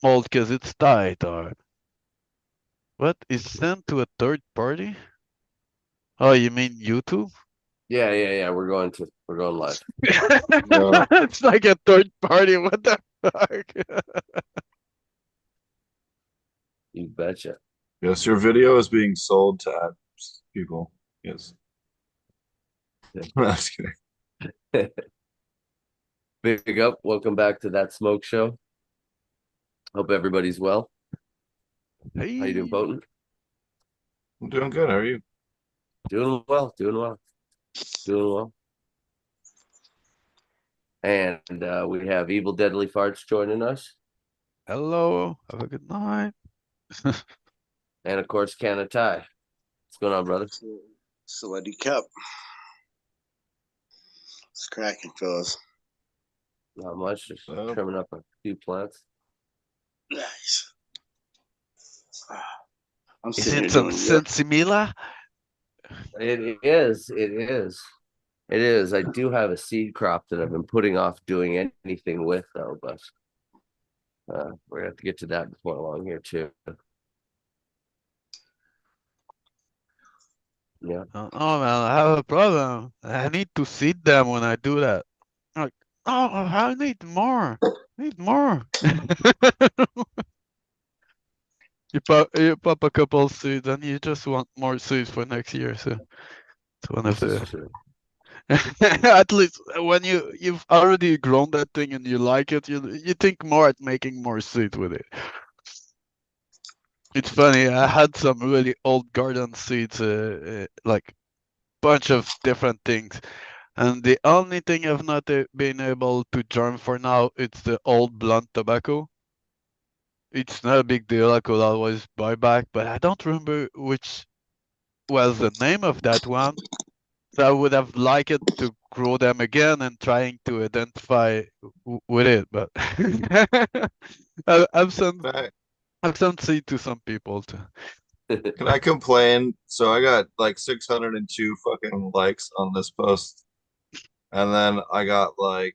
mold because it's tight, or what is sent to a third party? Oh, you mean YouTube? Yeah. We're going live. No, It's like a third party. What the fuck? You betcha. yes, your video is being sold to ad people. Yes. I'm just kidding. Big up. Welcome back to That Smoke Show. Hope everybody's well. How you doing, Hey, Potent? I'm doing good. How are you? Doing well. Doing well. Doing well. And we have Evil Deadly Farts joining us. hello. Have a good night. And of course, Canna Ty. What's going on, brother? Sweaty cup. It's cracking, fellas. Not much. Just Uh, trimming up a few plants. Nice. I'm Is sitting it here some doing yoga. sensimilla? It is. It is. It is. I do have a seed crop that I've been putting off doing anything with, though. But we're gonna have to get to that before long here too. Yeah. Oh man, I have a problem. I need to seed them when I do that. Like, oh, I need more. Need more. You pop a couple seeds and you just want more seeds for next year. So it's one of This is the true. at least when you've already grown that thing and you like it, you think more at making more seeds with it. It's funny. I had some really old garden seeds, like bunch of different things. And the only thing I've not been able to germ for now, it's the old blunt tobacco. It's not a big deal. I could always buy back, but I don't remember which was the name of that one. So I would have liked it to grow them again and trying to identify with it. But I've sent can I I've sent seed to some people too. can I complain? So I got like 602 fucking likes on this post, and then I got like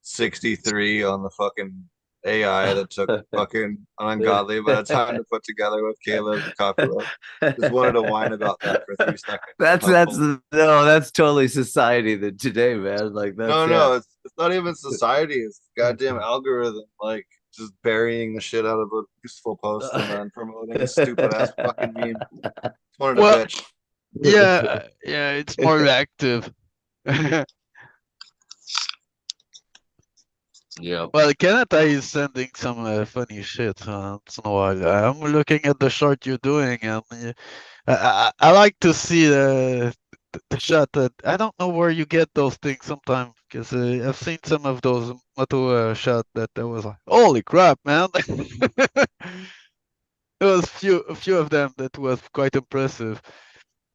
63 on the fucking AI that took fucking an ungodly amount of time to put together with Caleb copyright. Just wanted to whine about that for 3 seconds. How bullshit. No, that's totally society that today, man. Like that's No, yeah. no, it's not even society. It's the goddamn algorithm, like just burying the shit out of a useful post and then promoting a stupid ass fucking meme. Just wanted to Well, bitch. yeah, it's more reactive. Yeah. Well, Canada is sending some funny shit once in a while. I'm looking at the short you're doing, and I like to see the shot that I don't know where you get those things sometimes because I've seen some of those moto shot that I was like, holy crap, man! There was a few of them that was quite impressive.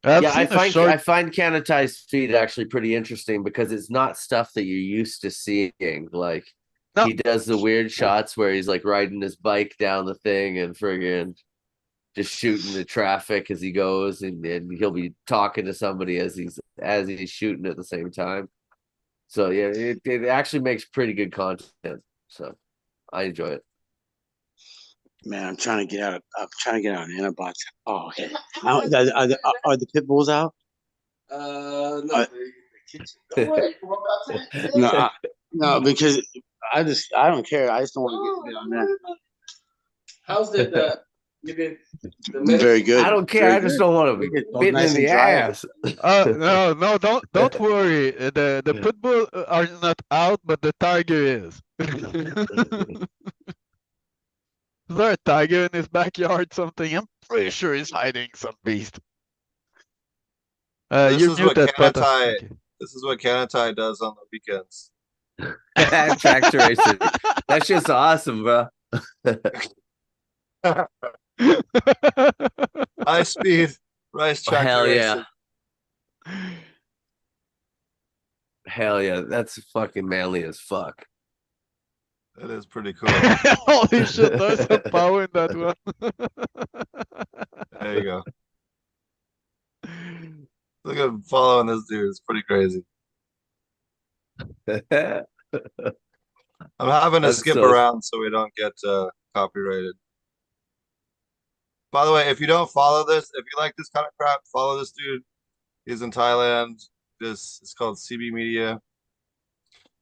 I've Yeah, seen a short. I find Canna Ty's feed actually pretty interesting because it's not stuff that you're used to seeing. Like No, he does the weird shots where he's like riding his bike down the thing and friggin' just shooting the traffic as he goes, and he'll be talking to somebody as he's shooting at the same time. So yeah, it actually makes pretty good content. So I enjoy it. Man, I'm trying to get out of antibiotics. Oh, okay. Are the pit bulls out? No, Uh, no, no, because I don't care. I just don't want to get on that. How's the you did Very good. I don't care. Very I just good. don't want to Very be good. Oh, bitten nice in and the dry. ass. no, don't worry. The pit bull are not out, but the tiger is. Is there a tiger in his backyard? Something? I'm pretty sure he's hiding some beast. This You're is what muted, Pata. Kanatai Okay. this is what Kanatai does on the weekends. Tractor racing. That's just awesome, bro. High speed rice tractor Hell racing. yeah. Hell yeah. That's fucking manly as fuck. That is pretty cool. Holy shit, there's some power in that one. There you go. Look at following this dude. It's pretty crazy. That's I'm having to skip so around so we don't get copyrighted. By the way, if you don't follow this, if you like this kind of crap, follow this dude. He's in Thailand. This it's called CB Media.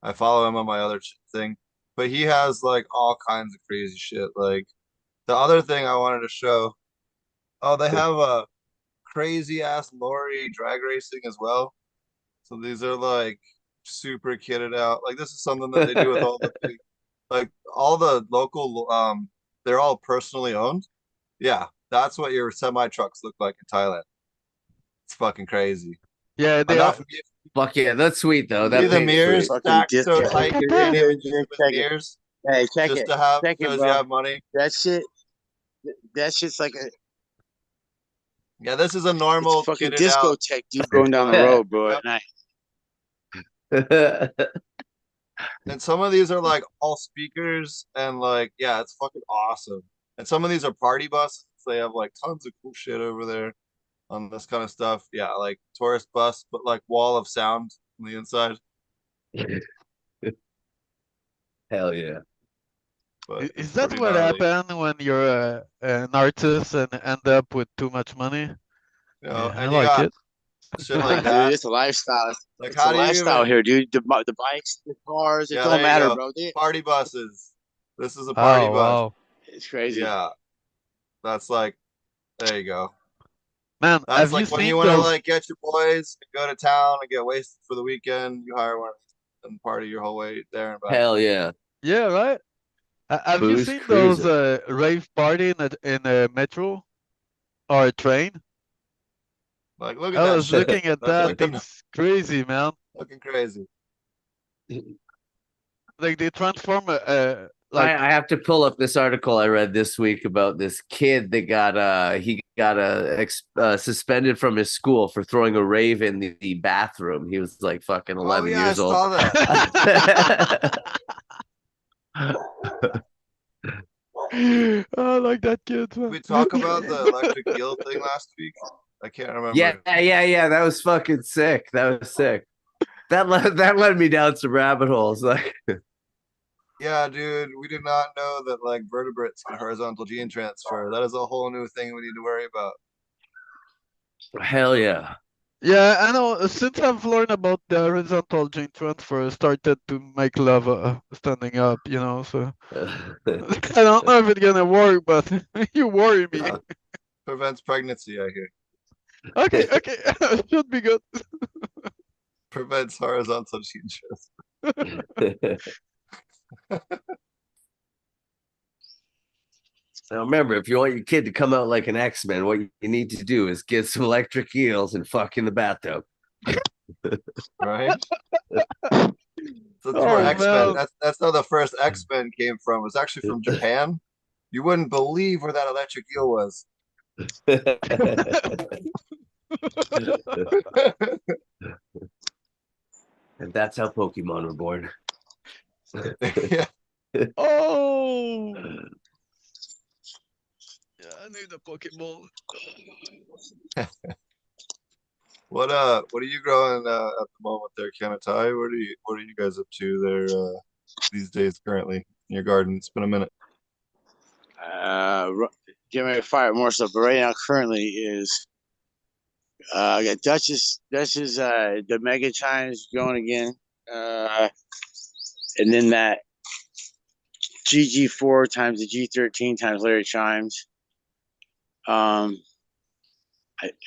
I follow him on my other thing, but he has like all kinds of crazy shit. Like the other thing I wanted to show. Oh, they have a crazy ass lorry drag racing as well. So these are like super kitted out. Like this is something that they do with all the big, like all the local they're all personally owned. Yeah, that's what your semi trucks look like in Thailand. It's fucking crazy. Yeah, they are. Enough Fuck yeah, that's sweet though. see That the paint's mirrors sweet. Fucking stacked disc so check. tight you Dude, can't even dude, see dude, them in check the it. mirrors Hey, check just it. to have Check it, shows you bro. have money. That shit's like a Yeah, this is a it's normal fucking kitted out discotheque, dude, going down the like road, bro, yep. at night. And some of these are like all speakers and like yeah, it's fucking awesome. And some of these are party buses. They have like tons of cool shit over there on this kind of stuff. Yeah, like tourist bus, but like wall of sound on the inside. Hell yeah. But Is it's that pretty what gnarly. happened when you're an artist and end up with too much money? You know, Yeah, I and you like got it. shit like Nah, dude, that. it's a lifestyle. Like It's a how do you lifestyle even here, dude. The bikes, the cars, it yeah, don't there you matter, go. bro. Dude, Party buses. This is a party Oh bus. wow, it's crazy. Yeah, that's like there you go. man, That's have you like when seen you want to those? like get your boys and go to town and get wasted for the weekend, you hire one of these and party your whole way there and back. Hell yeah. Yeah, right. Have you Booze seen those cruising. rave party in a metro or a train? Like, look at I that was shit. looking at That's that. like the It's crazy, man. looking crazy. Like they transform I have to pull up this article I read this week about this kid that got suspended from his school for throwing a rave in the bathroom. He was like fucking Oh 11 yeah, I years old. saw that. I like that kid, Did man. we talk about the electric eel thing last week? I can't Yeah, remember. yeah. That was fucking sick. That was sick. That led me down some rabbit holes. Like, Yeah, dude, we did not know that like vertebrates can horizontal gene transfer. That is a whole new thing we need to worry about. hell yeah. Yeah, I know. Since I've learned about the horizontal gene transfer, I started to make love standing up, you know. So I don't know if it's gonna work, but you worry me. Prevents pregnancy, I hear. Okay, should be good. Prevents horizontal gene transfer. Now remember, if you want your kid to come out like an X-Men, what you need to do is get some electric eels and fuck in the bathtub. Right? So that's where Oh X-Men. man. That's how the first X-Men came from. It was actually from Japan. You wouldn't believe where that electric eel was. And that's how Pokemon were born. Yeah. Oh. Yeah, I need a Pokeball. What are you growing at the moment there, Kanatai? What are you guys up to there these days currently in your garden? It's been a minute. Getting ready to fire more stuff, but right now, currently is I got Duchess, the Mega Chimes going again, and then that GG4 times the G13 times Larry Chimes. And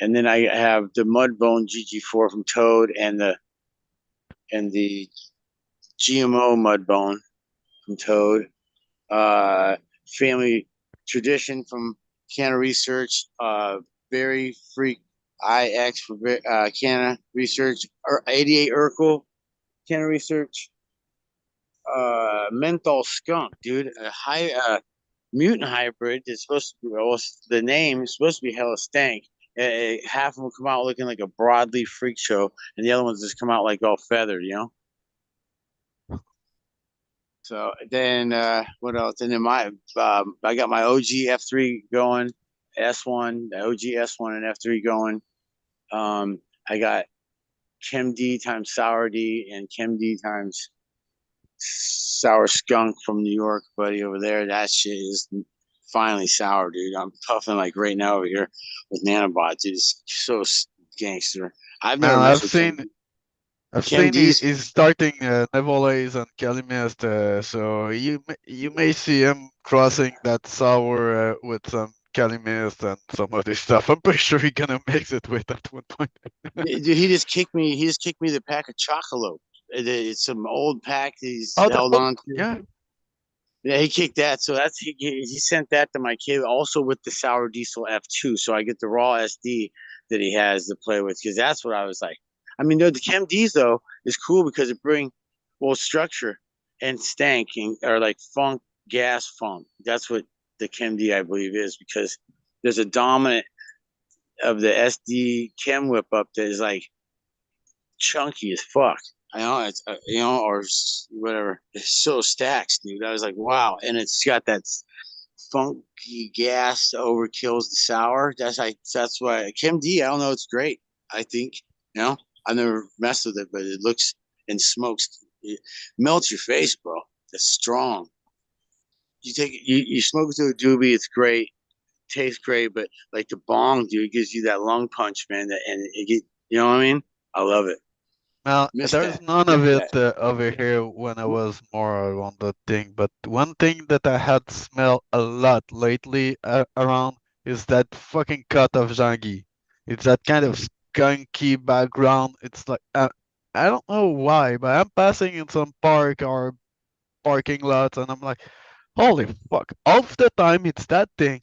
then I have the Mudbone GG4 from Toad and the GMO Mudbone from Toad. Family Tradition from Canna Research. Berry Freak IX for Canna Research. 88 Urkel Canna Research. Menthol Skunk, dude. A mutant hybrid that's supposed to be, well, the name is supposed to be hella stank. Half of them come out looking like a broadleaf freak show, and the other ones just come out like all feathered, you know. So then, what else? And then I got my OG F3 going, S1, the OG S1 and F3 going. I got Chem D times Sour D and Chem D times sour skunk from New York, buddy, over there. That shit is finally sour, dude. I'm puffing like right now over here with nanobots. Dude, it's so gangster. I've Man, never messed with Kim. I've Kim seen he D's. is starting Nevolays and Calimest, so you may see him crossing that sour with some Calimest and some other stuff. I'm pretty sure he's gonna mix it with at one point. Dude, he just kicked me. He just kicked me the pack of Chocolate. It's some old pack that he's Oh, held on to. yeah. Yeah, he kicked that. So that's he sent that to my kid also with the sour diesel F2. So I get the raw SD that he has to play with because that's what I was like. I mean, the Chem D's though is cool because it bring well structure and stank and, or like funk gas funk. That's what the Chem D I believe is because there's a dominant of the SD Chem whip up that is like chunky as fuck. I know it's or whatever. It's so stacks, dude. I was like, wow, and it's got that funky gas overkills the sour. That's why Kim D. I don't know. It's great. I think I've never messed with it, but it looks and smokes. It melts your face, bro. It's strong. You smoke it to a doobie. It's great. Tastes great, but like the bong, dude, it gives you that lung punch, man. And you know what I mean? I love it. Now, Miss there's that. none Miss of it that. over here when I was more on the thing, but one thing that I had smelled a lot lately around is that fucking cut of Zangi. It's that kind of skunky background. It's like, I don't know why, but I'm passing in some park or parking lots and I'm like, holy fuck, half the time it's that thing.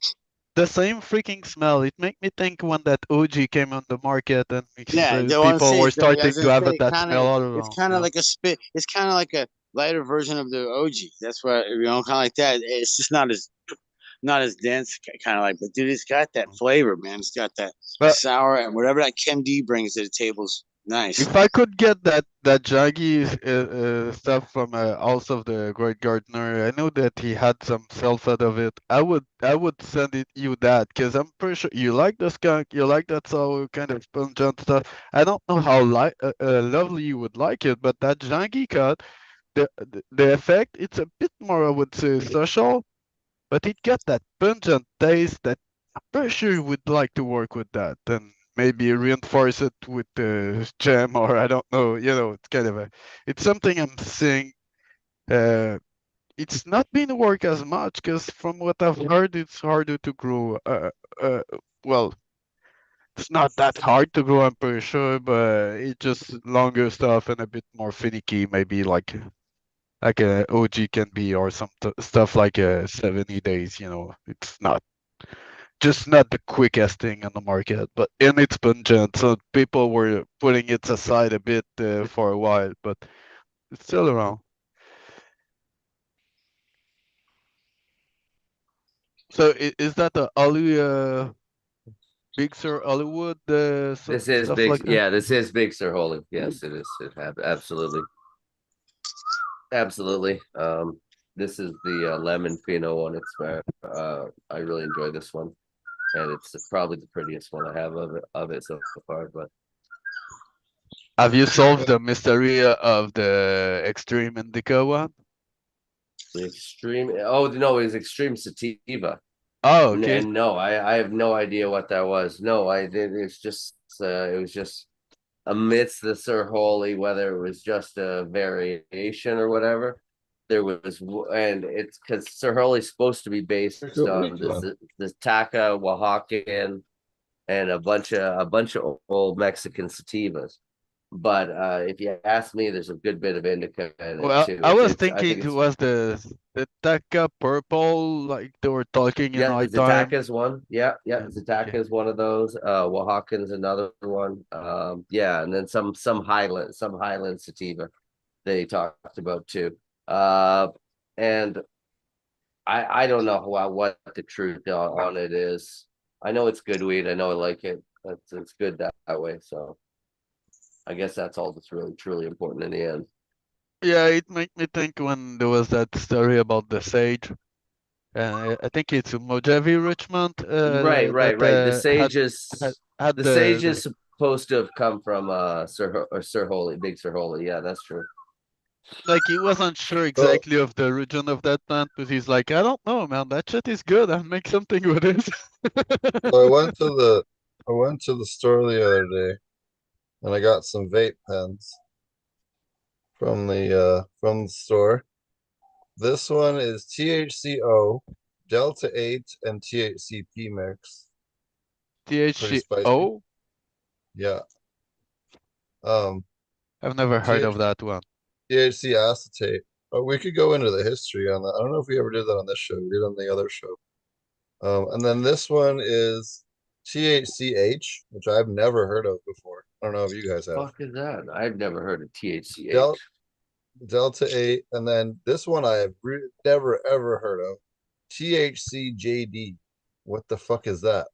The same freaking smell. It made me think when that OG came on the market and Yeah, the one I'm people saying were is I starting was to gonna have say that kind of smell all it's around, kind you of know? like a spit. It's kind of like a lighter version of the OG. That's what kind of like that. It's just not as dense, kind of like. But dude, it's got that flavor, man. It's got that But sour and whatever that Chem D brings to the table's nice. if I could get that Jaggy stuff from House of the Great Gardener, I know that he had some sulfate of it. I would send it you that because I'm pretty sure you like the skunk, you like that sour kind of pungent stuff. I don't know how lovely you would like it, but that Jaggy cut, the effect it's a bit more I would say social, but it got that pungent taste that I'm pretty sure you would like to work with that and maybe reinforce it with the gem or I don't know. You know, it's kind of it's something I'm seeing. Uh, it's not been work as much because from what I've heard, it's harder to grow. Well, it's not that hard to grow, I'm pretty sure, but it's just longer stuff and a bit more finicky, maybe like a OG can be or some stuff like 70 days. You know, it's not the quickest thing on the market, but and it's pungent, so people were putting it aside a bit for a while, but it's still around. So is that the Big Sur Hollywood This is stuff big. like that? Yeah, this is Big Sir Holy. Yes, it is. Absolutely, absolutely. This is the lemon Pinot one. It's I really enjoy this one, and it's probably the prettiest one I have of it so far. But Have you solved the mystery of the Extreme Indica one? the extreme. Oh no, it's extreme sativa. Oh, okay. And no, I have no idea what that was. No, I did. It's just it was just amidst the Sir Holy, whether it was just a variation or whatever. There was, and it's because Sir Holy's supposed to be based on this Taka, Oaxacan, and a bunch of old Mexican sativas. But if you ask me, there's a good bit of indica in it Well, too. I was I thinking think it it's was the Taka purple, like they were talking in yeah, high time. Zataka's one. Yeah, yeah, Yeah, okay. Zataka's one of those. Oaxacan's another one. Yeah, and then some Highland sativa they talked about too. And I don't know what the truth on it is. I know it's good weed. I know I like it. It's good that way. So I guess that's all that's really truly important in the end. Yeah, it made me think when there was that story about the sage. I think it's Mojave Richmond Right, that right, right. The sage had is had the the, sage is supposed to have come from Sir Holy, Big Sir Holy. Yeah, that's true. Like he wasn't sure Well, exactly of the origin of that plant, but he's like, I don't know, man. That shit is good. I'll make something with it. so I went to the store the other day and I got some vape pens from the store. This one is THCO, Delta 8, and THCP mix. Pretty spicy. THCO? Yeah. Um, I've never heard TH of that one. THC acetate. Oh, we could go into the history on that. I don't know if we ever did that on this show. We did on the other show. And then this one is THCH, which I've never heard of before. I don't know if you guys have. Fuck is that? I've never heard of THCH. Del Delta 8, and then this one I have never ever heard of. THCJD. What the fuck is that?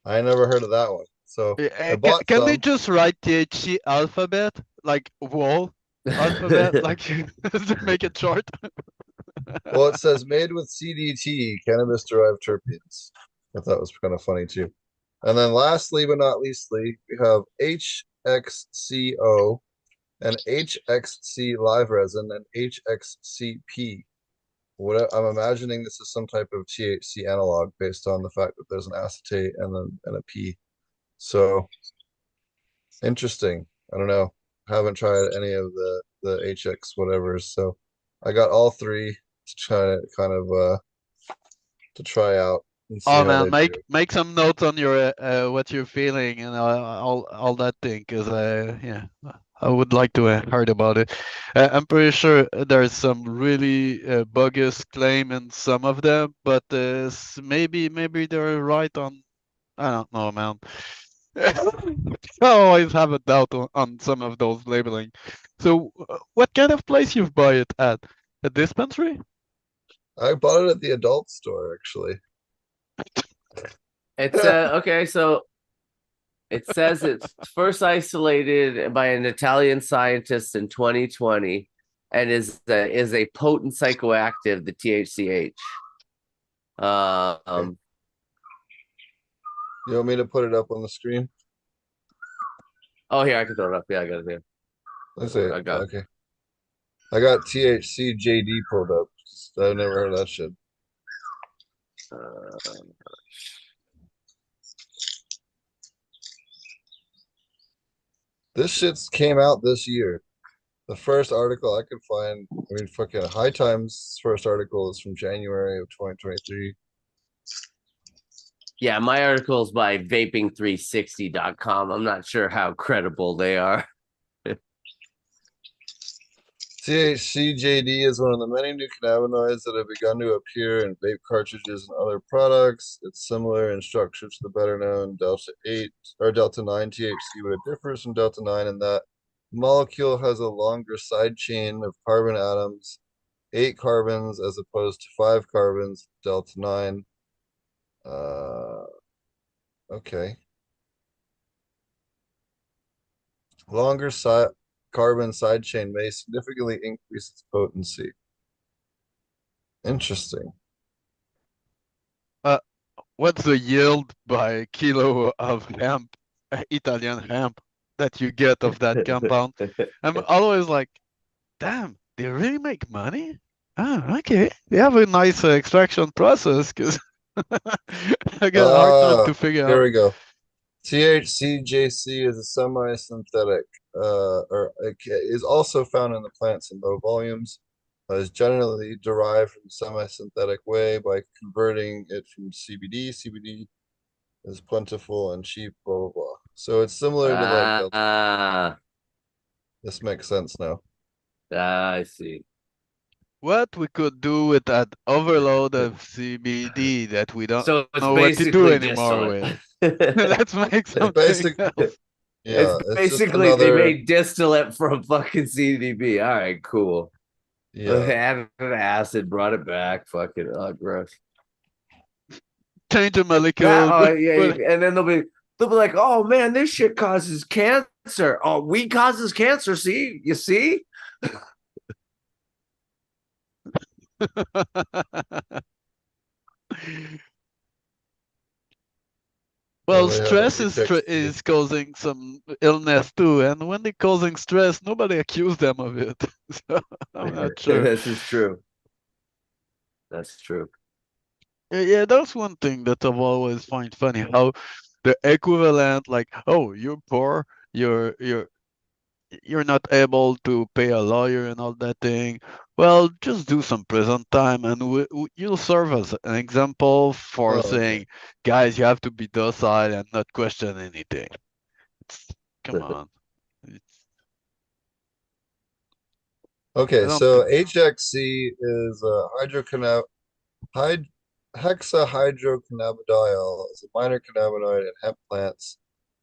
I never heard of that one. So I bought Can they some. just write THC alphabet? Like wall alphabet? Like to make it short? Well, it says made with CDT, cannabis derived terpenes. I thought was kind of funny too. And then lastly but not leastly, we have HXCO and HXC live resin and HXCP. What I'm imagining this is some type of THC analog based on the fact that there's an acetate and a P. So interesting. I don't know. Haven't tried any of the HX whatevers. So I got all three to try kind of to try out and see Oh how man, they do. make some notes on your what you're feeling and all that thing, because yeah, I would like to heard about it. I'm pretty sure there's some really bogus claim in some of them, but maybe they're right on. I don't know, man. I always have a doubt on some of those labeling. So, what kind of place you buy it at? A dispensary? I bought it at the adult store actually. It's okay, so it says it's first isolated by an Italian scientist in 2020 and is a potent psychoactive, the THCH. Okay. You want me to put it up on the screen? Oh, here I can throw it up. Yeah, I got it here. Let's see. I got. Okay. I got THC JD pulled up. I've never heard of that shit. This shit's came out this year. The first article I could find, I mean, fucking High Times' first article is from January of 2023. Yeah, my article is by vaping360.com. I'm not sure how credible they are. THCJD is one of the many new cannabinoids that have begun to appear in vape cartridges and other products. It's similar in structure to the better known Delta 8 or Delta 9 THC, but it differs from Delta 9 in that the molecule has a longer side chain of carbon atoms, 8 carbons as opposed to 5 carbons, Delta 9. Okay. Longer side carbon side chain may significantly increase its potency. Interesting. What's the yield by kilo of hemp, Italian hemp, that you get of that compound? I'm always like, damn, they really make money? Oh, okay. They have a nice extraction process, because I get a hard time to figure Here out. we go. THCJC is a semi-synthetic, or it is also found in the plants in low volumes. Is generally derived from semi-synthetic way by converting it from CBD. CBD is plentiful and cheap, blah blah blah. So it's similar to like Delta. This makes sense now. I see. What we could do with that overload of CBD that we don't So it's know what to do basically anymore distillate. with. Let's make It's something basic. else. Yeah, It's it's just basically they another. made distillate from fucking CDB. All right, cool. Yeah, Added acid, brought it back. Fucking gross. Change the That molecule. yeah, and then they'll be like, oh man, this shit causes cancer. Oh, weed causes cancer. See, you see. Well, Well, they have an stress HXC. is causing some illness too, and when they're causing stress, nobody accused them of it. So I'm not sure. This is true. That's true. Yeah, that's one thing that I've always find funny how the equivalent, like, oh, you're poor, you're not able to pay a lawyer and all that thing. Well, just do some prison time, and you'll serve as an example for Oh, okay. saying, guys, you have to be docile and not question anything. It's, come on. It's, I Okay, don't so think. HXC is hyd hexahydrocannabidiol is a minor cannabinoid in hemp plants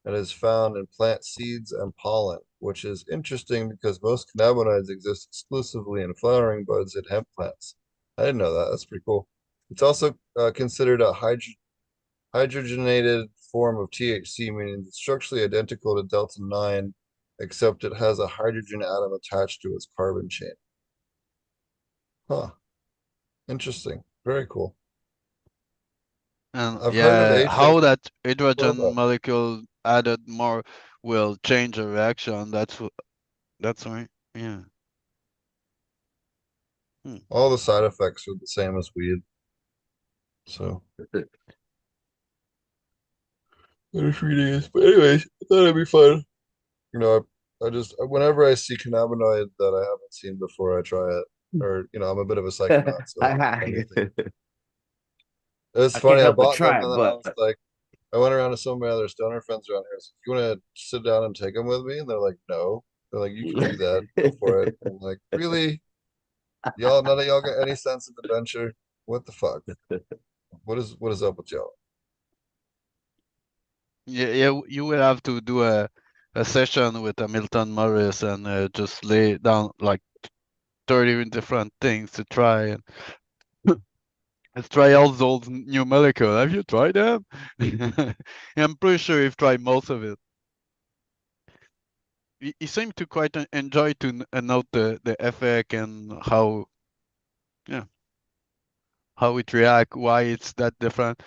and is found in plant seeds and pollen, which is interesting because most cannabinoids exist exclusively in flowering buds in hemp plants. I didn't know that. That's pretty cool. It's also considered a hydrogenated form of THC, meaning it's structurally identical to delta 9, except it has a hydrogen atom attached to its carbon chain. Huh. Interesting. Very cool. And I've heard of yeah, HX how that before, hydrogen but molecule added more will change the reaction. That's right. Yeah. Hmm. all the side effects are the same as weed. So it is really is. But anyways, I thought it'd be fun. You know, I just whenever I see cannabinoid that I haven't seen before, I try it. Or, I'm a bit of a psychonaut, so I try I anything. It's can't funny, I help but bought them try, and then I but was like, I went around to some of my other stoner friends around here. I was like, you want to sit down and take them with me? And they're like, no. They're like, you can do that. Go for it. I'm like, really? Y'all, none of y'all got any sense of adventure? What the fuck? What is up with y'all? Yeah, yeah, you will have to do a session with Milton Morris and just lay down like 30 different things to try and let's try all those new molecules. Have you tried them? I'm pretty sure you've tried most of it. You seem to quite enjoy to note the effect and yeah how it react, why it's that different.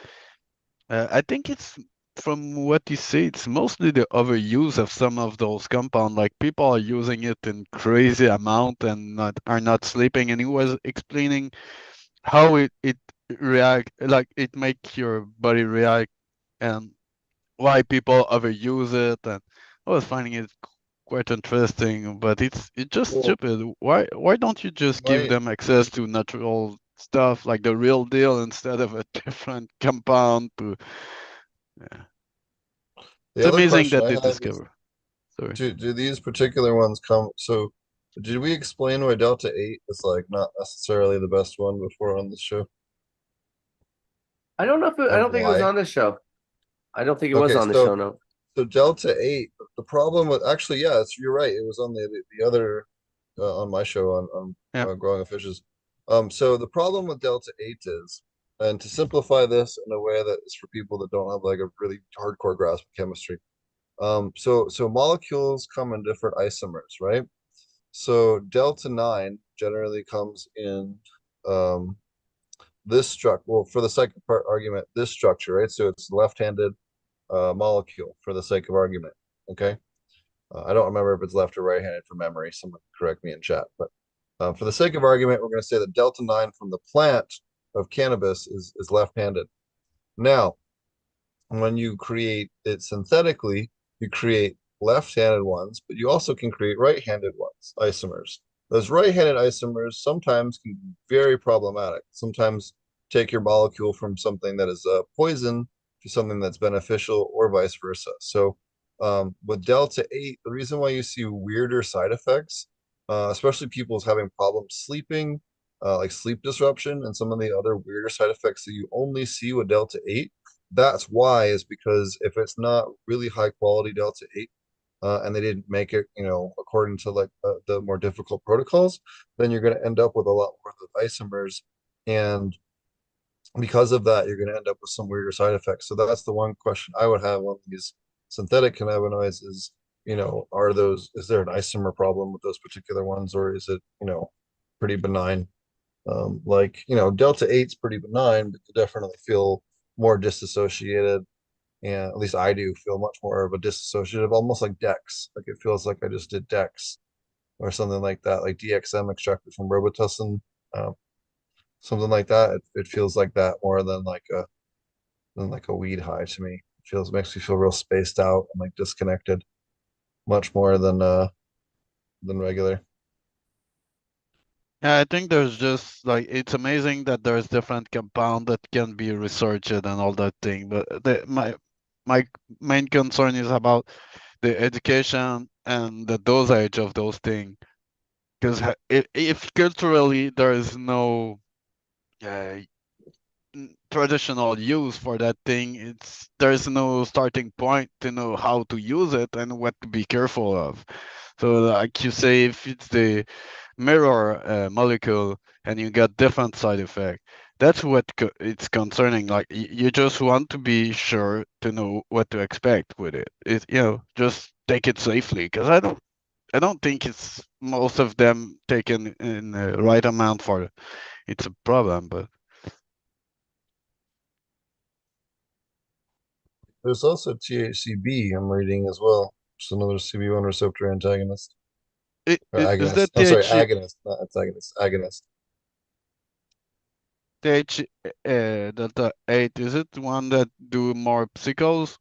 I think it's from what you say, it's mostly the overuse of some of those compounds. Like people are using it in crazy amount and are not sleeping. And he was explaining how it react, like it make your body react, and why people overuse it. And I was finding it quite interesting, but it's just Well, stupid. Why don't you just give my them access to natural stuff like the real deal instead of a different compound to yeah. the It's other amazing question that I they have is, discover. Sorry. do these particular ones come? So, did we explain why Delta 8 is like not necessarily the best one before on the show, I don't know if I and don't think it was why? on the show. I don't think it was Okay, on the so show. No. Delta 8, the problem with actually, yeah, you're right. It was on the other on my show on Yeah. growing of fishes. So the problem with Delta 8 is, and to simplify this in a way that is for people that don't have like a really hardcore grasp of chemistry. So molecules come in different isomers, right? So Delta 9 generally comes in um this struct well, for the sake of part argument, this structure, right? So it's left-handed molecule for the sake of argument. Okay. I don't remember if it's left or right-handed from memory. Someone correct me in chat. But for the sake of argument, we're going to say that delta 9 from the plant of cannabis is left-handed. Now, when you create it synthetically, you create left-handed ones, but you also can create right-handed ones, isomers. Those right-handed isomers sometimes can be very problematic. Sometimes take your molecule from something that is poison to something that's beneficial, or vice versa. So with Delta 8, the reason why you see weirder side effects, especially people's having problems sleeping, like sleep disruption, and some of the other weirder side effects that you only see with Delta 8, that's why, is because if it's not really high quality Delta 8, and they didn't make it, according to like the more difficult protocols, then you're going to end up with a lot more of the isomers. And because of that, you're going to end up with some weirder side effects. So that's the one question I would have on these synthetic cannabinoids is, is there an isomer problem with those particular ones, or is it, pretty benign? Delta 8's pretty benign, but you definitely feel more disassociated. And at least I do feel much more of a disassociative, almost like Dex. Like it feels like I just did Dex or something like that, like DXM extracted from Robitussin, something like that. It feels like that more than like a weed high to me. It feels makes me feel real spaced out and like disconnected, much more than regular. Yeah, I think there's just like it's amazing that there's different compound that can be researched and all that thing. But my main concern is about the education and the dosage of those things. Because if culturally there is no uh, traditional use for that thing, there's no starting point to know how to use it and what to be careful of. So, like you say, if it's the mirror molecule and you got different side effect, that's what it's concerning. Like you just want to be sure to know what to expect with it. Just take it safely because I don't think it's most of them taken in the right amount for it's a problem, but There's also THCB I'm reading as well, which is another CB1 receptor antagonist or is agonist. that I'm sorry, agonist, not antagonist, agonist. TH delta 8, is it one that do more psychos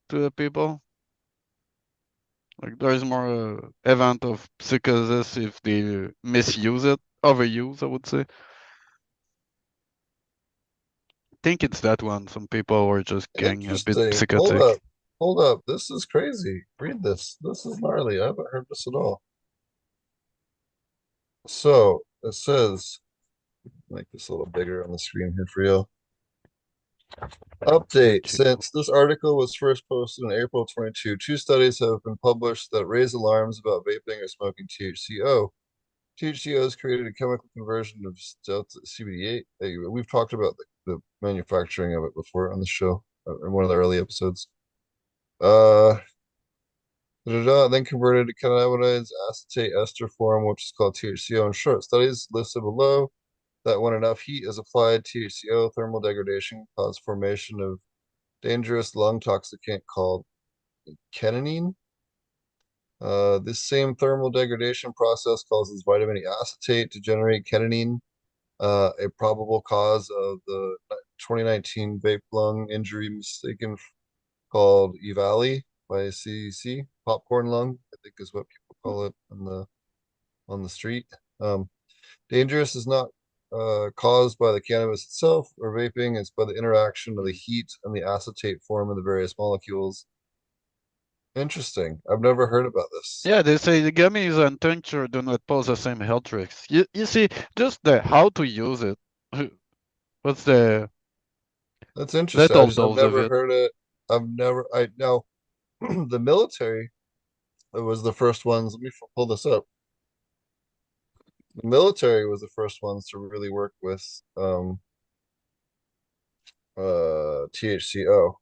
to the people? Like there's more event of psychosis if they misuse it, overuse, I would say. I think it's that one. Some people were just getting a bit Interesting. psychotic. Hold up. This is crazy. Read this. This is gnarly. I haven't heard this at all. So it says, make this a little bigger on the screen here for you. Update. Since this article was first posted in April 22, two studies have been published that raise alarms about vaping or smoking THCO. THCO has created a chemical conversion of delta CBD8. We've talked about the manufacturing of it before on the show in one of the early episodes. Then converted to cannabinoids acetate ester form, which is called THCO in short. Studies listed below that when enough heat is applied, THCO thermal degradation causes formation of dangerous lung toxicant called ketamine. This same thermal degradation process causes vitamin E acetate to generate ketamine, a probable cause of the 2019 vape lung injury mistaken called EVALI by CDC, popcorn lung, I think is what people call it on the street. Dangerous is not caused by the cannabis itself or vaping, it's by the interaction of the heat and the acetate form of the various molecules. Interesting. I've never heard about this. Yeah, they say the gummies and tincture do not pose the same health risks. You see, just the how to use it. What's the That's interesting. little I've dose of never it? heard it. I now the military was the first ones. Let me pull this up. The military was the first ones to really work with THCO.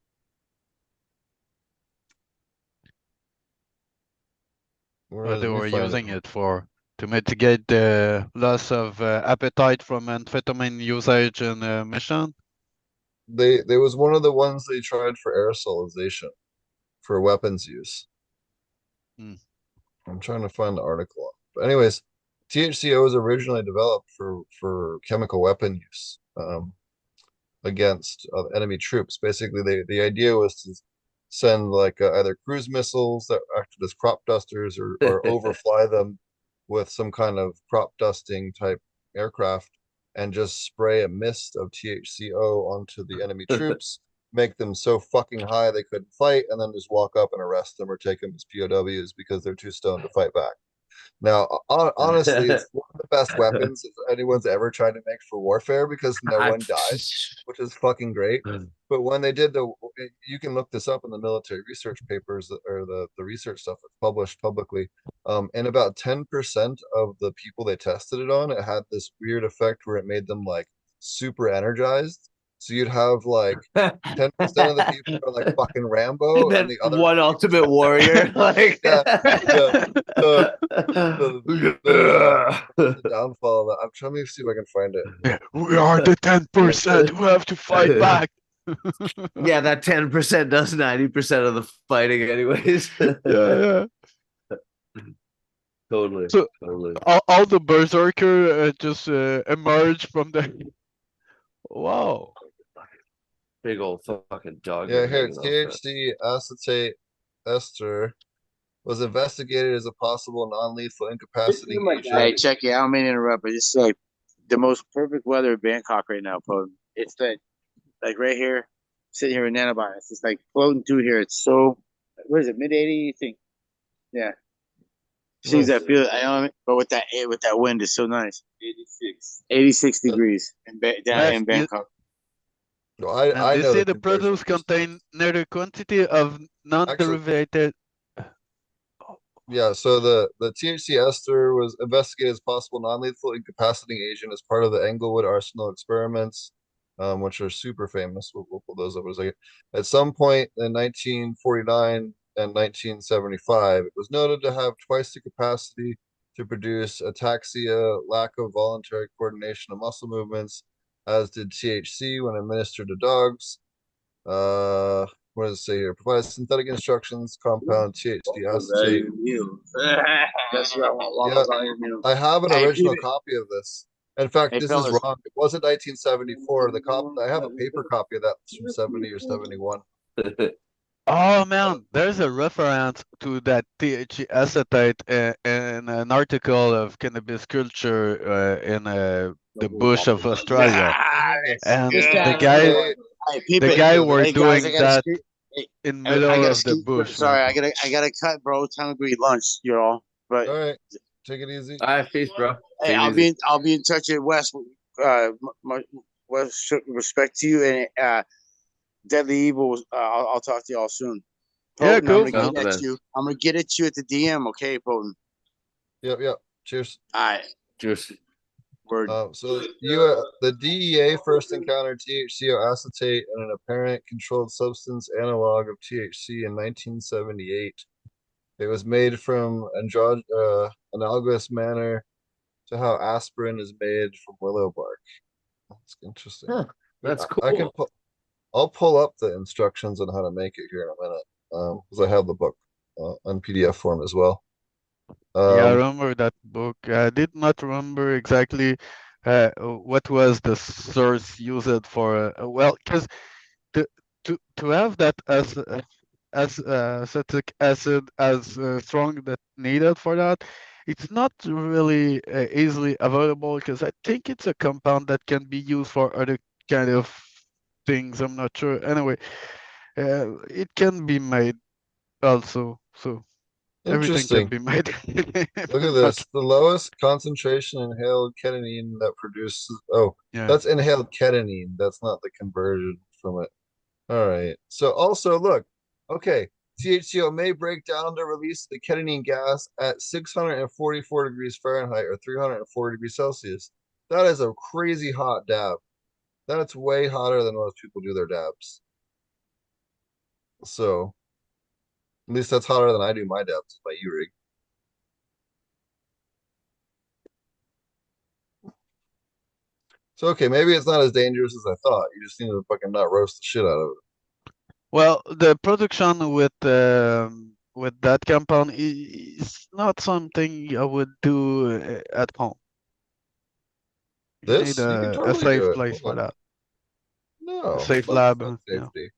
Where What is they let me were find it. using it for to mitigate the loss of appetite from amphetamine usage in mission. They was one of the ones they tried for aerosolization for weapons use. Hmm. I'm trying to find the article. But anyways, THCO was originally developed for chemical weapon use against enemy troops. Basically, the idea was to send like either cruise missiles that acted as crop dusters or overfly them with some kind of crop dusting type aircraft and just spray a mist of THCO onto the enemy troops, make them so fucking high they couldn't fight, and then just walk up and arrest them or take them as POWs because they're too stoned to fight back. Now, honestly, it's one of the best weapons anyone's ever tried to make for warfare because no one died, which is fucking great. But when they did you can look this up in the military research papers or the research stuff that's published publicly. And about 10% of the people they tested it on, it had this weird effect where it made them like super energized. So you'd have like 10% of the people are like fucking And Rambo, and then the other one ultimate warrior, like yeah, yeah. So the downfall of that. I'm trying to see if I can find it. Yeah, we are the 10% who have to fight back. Yeah, that 10% does 90% of the fighting, anyways. Yeah. Totally. So Totally. all the berserker just emerge from the. Wow. Big old fucking dog. Yeah, head here, hanging off that. THC acetate ester was investigated as a possible non-lethal incapacitating Hey, agent. check it. I don't mean to interrupt, but it's like the most perfect weather in Bangkok right now, Poe. It's like right here, sitting here in Nanobot. It's just like floating through here. It's so, what is it, mid 80? You think? Yeah. Seems Nice. that feel, I don't know, but with that wind, it's so nice. 86 degrees down Hey, in Bangkok. No, and I they know say the the conversion. products contain neither quantity of Actually, non-derivated. yeah, so the THC ester was investigated as possible non-lethal incapacitating agent as part of the Englewood Arsenal experiments, which are super famous. We'll pull those up in a second. At some point in 1949 and 1975, it was noted to have twice the capacity to produce ataxia, lack of voluntary coordination of muscle movements, as did THC when administered to dogs. Uh, what does it say here? Provides synthetic instructions, compound THC acetate. That's what I want. Yeah, Value meal. I have an Hey, original copy of this. In fact, hey, this is fellas. wrong. It wasn't 1974. The cop I have a paper copy of that from 70 or 71. Oh man, there's a reference to that THC acetate in an article of cannabis culture in the bush of Australia, and This the guy. guy Hey, peep the it. guy Yeah, were Hey guys, I doing gotta that scoot. Hey, in I middle gotta of the scoot. bush, Sorry, man. I gotta cut, bro. Time to eat lunch, you all. But all right, take it easy. All right, peace, bro. hey, Take it easy. I'll be in touch with Wes. With respect to you and Deadly Evil. I'll talk to y'all soon. Yeah, Potent, I'm cool, gonna man. get at you. I'm gonna get at you at the DM, okay, Potent. Yep, yep. Cheers. All right, Cheers. word. The DEA first encountered THCO acetate in an apparent controlled substance analog of THC in 1978. It was made from analogous manner to how aspirin is made from willow bark. That's interesting. Huh, that's I can cool. I'll pull up the instructions on how to make it here in a minute. Because I have the book on PDF form as well. Yeah, I Um, remember that book. I did not remember exactly what was the source used for. Well, because to to have that as acetic acid as strong that needed for that, it's not really easily available because I think it's a compound that can be used for other kind of things. I'm not sure. Anyway, it can be made also, so everything can Interesting. be made. Look at I'm not this. The lowest concentration inhaled ketamine that produces. Oh, Yeah. that's inhaled ketamine. That's not the conversion from it. All right. So also look, okay, THCO may break down to release the ketamine gas at 644 degrees Fahrenheit or 340 degrees Celsius. That is a crazy hot dab. That's way hotter than most people do their dabs. So at least that's hotter than I do my dabs with my E-rig. So okay, maybe it's not as dangerous as I thought. You just need to fucking not roast the shit out of it. Well, the production with that compound is not something I would do at home. You need This you can a totally safe do it. place Hold for on. that, a No, safe fuck lab. gun Yeah. safety.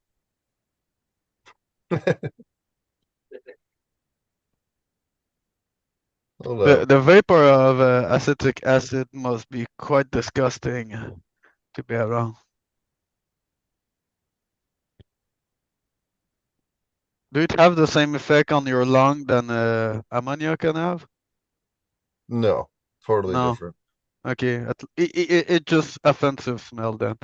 Hold The up. the vapor of acetic acid must be quite disgusting to be around. Do it have the same effect on your lung than ammonia can have? No, totally No. different. Okay. It just offensive smell then.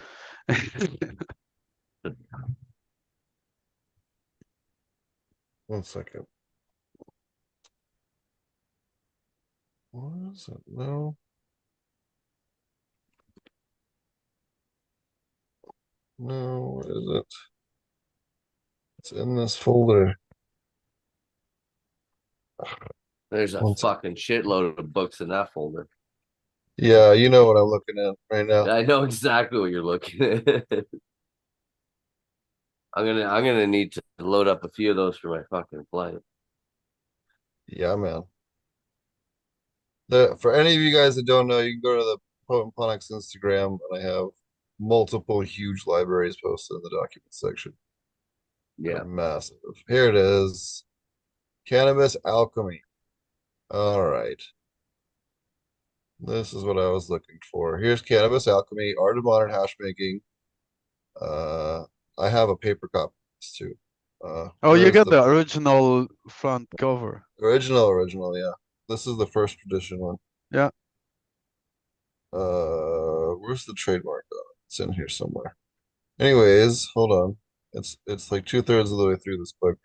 One second. What is it? No. No, where is it? It's in this folder. There's a One sec. fucking shitload of books in that folder. Yeah, you know what I'm looking at right now. I know exactly what you're looking at. I'm gonna need to load up a few of those for my fucking flight. Yeah, man. For any of you guys that don't know, you can go to the Potent Planics Instagram, and I have multiple huge libraries posted in the document section. They're Yeah. massive. Here it is. Cannabis alchemy. All right. This is what I was looking for. Here's Cannabis Alchemy, Art of Modern Hash Making. Uh, I have a paper copy of this too. Oh, you Where's got the the original front cover. original? Yeah. This is the first edition one. Yeah. Where's the trademark on it? It's in here somewhere. Anyways, hold on. It's like 2/3 of the way through this book.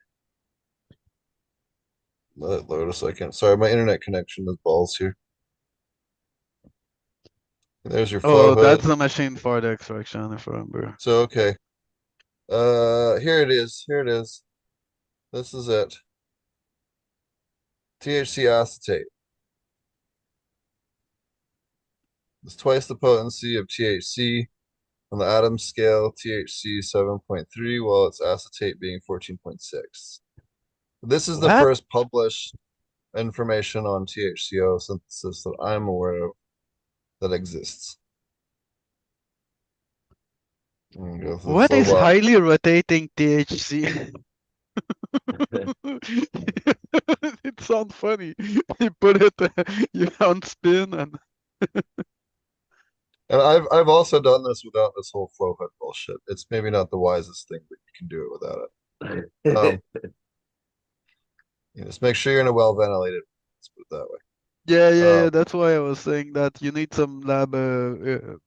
Let it load a second. Sorry, my internet connection is balls here. There's your flow Oh, that's hood. the machine for the extraction, if I remember. So okay. Here it is. Here it is. This is it. THC acetate. It's twice the potency of THC. On the atom scale, THC 7.3, while its acetate being 14.6. This is the What? first published information on THCO synthesis that I'm aware of that exists. Go through the What flow is block. highly rotating THC? It sounds funny. You put it, you on spin, and And I've also done this without this whole flow hood bullshit. It's maybe not the wisest thing, but you can do it without it. You just make sure you're in a well ventilated. Let's put it that way. yeah. That's why I was saying that you need some lab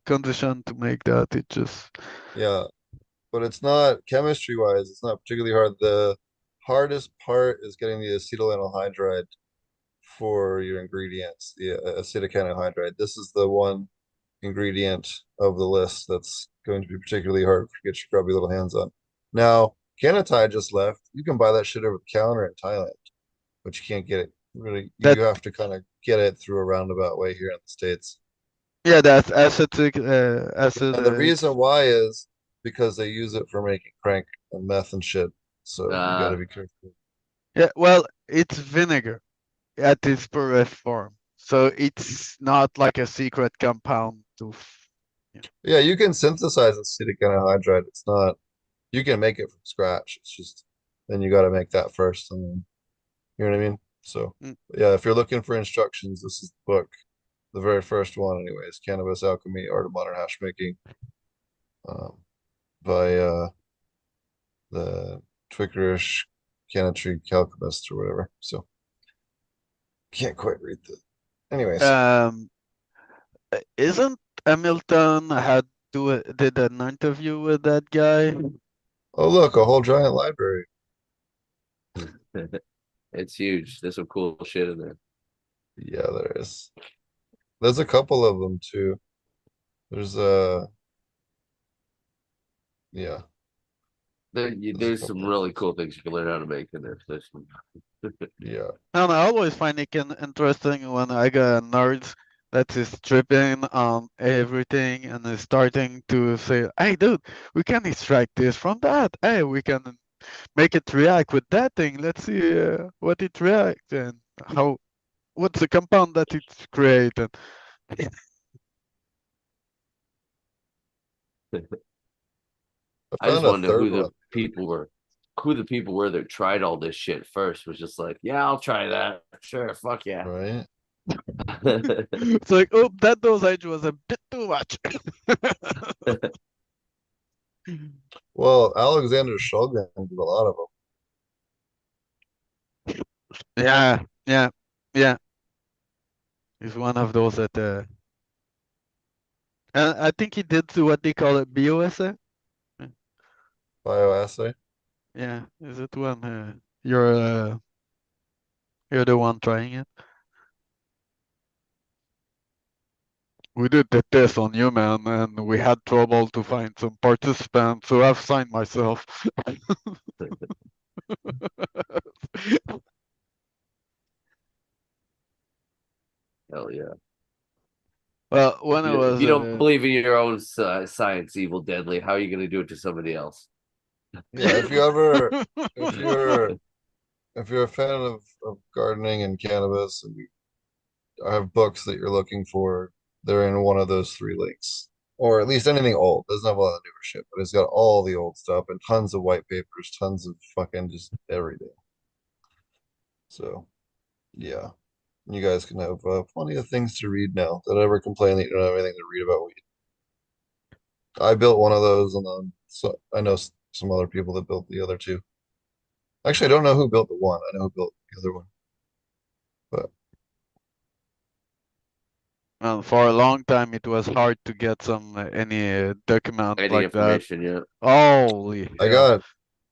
condition to make that. It just Yeah, but it's not chemistry wise. It's not particularly hard. The hardest part is getting the acetyl anhydride for your ingredients, the acetic anhydride. This is the one ingredient of the list that's going to be particularly hard to get your grubby little hands on. Now, Canatide just left. You can buy that shit over the counter in Thailand, but you can't get it. Really, that you have to kind of get it through a roundabout way here in the States. yeah, that's acetic acid. And the reason why is because they use it for making crank and meth and shit. So you got to be careful. Yeah, well, it's vinegar at its purest form, so it's not like a secret compound to. Yeah, you can synthesize acetic anhydride. It's not, you can make it from scratch. It's just, then you got to make that first. And then, you know what I mean? So, Mm. yeah, if you're looking for instructions, this is the book, the very first one, anyways. Cannabis Alchemy, Art of Modern Hash Making, um, by the Twickerish Canetry Alchemist or whatever. So, can't quite read the. Anyways, Isn't Hamilton had did an interview with that guy? oh, look, a whole giant library. It's huge. There's some cool shit in there. Yeah, there is. There's a couple of them too. There's yeah, There's some really cool things you can learn how to make in there. yeah. And I always find it interesting when I get a nerd that is tripping on everything and is starting to say, "Hey, dude, we can extract this from that. Hey, we can make it react with that thing. Let's see what it reacts and how what's the compound that it's created." I I just found a want to know third one. who the people were that tried all this shit first. Was just like, yeah, I'll try that. Sure, fuck yeah. Right. It's like, oh, that dosage was a bit too much. Well, Alexander Shulgin did a lot of Yeah, yeah, yeah. He's one of those that I think he did what they call it bioassay. them. Bioassay. Yeah, is it when you're the one trying it? We did the test on human and we had trouble to find some participants, so I've signed myself. Hell yeah. Well, when I If was you don't believe in your own science, evil, deadly, how are you going to do it to somebody else? Yeah, if you're if you're a fan of gardening and cannabis and you have books that you're looking for, they're in one of those three links. Or at least anything old. Doesn't have a lot of newer shit, but it's got all the old stuff and tons of white papers, tons of fucking just everything. So yeah. You guys can have plenty of things to read now. Don't ever complain that you don't have anything to read about weed. I built one of those, and so I know some other people that built the other two. Actually, I don't know who built the one. I know who built the other one. But And for a long time, it was hard to get some any document Any like that. information, yeah. Holy I hell! got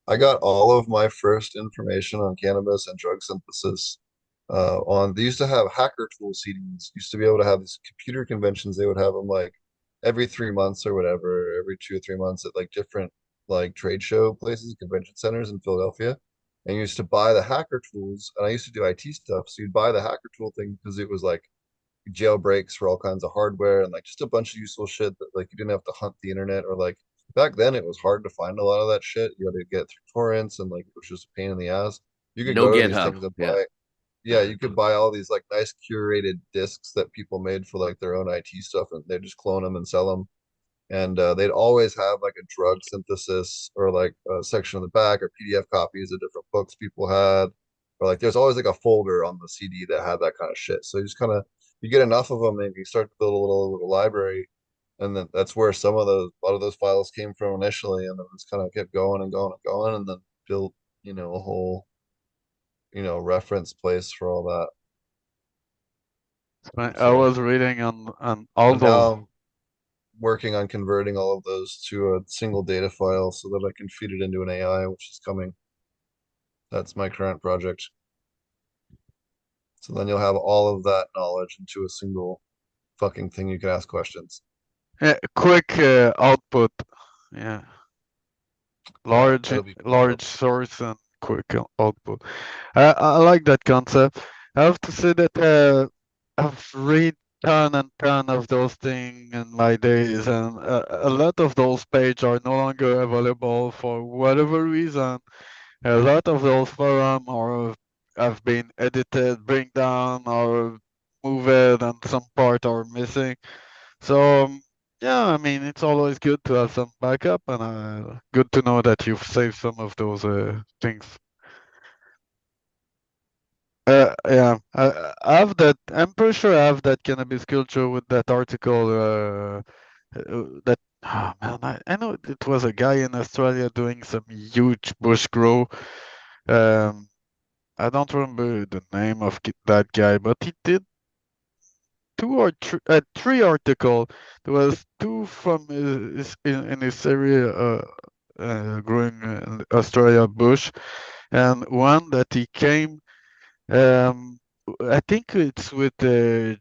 I got all of my first information on cannabis and drug synthesis on. They used to have hacker tool CDs. Used to be able to have these computer conventions. They would have them like every 3 months or whatever, every 2 or 3 months at like different like trade show places, convention centers in Philadelphia. And you used to buy the hacker tools. And I used to do IT stuff, so you'd buy the hacker tool thing because it was like jailbreaks for all kinds of hardware and like just a bunch of useful shit that like you didn't have to hunt the internet or like back then it was hard to find a lot of that shit. You had to get through torrents and like it was just a pain in the ass. You could No go to these GitHub. things and Yeah. buy, yeah, you could buy all these like nice curated discs that people made for like their own IT stuff and they just clone them and sell them. And they'd always have like a drug synthesis or like a section in the back or PDF copies of different books people had, or like there's always like a folder on the CD that had that kind of shit. So you just kind of you get enough of them and you start to build a little library, and then that's where a lot of those files came from initially, and then just kind of kept going and going and going, and then built a whole reference place for all that. I So was reading on all and now those. I'm working on converting all of those to a single data file so that I can feed it into an AI, which is coming. That's my current project. So then you'll have all of that knowledge into a single fucking thing you can ask questions. Quick output. Yeah, Yeah, large it'll be pretty dope. large source and quick output. I like that concept. I have to say that I've read ton and ton of those things in my days, and a lot of those pages are no longer available for whatever reason. A lot of those forums are have been edited, bring down, or moved, and some part are missing. So yeah, I mean it's always good to have some backup, and good to know that you've saved some of those things. Yeah, I have that. I'm pretty sure I have that cannabis culture with that article. That oh man, I know it was a guy in Australia doing some huge bush grow. Um, I don't remember the name of that guy, but he did three article. There was two from in his area growing in Australia bush, and one that he came. Um, I think it's with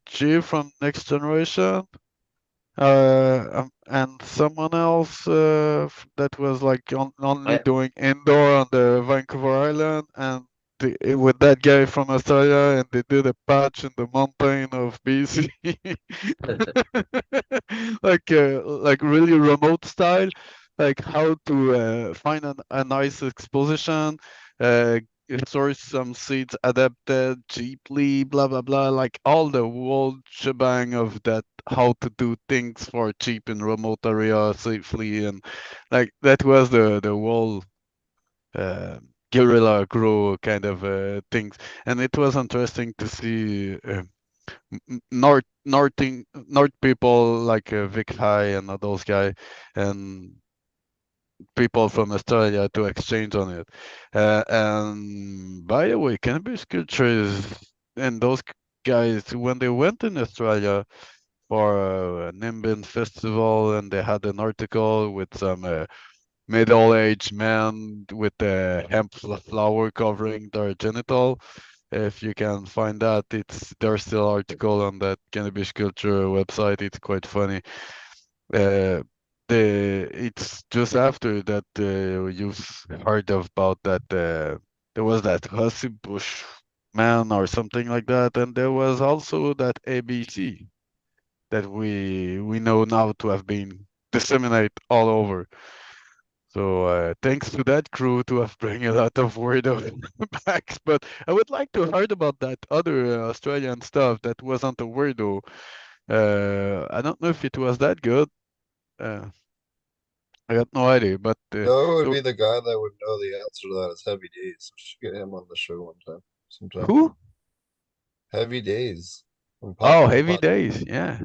G from Next Generation, and someone else that was like only I doing indoor on the Vancouver Island, and with that guy from Australia, and they did a patch in the mountain of BC, like really remote style, like how to find a nice exposition, uh, source some seeds adapted cheaply, blah blah blah, like all the whole shebang of that, how to do things for cheap in remote area safely, and like that was the whole uh, guerrilla grow kind of things, and it was interesting to see north people like Vic High and all those guys, and people from Australia to exchange on it. And by the way, cannabis culture is, and those guys, when they went in Australia for a Nimbin festival, and they had an article with some middle-aged men with a hemp flower covering their genital. If you can find that, there's still article on that cannabis culture website. It's quite funny. Uh, it's just after that you've heard about that there was that Hussey Bush man or something like that, and there was also that ABC that we know now to have been disseminated all over. So thanks to that crew to have bring a lot of weirdo back. But I would like to heard about that other Australian stuff that wasn't a weirdo. I don't know if it was that good. Uh, I got no idea, but No, it would so be the guy that would know the answer to that is Heavy Days. We should get him on the show one time, sometime. who? Heavy Days from Oh, Popular Heavy Pod. Days. Yeah.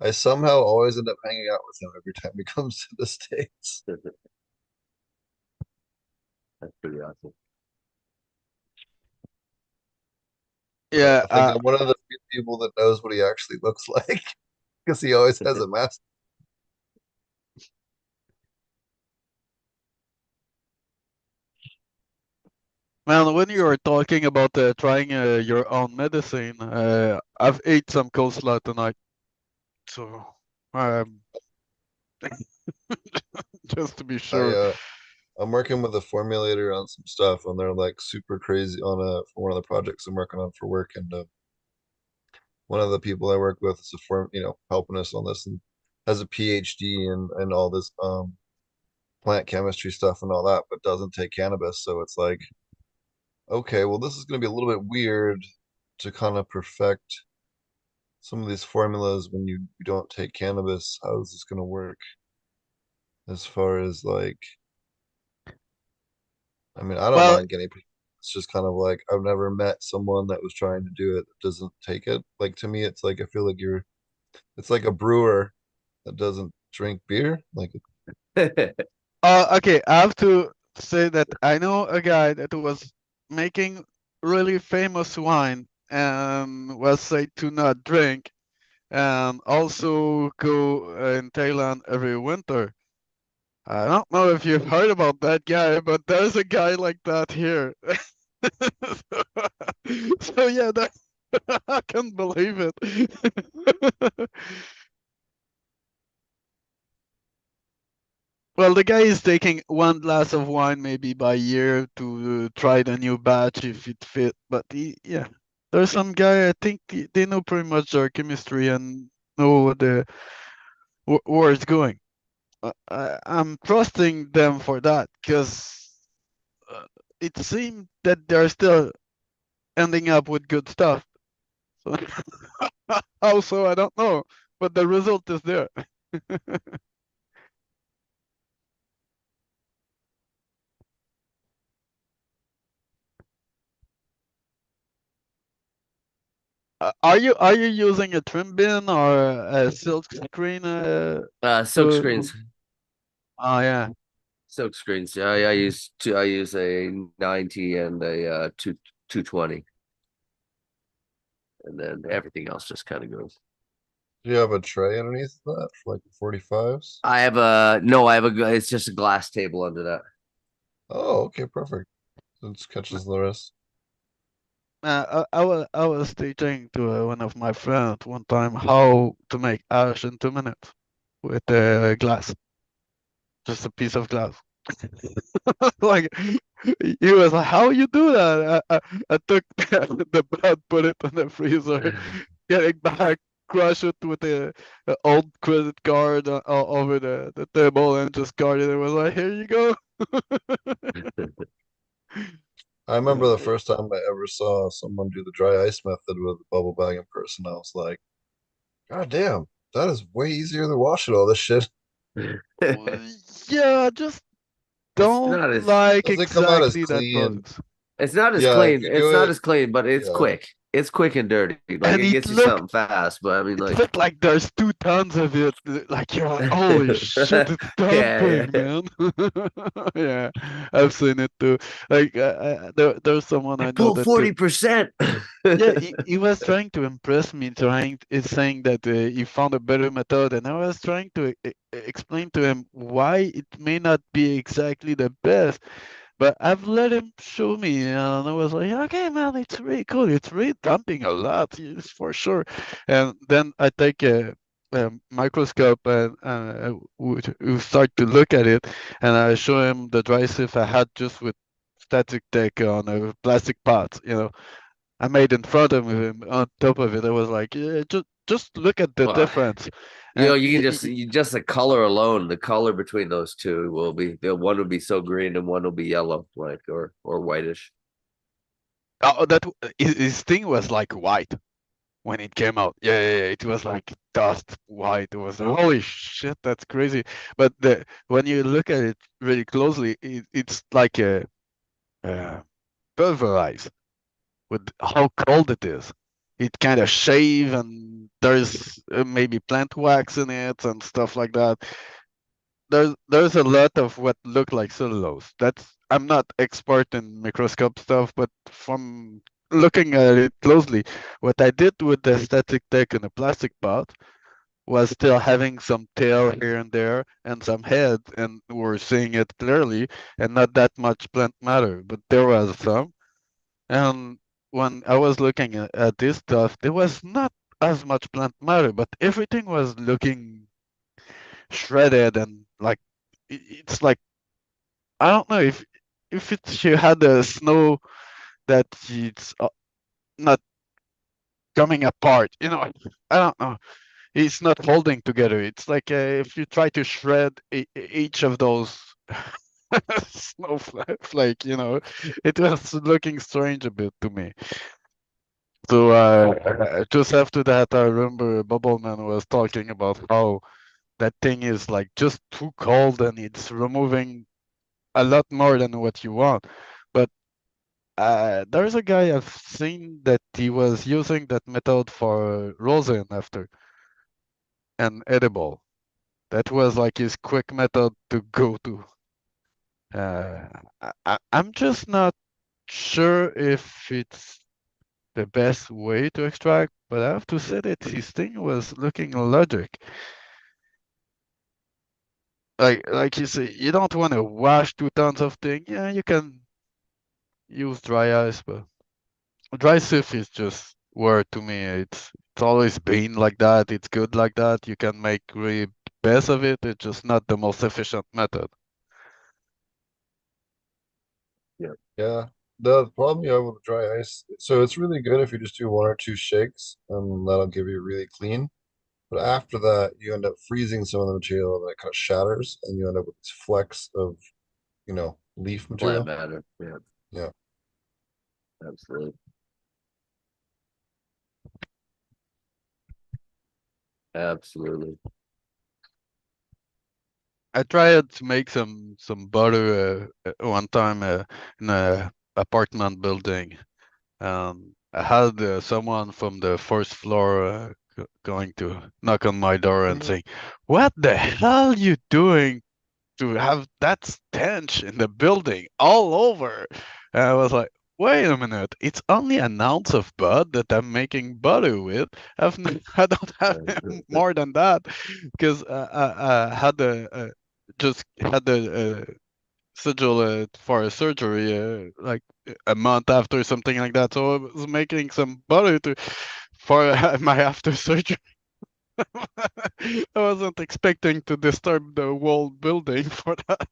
I somehow always end up hanging out with him every time he comes to the States. That's pretty awesome. Yeah. I think I'm one of the few people that knows what he actually looks like because he always has a mask. Man, when you were talking about trying your own medicine, I've ate some coleslaw tonight, so um, just to be I sure. I'm working with a formulator on some stuff, and they're like super crazy on for one of the projects I'm working on for work, and one of the people I work with is a helping us on this and has a PhD and all this plant chemistry stuff and all that, but doesn't take cannabis. So it's like, okay, well, this is going to be a little bit weird to kind of perfect some of these formulas when you don't take cannabis. How is this going to work as far as like, I mean, I don't Well, mind getting, it's just kind of like I've never met someone that was trying to do it that doesn't take it. Like to me, it's like I feel like it's like a brewer that doesn't drink beer. Like, okay, I have to say that I know a guy that was making really famous wine and was said to not drink and also go in Thailand every winter. I don't know if you've heard about that guy, but there's a guy like that here. So yeah, that I can't believe it. Well, the guy is taking one glass of wine maybe by year to try the new batch if it fit. But yeah, there's some guy I think they know pretty much their chemistry and know where it's going. I'm trusting them for that because it seemed that they're still ending up with good stuff. So also, I don't know, but the result is there. Are you using a trim bin or a silk screen? Silk To screens. oh yeah. Silk screens. Yeah, I use a 90 and a 220, and then everything else just kind of goes. do you have a tray underneath that for like the 45s? I have a no, I have it's just a glass table under that. Oh, okay, perfect. It just catches the rest. I was teaching to one of my friends one time how to make ash in 2 minutes with glass, just a piece of glass. Like he was like, "How you do that?" I took the bread, put it in the freezer, getting back, crush it with a old credit card over the table, and just card it. It was like, "Here you go." I remember the first time I ever saw someone do the dry ice method with a bubble bag in person. I was like, God damn, that is way easier than washing all this shit. Well, yeah, just It's don't not as like Doesn't come out as exactly that clean. process. it's not as Yeah, if clean. you It's do not it, as clean, but it's yeah. quick. It's quick and dirty. Like And it it gets you looked something fast, but I mean, it like, looked like there's 2 tons of it. Like you're like, holy shit, it's yeah, dumping, yeah. man. Yeah, I've seen it too. Like there's someone I I know pulled that 40%. yeah, he was trying to impress me, is saying that he found a better method, and I was trying to explain to him why it may not be exactly the best. But I've let him show me, and I was like, okay, man, it's really cool. It's really dumping a lot, yes, for sure. And then I take a microscope and we start to look at it, and I show him the dry sieve I had just with static tech on a plastic pot, I made in front of him on top of it. I was like, yeah, just look at the Well, difference. you know, And you can just the color alone, the color between those two will be the one will be so green and one will be yellow, like or whitish. oh, that his thing was like white when it came out. Yeah. It was like dust white. It was holy shit, that's crazy. But when you look at it really closely, it's like a pulverized with how cold it is. It kind of shave and there's maybe plant wax in it and stuff like that. There's a lot of what look like cellulose. That's I'm not expert in microscope stuff, but from looking at it closely, what I did with the static tech in a plastic pot was still having some tail here and there and some head, and we're seeing it clearly, and not that much plant matter, but there was some. And when I was looking at this stuff, there was not as much plant matter, but everything was looking shredded and like it's like I don't know if it's you had the snow that it's not coming apart. I don't know. It's not holding together. It's like if you try to shred each of those snowflake, it was looking strange a bit to me. So just after that, I remember Bubbleman was talking about how that thing is like just too cold and it's removing a lot more than what you want. But there's a guy I've seen that he was using that method for rosin after and edible. That was like his quick method to go to. Uh, I'm just not sure if it's the best way to extract, but I have to say that his thing was looking logic. Like you say, you don't want to wash 2 tons of thing. Yeah, you can use dry ice, but dry sieve is just where to me it's always been like that. It's good like that. You can make really best of it. It's just not the most efficient method. Yeah. The problem you have with dry ice, so it's really good if you just do one or two shakes, and that'll give you really clean. But after that, you end up freezing some of the material and it kind of shatters, and you end up with these flecks of, leaf Plant material. matter. Yeah, Yeah. absolutely. Absolutely. I tried to make some butter one time in a apartment building. I had someone from the first floor going to knock on my door and saying, "What the hell you doing to have that stench in the building all over?" And I was like, "Wait a minute! It's only an ounce of bud that I'm making butter with. I don't have more than that because I had just had a schedule for a surgery like a month after something like that. So I was making some butter for my after surgery. I wasn't expecting to disturb the whole building for that.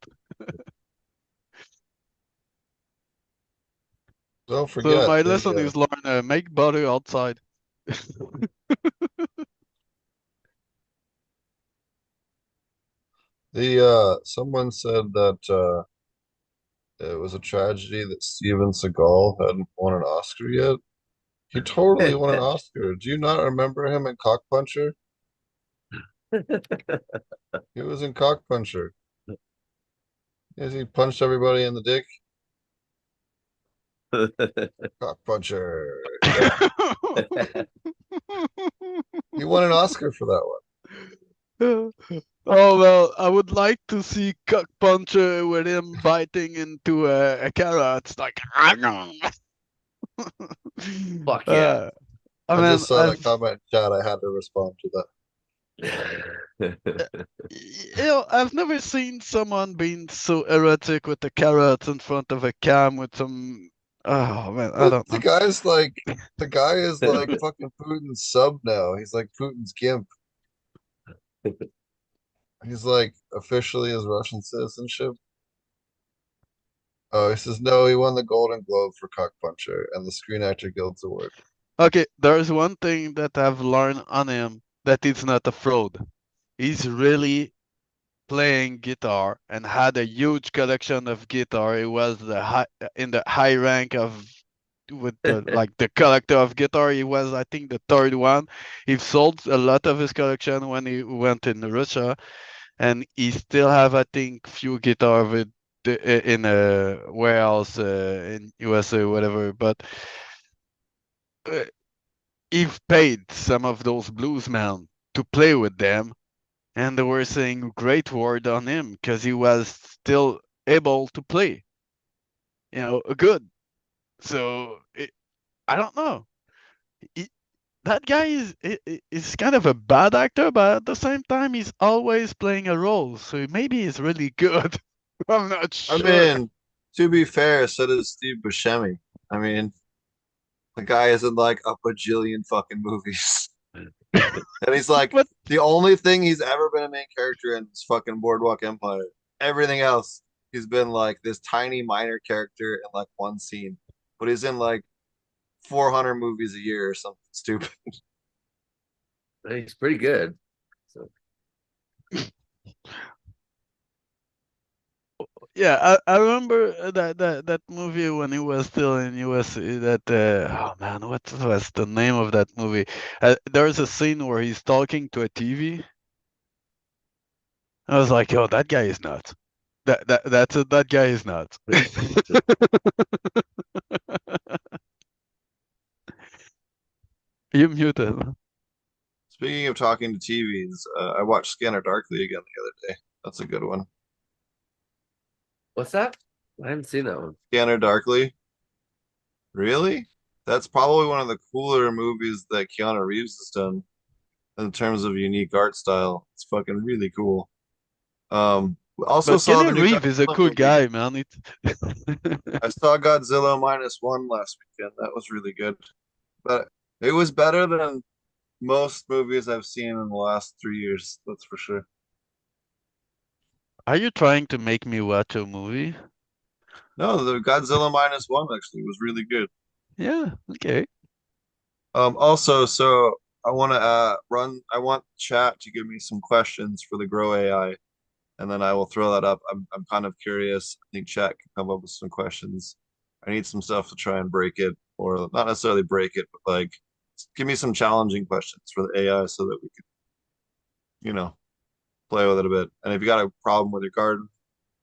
Don't So forget my the lesson is learn make butter outside. someone said that it was a tragedy that Steven Seagal hadn't won an Oscar yet. He totally won an Oscar. Do you not remember him in Cockpuncher? He was in Cockpuncher. Yes, he punched everybody in the dick. Cockpuncher. Yeah. He won an Oscar for that one. Oh well, I would like to see Cock Puncher with him biting into a carrot. It's like, I know. Fuck yeah. I I mean, just saw that comment in chat. I had to respond to that. I've never seen someone being so erratic with a carrot in front of a cam with some. Oh man, I don't The know. guy's like, the guy is like fucking Putin's sub now. He's like Putin's gimp. He's like officially his Russian citizenship. Oh, he says no. He won the Golden Globe for Cock Puncher and the Screen Actor Guild's award. Okay, there's one thing that I've learned on him that he's not a fraud. He's really playing guitar and had a huge collection of guitar. He was in the high rank of with the like the collector of guitar. He was, I think, the third one. He sold a lot of his collection when he went in Russia, and he still have, I think, few guitar with in a warehouse in USA, whatever. But uh, he paid some of those bluesmen to play with them, and they were saying great word on him because he was still able to play, good. So I don't know. He, that guy is kind of a bad actor, but at the same time, he's always playing a role. So maybe he's really good. I'm not I sure. mean, to be fair, so does Steve Buscemi. I mean, the guy is in like a bajillion fucking movies. And he's like, But the only thing he's ever been a main character in is fucking Boardwalk Empire. Everything else, he's been like this tiny minor character in like one scene. But he's in like 400 movies a year or something stupid. He's pretty good. So yeah, I remember that movie when he was still in US. That oh man, what was the name of that movie? There's a scene where he's talking to a TV. I was like, "Oh, that guy is nuts. That's it. That guy is nuts." You muted. Speaking of talking to TVs, I watched Scanner Darkly again the other day. That's a good one. what's that? I haven't seen that one. Scanner Darkly. Really? That's probably one of the cooler movies that Keanu Reeves has done in terms of unique art style. It's fucking really cool. We also But saw Kenny the new Reeve is a Godzilla cool movie. guy, man. I saw Godzilla -1 last weekend. That was really good. But it was better than most movies I've seen in the last 3 years, that's for sure. Are you trying to make me watch a movie? No, the Godzilla -1 actually was really good. Yeah, okay. Also, so I want chat to give me some questions for the Grow AI, and then I will throw that up. I'm kind of curious. I think chat can come up with some questions. I need some stuff to try and break it, or not necessarily break it, but like give me some challenging questions for the AI so that we can, you know, play with it a bit. And if you got a problem with your garden,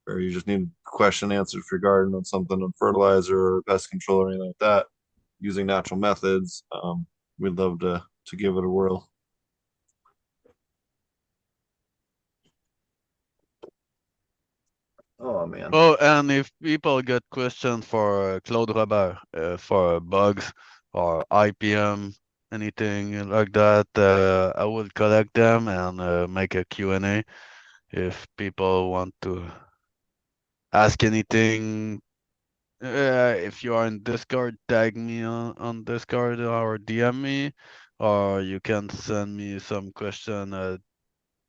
or you just need a question answered for your garden on something on fertilizer or pest control or anything like that, using natural methods, we'd love to give it a whirl. Oh man. Oh, and if people get questions for Claude Robert, for bugs or IPM, anything like that, I will collect them and make a Q&A if people want to ask anything. If you are in Discord, tag me on Discord or DM me, or you can send me some question at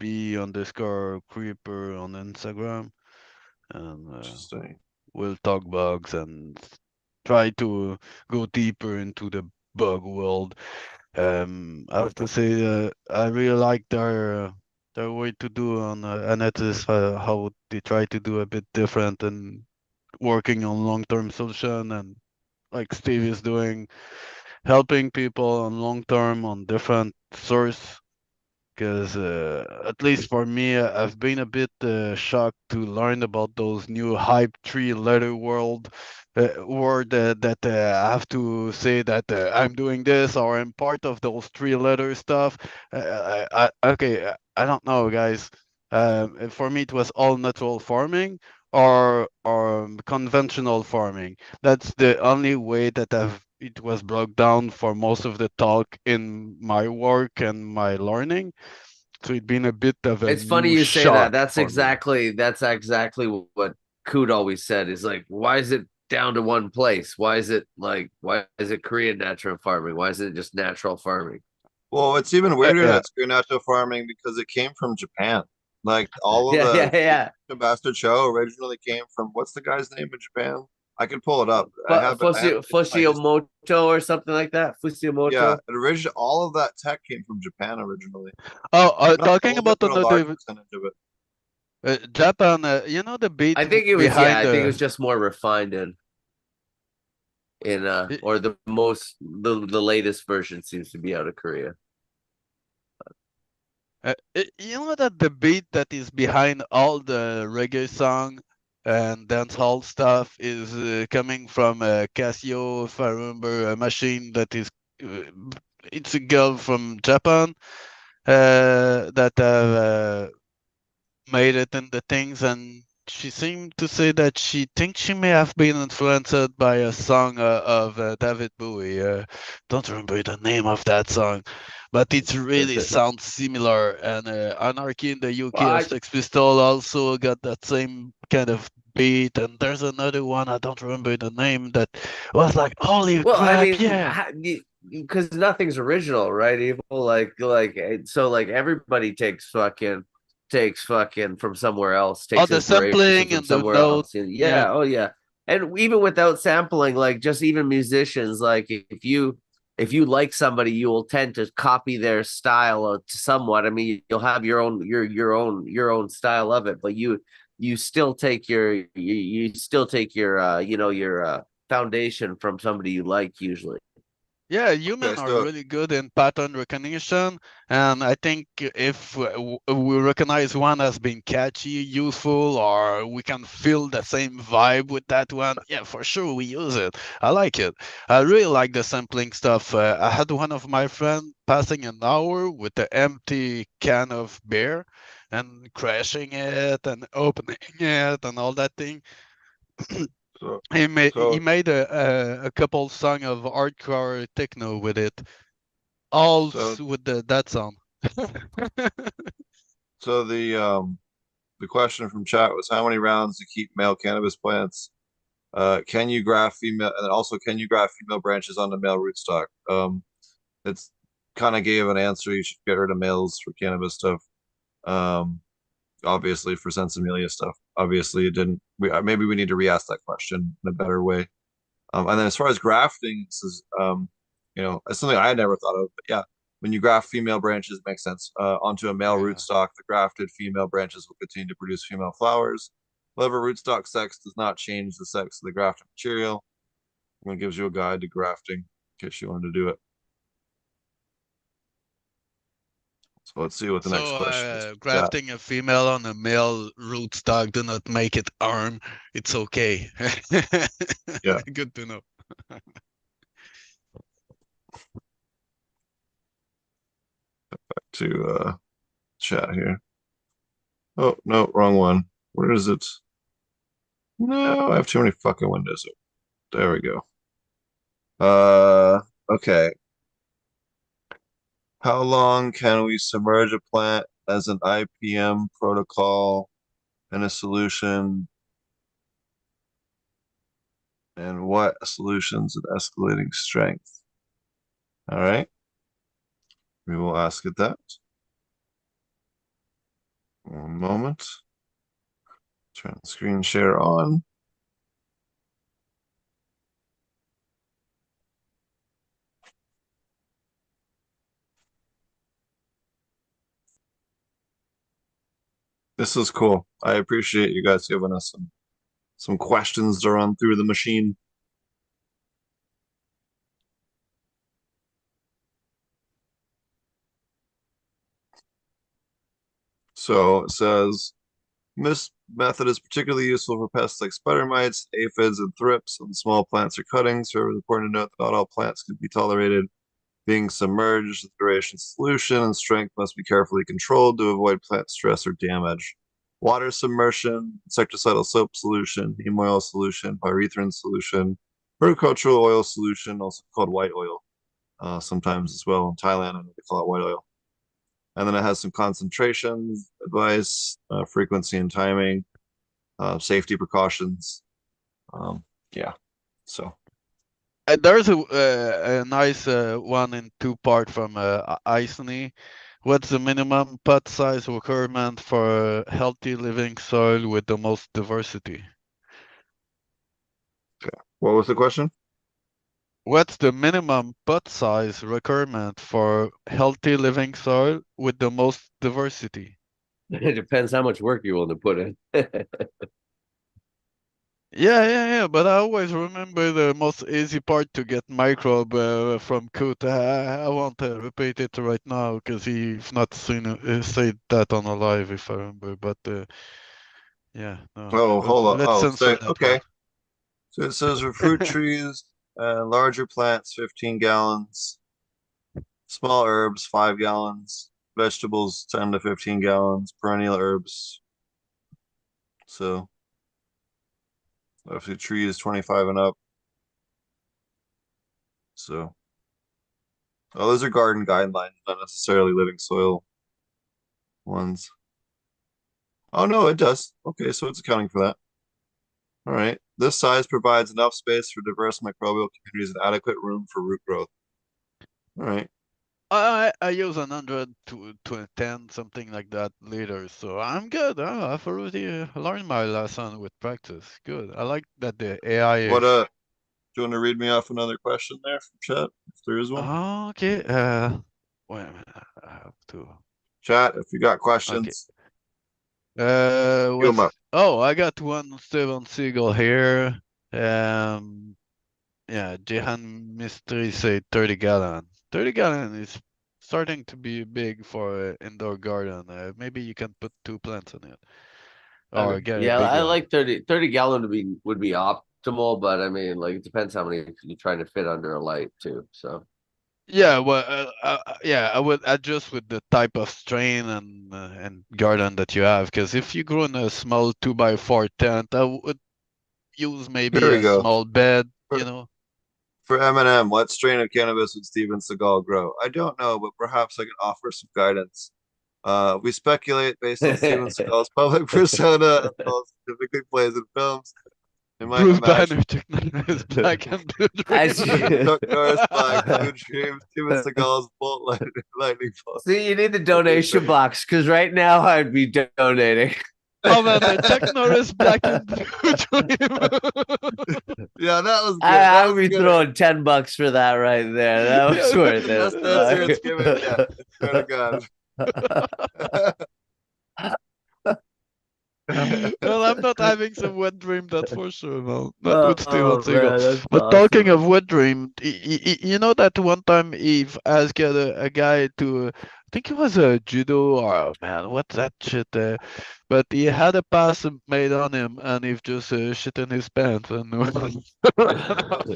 B on Discord, Creeper on Instagram, and Interesting. we'll talk bugs and try to go deeper into the bug world. I have to say, I really like their way to do on Anetis, how they try to do a bit different and working on long-term solution, and like Steve is doing, helping people on long-term on different source. Because at least for me, I've been a bit shocked to learn about those new hype three-letter word that I have to say that I'm doing this or I'm part of those three-letter stuff. Okay, I don't know, guys. For me, it was all natural farming or conventional farming. That's the only way that it was broke down for most of the talk in my work and my learning. So it's been a bit of a It's funny new you say that. shock That's for me. exactly what Coot always said. Is like, why is it down to one place? Why is it Korean natural farming? Why isn't it just natural farming? Well, it's even weirder Yeah, that's natural farming because it came from Japan. Like all of yeah. the Bastard Show originally came from what's the guy's name in Japan? I can pull it up. I have it. I have it in my history. Fushimoto or something like that. Yeah, Fushimoto. all of that tech came from Japan originally. Oh, Not talking all of it, about but a large another percentage of it. Japan, you know the beat I think it was behind I think it was just more refined in y- or the latest version seems to be out of Korea. you know that the beat that is behind all the reggae song and dancehall stuff is coming from Casio, if I remember, a machine that is uh, it's a girl from Japan that have made it in the things, and she seemed to say that she thinks she may have been influenced by a song of David Bowie. Don't remember the name of that song, but it really sounds similar. And Anarchy in the UK Well, of Sex Pistol also got that same kind of beat. And there's another one, I don't remember the name, that was like, holy I crap, mean, yeah. because nothing's original, right? Evil, so like everybody takes fucking from somewhere else, All takes the inspiration sampling from and the somewhere note, else. yeah. Yeah, oh yeah. And even without sampling, like just even musicians, like if you like somebody, you will tend to copy their style somewhat. I mean, you'll have your own style of it, but you still take you still take your your foundation from somebody you like usually. Yeah, Okay, humans are so really good in pattern recognition, and I think if we recognize one as being catchy, useful, or we can feel the same vibe with that one, yeah, for sure we use it. I like it. I really like the sampling stuff. I had one of my friends passing an hour with the empty can of beer and crashing it and opening it and all that thing. so He so made a couple song of hardcore techno with it, all so with that sound. so the question from chat was how many rounds to keep male cannabis plants? Can you graft female, and also can you graft female branches onto male rootstock? It's kind of gave an answer. You should get rid of males for cannabis stuff. Um, obviously for Sensimilia stuff. Obviously it didn't. Maybe we need to re-ask that question in a better way. And then as far as grafting, this is it's something I had never thought of. But yeah, when you graft female branches, it makes sense. Onto a male Yeah. rootstock, the grafted female branches will continue to produce female flowers. However, rootstock sex does not change the sex of the grafted material. It gives you a guide to grafting in case you wanted to do it. So let's see what the next So question is. Yeah. grafting a female on a male rootstock do not make it harm. It's okay. Yeah. Good to know. To chat here. Oh no, wrong one. Where is it? No, I have too many fucking windows. There we go. Okay. How long can we submerge a plant as an IPM protocol in a solution? And what solutions at escalating strength? All right. We will ask it that. One moment. Turn the screen share on. This is cool. I appreciate you guys giving us some questions to run through the machine. So it says this method is particularly useful for pests like spider mites, aphids, and thrips on small plants or cuttings. However, it's important to note that not all plants can be tolerated being submerged. The duration solution and strength must be carefully controlled to avoid plant stress or damage. Water submersion, insecticidal soap solution, neem oil solution, pyrethrin solution, horticultural oil solution, also called white oil, sometimes as well. In Thailand, I know they call it white oil. And then it has some concentration advice, frequency and timing, safety precautions. Yeah. So There's a nice one in two part from Isony What's the minimum pot size requirement for a healthy living soil with the most diversity? What was the question? What's the minimum pot size requirement for healthy living soil with the most diversity? It depends how much work you're willing to put in. Yeah, but I always remember the most easy part to get microbe from Coot. I won't repeat it right now because he's not seen said that on a live if I remember. But yeah, no. Oh, hold on. Let's Oh, censor say that okay. one. So it says for fruit trees and larger plants, 15 gallons. Small herbs, 5 gallons. Vegetables, 10 to 15 gallons. Perennial herbs. So obviously tree is 25 and up. So those are garden guidelines, not necessarily living soil ones. Oh no, it does. Okay, so it's accounting for that. All right. This size provides enough space for diverse microbial communities and adequate room for root growth. All right. I use 100 to 10, something like that later, so I'm good. I've already learned my lesson with practice. Good. I like that the AI. What do you want to read me off another question there from chat, if there is one? Okay. Wait a minute. I have to. Chat, if you got Okay. questions, queue them up. I got one Steven Seagal here. Yeah, Jehan Mystery say 30 gallon. 30 gallon is starting to be big for an indoor garden. Maybe you can put 2 plants in it I or mean, get a yeah, big I one. like 30 gallon would be optimal, but I mean, like it depends how many you're trying to fit under a light too. So Yeah, well, yeah, I would adjust with the type of strain and garden that you have. Because if you grow in a small 2x4 tent, I would use maybe Here we a go. small bed, For, for Eminem, what strain of cannabis would Steven Seagal grow? I don't know, but perhaps I can offer some guidance. We speculate based on Steven Seagal's public persona as well as typically plays in films. They might Bruce imagine Banner is black and blue as dream. Chuck Norris Black, Blue Dream, Steven Seagal's Bolt Lightning Bolt. See, you need the donation box because right now I'd be donating. Oh man, the Chuck Norris black and blue dream. Yeah, that was good. I would be throwing $10 for that right there. That was worth it. Best answer it's given yet. I swear to God. Well, I'm not having some wet dream, that's for sure, man. Not with Steven Man, Seagal. that's But awesome. talking of wet dream, you know that one time Eve asked a guy to, I think it was a judo or man, what's that shit? But he had a pass made on him, and Eve just shit in his pants. And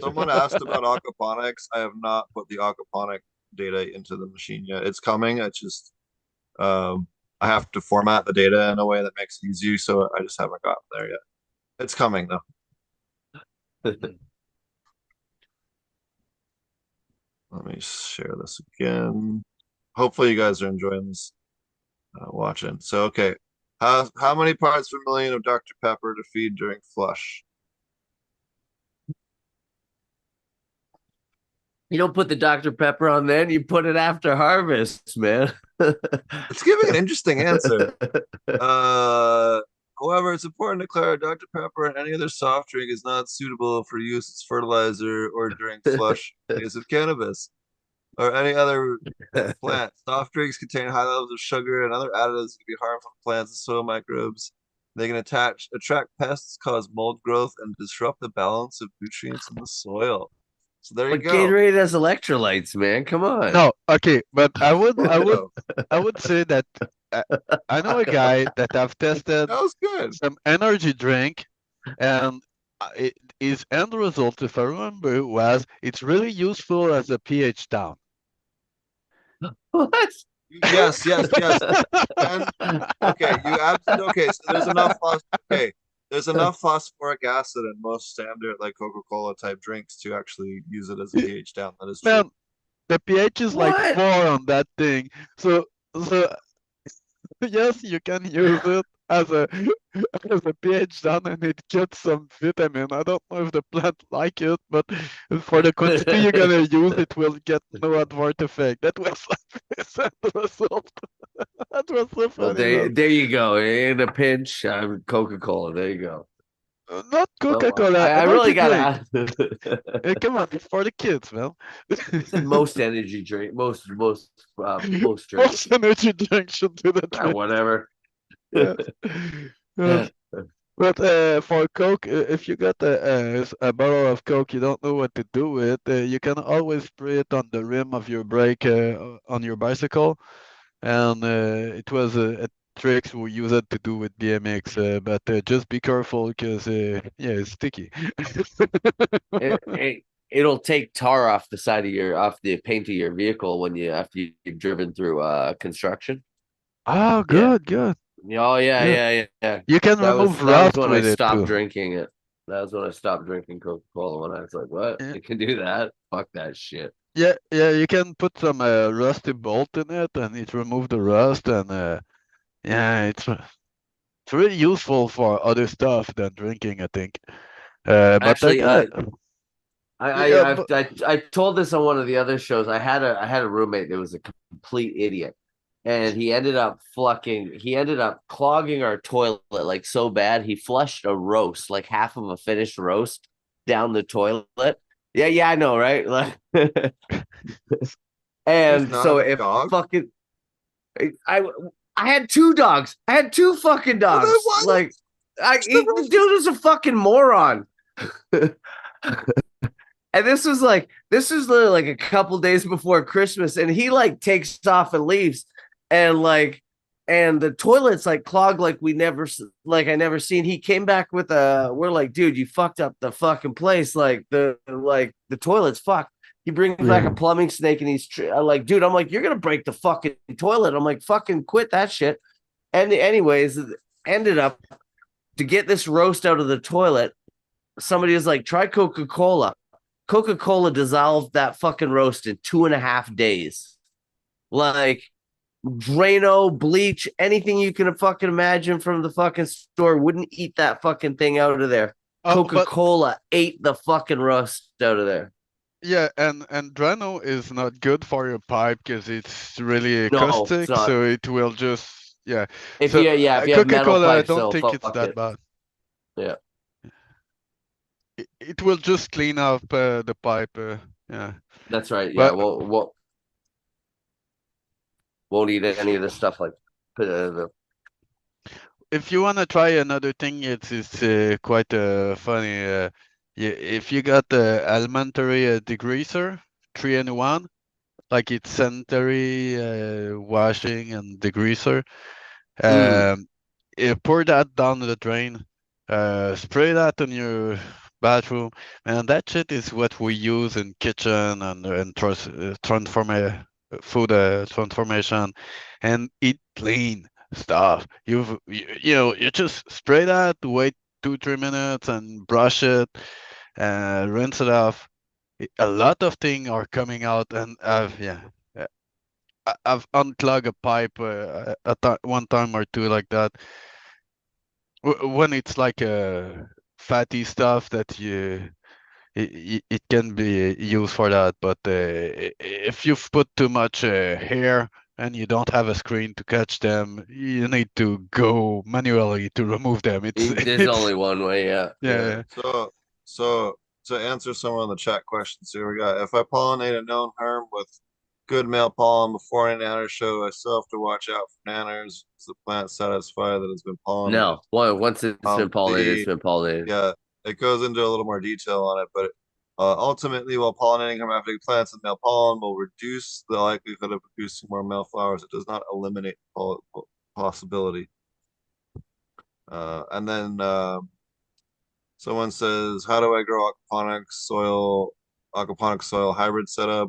Someone asked about aquaponics. I have not put the aquaponic data into the machine yet. It's coming. It's just I have to format the data in a way that makes it easy, so I just haven't gotten there yet. It's coming though. Let me share this again. Hopefully you guys are enjoying this watching. So okay, how many parts per million of Dr. Pepper to feed during flush? You don't put the Dr. Pepper on then, you put it after harvest, man. It's giving an interesting answer. However, it's important to declare Dr. Pepper and any other soft drink is not suitable for use as fertilizer or during flush phase of cannabis or any other plant. Soft drinks contain high levels of sugar and other additives that can be harmful to plants and soil microbes. They can attract pests, cause mold growth, and disrupt the balance of nutrients in the soil. So there you But go. Gatorade has electrolytes, man. Come on. No, okay, but I would say that I know a guy that I've tested That was good. some energy drink, and his end result, if I remember, was it's really useful as a pH down. What? Yes. And okay, so there's enough phosphoric acid in most standard like Coca-Cola type drinks to actually use it as a pH down. That is true. Man, the pH is like What? 4 on that thing. So yes, you can use it has a has a pH down and it gets some vitamin. I don't know if the plant like it, but for the quantity you're gonna use, it will get no adverse effect. That was the result. That was so Well, funny, man. there you go. In a pinch, Coca-Cola. There you go. Not Well, Coca-Cola, I energy really drink. gotta. Come on, it's for the kids, man. Said most energy drink, most drinks. Most energy drink should do the trick. Whatever. Yes. Yes. But for Coke, if you got a bottle of Coke, you don't know what to do with, you can always spray it on the rim of your brake on your bicycle. And it was a trick we use it to do with BMX, but just be careful because yeah, it's sticky. It'll take tar off the paint of your vehicle when after you've driven through construction. Oh, Yeah. good. Oh Yeah. yeah. You can That was remove rust when I with it stopped too. drinking it. That was when I stopped drinking Coca-Cola. When I was like, "What? Yeah. You can do that? Fuck that shit." Yeah, you can put some rusty bolt in it, and it remove the rust, and yeah, it's really useful for other stuff than drinking, I think. But I Actually, gotta, yeah, but I told this on one of the other shows. I had a roommate that was a complete idiot, and he ended up clogging our toilet like so bad he flushed a roast, like half of a finished roast, down the toilet. Yeah, I know, right? Like, He's and not so a it dog. fucking I I had two dogs. I had two fucking Well, then dogs. why Like, the the roast? dude is a fucking moron. And this was literally like a couple days before Christmas, and he like takes off and leaves, and the toilet's like clogged like I never seen. He came back with we're like, dude, you fucked up the fucking place. Like the toilet's fucked. He brings back a yeah. plumbing snake, and like, dude, I'm like, you're gonna break the fucking toilet. I'm like, fucking quit that shit. And anyways, ended up to get this roast out of the toilet. Somebody was like, try Coca-Cola. Coca-Cola dissolved that fucking roast in 2.5 days. Like Drano, bleach, anything you can fucking imagine from the fucking store wouldn't eat that fucking thing out of there. But Coca-Cola ate the fucking roast out of there. yeah, and Drano is not good for your pipe because it's really No, it's caustic, not. so it will just yeah. If So if you have metal Coca-Cola, I pipes, don't though, think it's fuck that it. bad. Yeah, It will just clean up the pipe. Yeah, that's right. Yeah, but won't eat any of this stuff like if you want to try another thing, it's quite funny. If you got the elementary degreaser, 3-in-1, like it's sanitary washing and degreaser. Pour that down the drain. Spray that on your bathroom, and that shit is what we use in kitchen and food transformation, and eat clean stuff. You just spray that, wait 2-3 minutes, and brush it, rinse it off. A lot of things are coming out, and yeah. I've unclogged a pipe one time or two like that. When it's like fatty stuff that it can be used for that. But if you've put too much hair and you don't have a screen to catch them, you need to go manually to remove them. there's only one way. Yeah. So to answer some of the chat questions here, we got if I pollinate a known herb with good male pollen before any nanners show, I still have to watch out for nanners. Is the plant satisfied that it's been pollinated? No, once it's been pollinated, it's been pollinated. Yeah, it goes into a little more detail on it, but ultimately, while pollinating hermaphroditic plants with male pollen will reduce the likelihood of producing more male flowers, it does not eliminate the possibility. And then someone says, "How do I grow aquaponic soil hybrid setup?"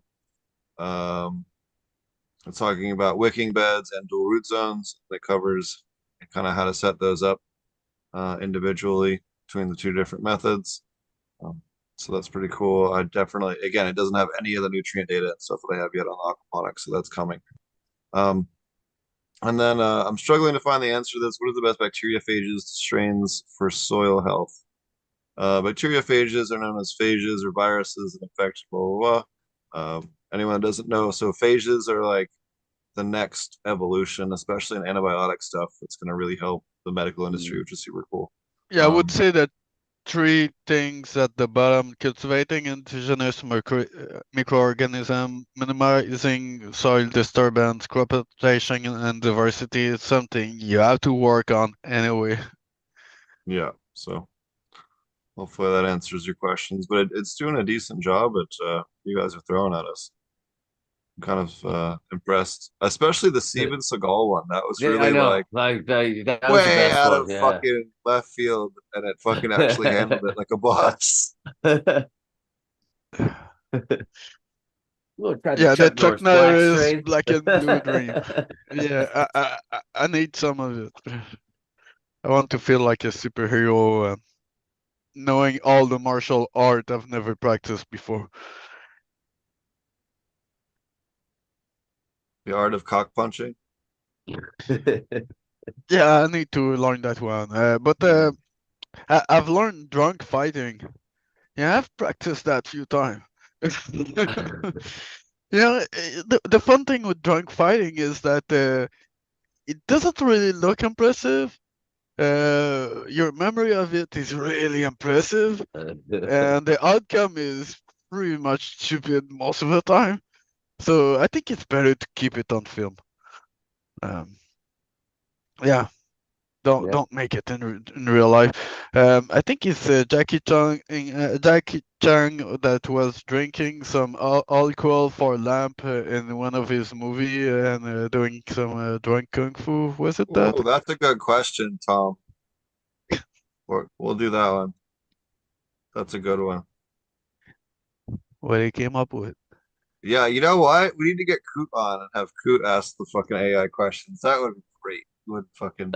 It's talking about wicking beds and dual root zones. That covers kind of how to set those up individually between the two different methods. So that's pretty cool. I definitely, again, it doesn't have any of the nutrient data and stuff that I have yet on aquaponics, so that's coming. And then I'm struggling to find the answer to this. What are the best bacteriophages strains for soil health? Bacteriophages are known as phages or viruses that infect blah blah blah. Anyone that doesn't know, so phages are like the next evolution, especially in antibiotic stuff. That's going to really help the medical industry, which is super cool. Yeah, I would say that three things at the bottom: cultivating indigenous microorganism, minimizing soil disturbance, crop rotation, and diversity is something you have to work on anyway. Yeah, so hopefully that answers your questions, but it's doing a decent job at you guys are throwing at us. I'm kind of impressed, especially the Steven Seagal one. That was Yeah, I really know. like That was the way best out one. of Yeah. fucking left field, and it fucking actually handled it like a boss. Well, tried to Yeah, the Chuck Chuck Norris black Norris strain. Black and Blue Dream. Yeah, I need some of it. I want to feel like a superhero, knowing all the martial art I've never practiced before. The art of cock punching. Yeah, I need to learn that one. But I've learned drunk fighting. Yeah, I've practiced that few times. The fun thing with drunk fighting is that it doesn't really look impressive. Your memory of it is really impressive, and the outcome is pretty much stupid most of the time. So I think it's better to keep it on film. Um, yeah, Yeah. don't make it in real life. I think it's Jackie Chan that was drinking some alcohol for lamp in one of his movie and doing some drunk kung fu. Was it that? Oh, that's a good question, Tom. We'll do that one. That's a good one. What he came up with? Yeah, you know what? We need to get Coot on and have Coot ask the fucking AI questions. That would be great. Would fucking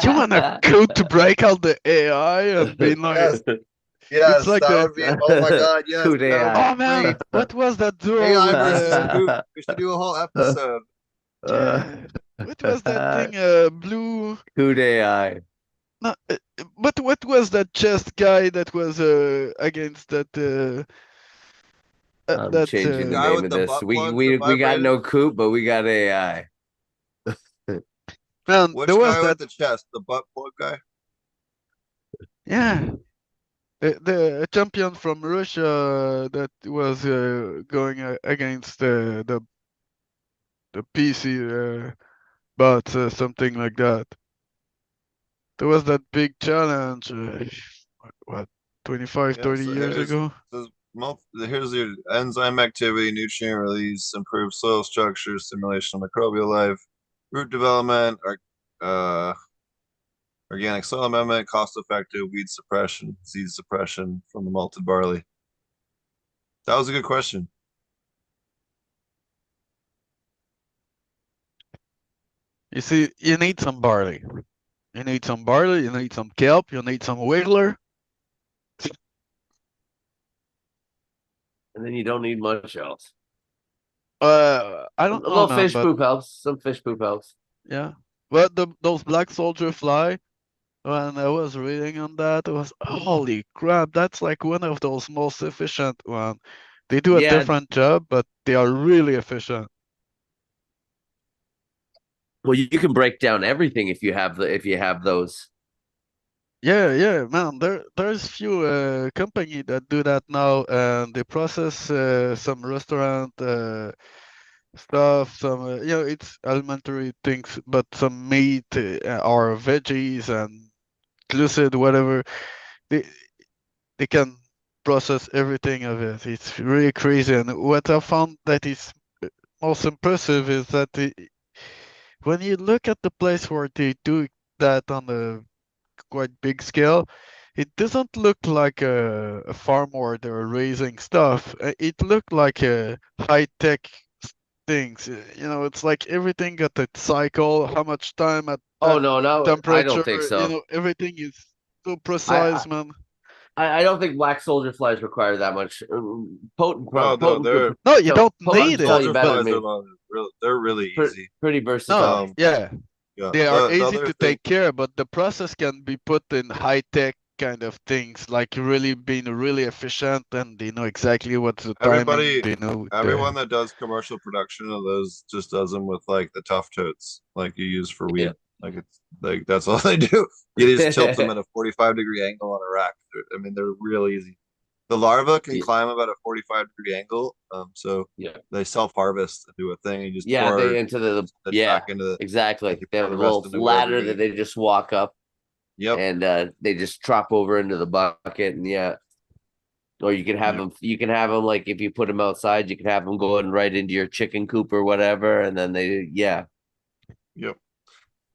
You want a code to break out the AI and being like, yes, it's yes, like that the would be. Oh my God, yes, Coot that would AI. be oh man, great. what was that duel AI with versus Coot. We should do a whole episode. yeah, what was that thing? Blue. Coot AI. No, but what was that chest guy that was against that I'm that changing The the guy name with of the this. butt plugs that We got vibrated. no Coot, but we got AI. man? There Which was guy with that. the chest? The butt plug guy? Yeah, the champion from Russia that was going against the PC bots, something like that. There was that big challenge. What, 25, Yeah, 30 so years ago? here's your enzyme activity, nutrient release, improved soil structure, stimulation of microbial life, root development, uh, organic soil amendment, cost-effective weed suppression, disease suppression from the malted barley. That was a good question. You see, you need some barley. You need some barley. You need some kelp. You need some wiggler. And then you don't need much else. I A don't know, little man, fish but poop helps. Some fish poop helps. yeah. But those black soldier fly, when I was reading on that, it was holy crap. That's like one of those most efficient one. They do a Yeah. different job, but they are really efficient. Well, you can break down everything if you have those. Yeah, man. There's few company that do that now, and they process some restaurant stuff, some it's elementary things, but some meat or veggies and glucid, whatever. They they can process everything of it. It's really crazy. And what I found that is most impressive is that when you look at the place where they do that on a quite big scale, it doesn't look like a farm where they're raising stuff. It looked like a high tech things. It's like everything got its cycle, how much time at Oh that no, no, I don't temperature. think so. Everything is so I precise, man. I don't think black soldier flies require that much potent. No, they're No, you don't potent need could tell it, you soldier better but than flies me. they're really easy. Pretty no, versatile. yeah, Yeah. they are The easy other to thing, take care, but the process can be put in high tech kind of things, like really being really efficient, and they know exactly what's the timing. everybody, They know everyone the that does commercial production of those just does them with like the tough totes, like you use for Yeah. weed. Like it's like that's all they do. You just tilt them at a 45-degree angle on a rack. I mean, they're real easy. The larva can Yeah. climb about a 45-degree angle, so Yeah. they self-harvest and do a thing. You just Yeah, they pour into the it yeah, back into the like exactly. you They pour have a the rest little into whatever ladder you're that gonna. they just walk up Yep. and they just drop over into the bucket and yeah. Or you can have Yep. them. You can have them like if you put them outside, you can have them going right into your chicken coop or whatever, and then they yeah. Yep.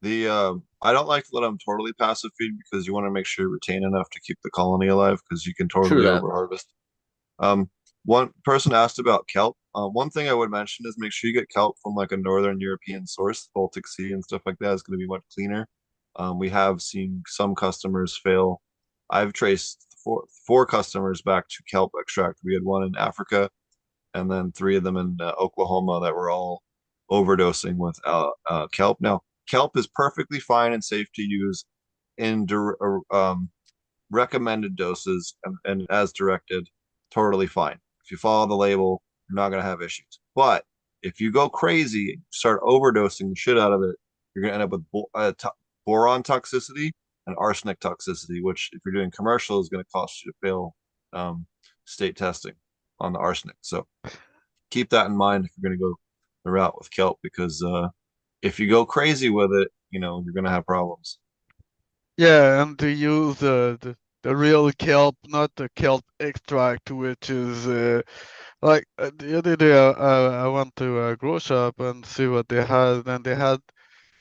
The I don't like to let them totally passive feed because you want to make sure you retain enough to keep the colony alive because you can True totally that. overharvest. Um, one person asked about kelp. One thing I would mention is make sure you get kelp from like a northern European source, Baltic Sea and stuff like that is going to be much cleaner. We have seen some customers fail. I've traced four customers back to kelp extract. We had one in Africa and then three of them in Oklahoma that were all overdosing with kelp. Now, kelp is perfectly fine and safe to use in recommended doses and as directed, totally fine. If you follow the label, you're not going to have issues. But if you go crazy, start overdosing the shit out of it, you're going to end up with boron toxicity and arsenic toxicity, which, if you're doing commercial, is going to cost you to fail state testing on the arsenic. So keep that in mind if you're going to go the route with kelp, because if you go crazy with it, you're going to have problems. yeah, and to use the real kelp, not the kelp extract, which is like the other day I went to a grow shop and see what they had, and they had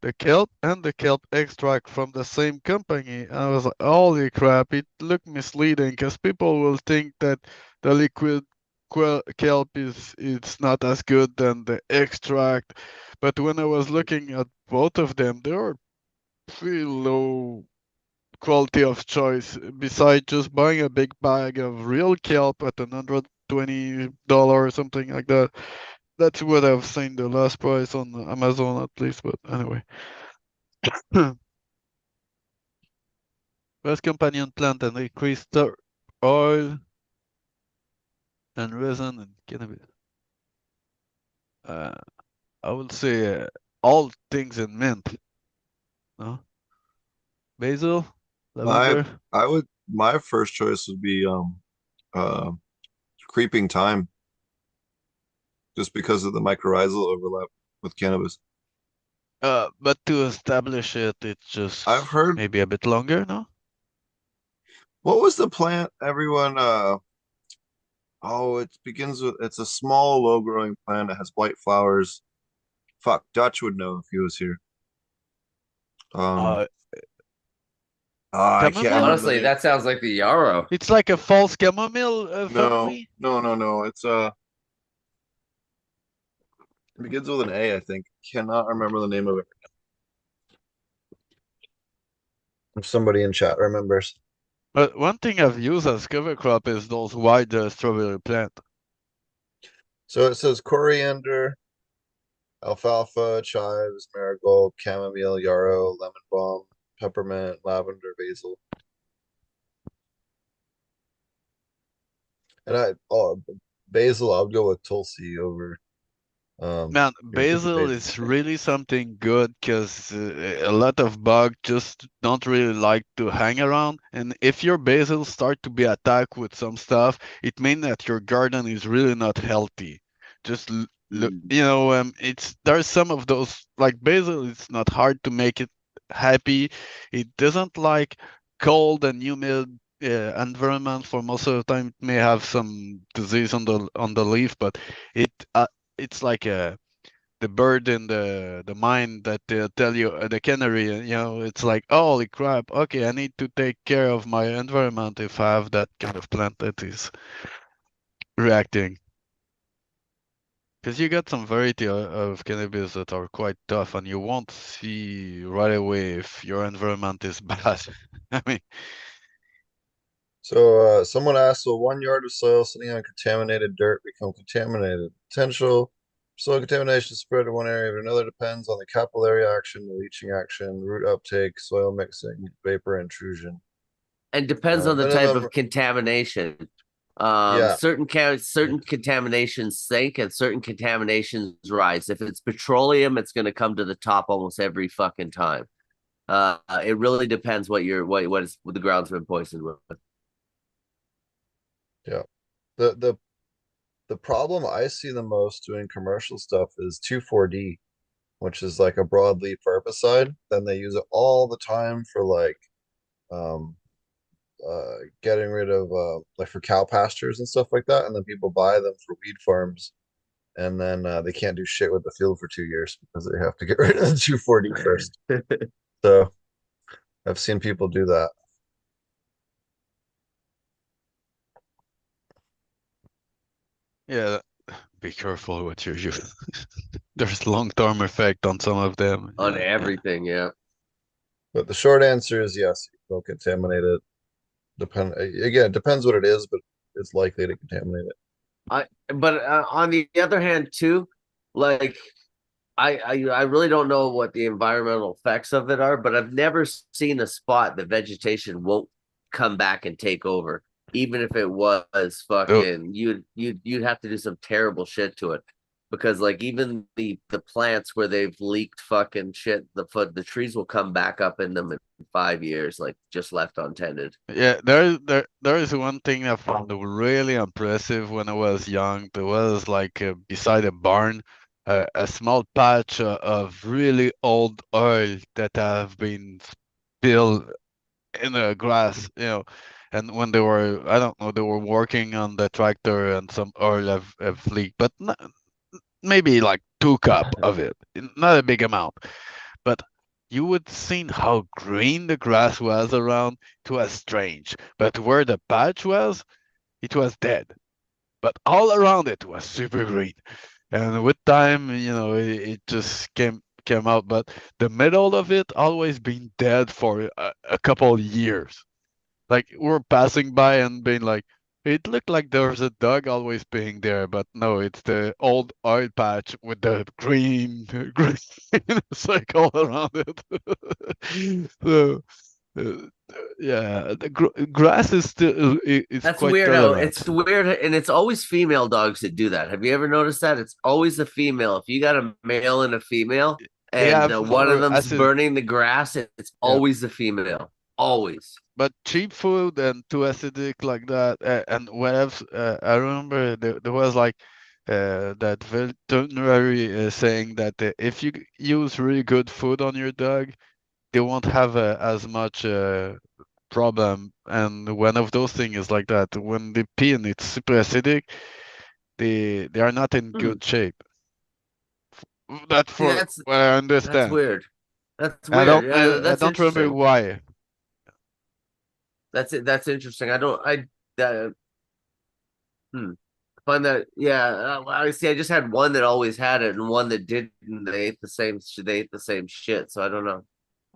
the kelp and the kelp extract from the same company. I was like, holy crap, it looked misleading because people will think that the liquid kelp is it's not as good than the extract. But when I was looking at both of them, they were pretty low quality of choice. Besides just buying a big bag of real kelp at $120 or something like that. That's what I've seen the last price on Amazon at least. But anyway. Best companion plant and increased oil and resin and cannabis. Uh, I would say all things in mint. No? Basil, My lavender. my first choice would be uh creeping thyme, just because of the mycorrhizal overlap with cannabis. But to establish it, it's I've just heard, maybe a bit longer, no? what was the plant everyone it begins with, it's a small low growing plant. It has white flowers. Fuck, Dutch would know if he was here. Um Uh, I can't chamomile? remember the Honestly, name. that sounds like the yarrow. It's like a false chamomile No, family. no, no, no. It's it begins with an A, I think. Cannot remember the name of it. If somebody in chat remembers. But one thing I've used as cover crop is those white strawberry plant. So it says coriander, alfalfa, chives, marigold, chamomile, yarrow, lemon balm, peppermint, lavender, basil. And basil, I would go with Tulsi over. Man, Give me basil basil. is really something good because a lot of bugs just don't really like to hang around. And if your basil start to be attacked with some stuff, it means that your garden is really not healthy. Just look, Mm. it's there's some of those like basil. It's not hard to make it happy. It doesn't like cold and humid environment for most of the time. It may have some disease on the leaf, but it it's like the bird in the mind that tell you the canary. It's like holy crap. Okay, I need to take care of my environment if I have that kind of plant that is reacting. Because you got some variety of cannabis that are quite tough, and you won't see right away if your environment is bad. I mean, So someone asked, will 1 yard of soil sitting on contaminated dirt become contaminated? Potential soil contamination spread to one area, but another depends on the capillary action, the leaching action, root uptake, soil mixing, vapor intrusion. And depends on the type Minimum, of contamination. yeah, Certain contaminations sink and certain contaminations rise. If it's petroleum, it's going to come to the top almost every fucking time. It really depends what the ground's been poisoned with. yeah. The problem I see the most doing commercial stuff is 2,4-D, which is like a broadleaf herbicide. Then they use it all the time for like um getting rid of like for cow pastures and stuff like that. And then people buy them for weed farms, and then they can't do shit with the field for 2 years because they have to get rid of the 2,4-D first. So I've seen people do that. Yeah, be careful what you use. There's long-term effect on some of them. On Yeah, yeah. everything, yeah. But the short answer is yes, they'll contaminate it. Again, it depends what it is, but it's likely to contaminate it. But on the other hand, too, like I really don't know what the environmental effects of it are, but I've never seen a spot that vegetation won't come back and take over, even if it was Oh, fucking you'd have to do some terrible shit to it, because like even the plants where they've leaked fucking shit, the trees will come back up in them in 5 years, like just left untended. yeah, there is one thing I found really impressive when I was young. There was like beside a barn, a small patch of really old oil that have been spilled in the grass, and when they were, I don't know, they were working on the tractor and some oil have leaked, but not, maybe like 2 cup of it, not a big amount, but you would seen how green the grass was around. It was strange, but where the patch was, it was dead. But all around it was super green, and with time, it just came out. But the middle of it always been dead for a couple of years. Like we're passing by and being like, it looked like there was a dog always being there, but no, it's the old oil patch with the green circle around it. So, uh, yeah, the grass is still is That's quite weird. How relevant. it's weird, and it's always female dogs that do that. Have you ever noticed that? It's always a female. If you got a male and a female, They and have one of more them's acid, burning the grass, it's yeah, always the female. Always. but cheap food and too acidic like that. And what else? I remember there was like that veterinary saying that if you use really good food on your dog, they won't have as much problem. And one of those things is like that. When they pee and it's super acidic, they are not in Hmm. good shape. That's See, for what I that's understand. weird. That's weird. Yeah, I that's don't remember interesting. why. That's it. That's interesting. I don't. Uh, hmm. Find that. Yeah. I see. I just had one that always had it, and one that didn't. They ate the same. They ate the same shit. So I don't know.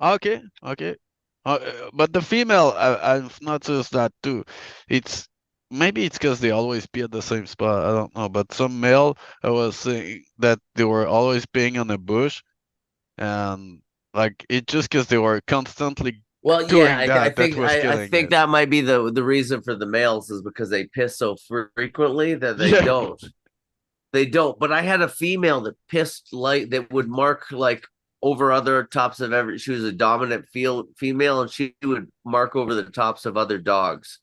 Okay, okay. But the female, I've noticed that too. It's maybe it's because they always pee at the same spot. I don't know. But some male, I was saying that they were always peeing on a bush, and like it just because they were constantly Well, yeah, doing that was I killing think it. that might be the reason for the males is because they piss so frequently that they Yeah. don't. They don't. But I had a female that pissed like that would mark like over other tops of every. She was a dominant female, and she would mark over the tops of other dogs.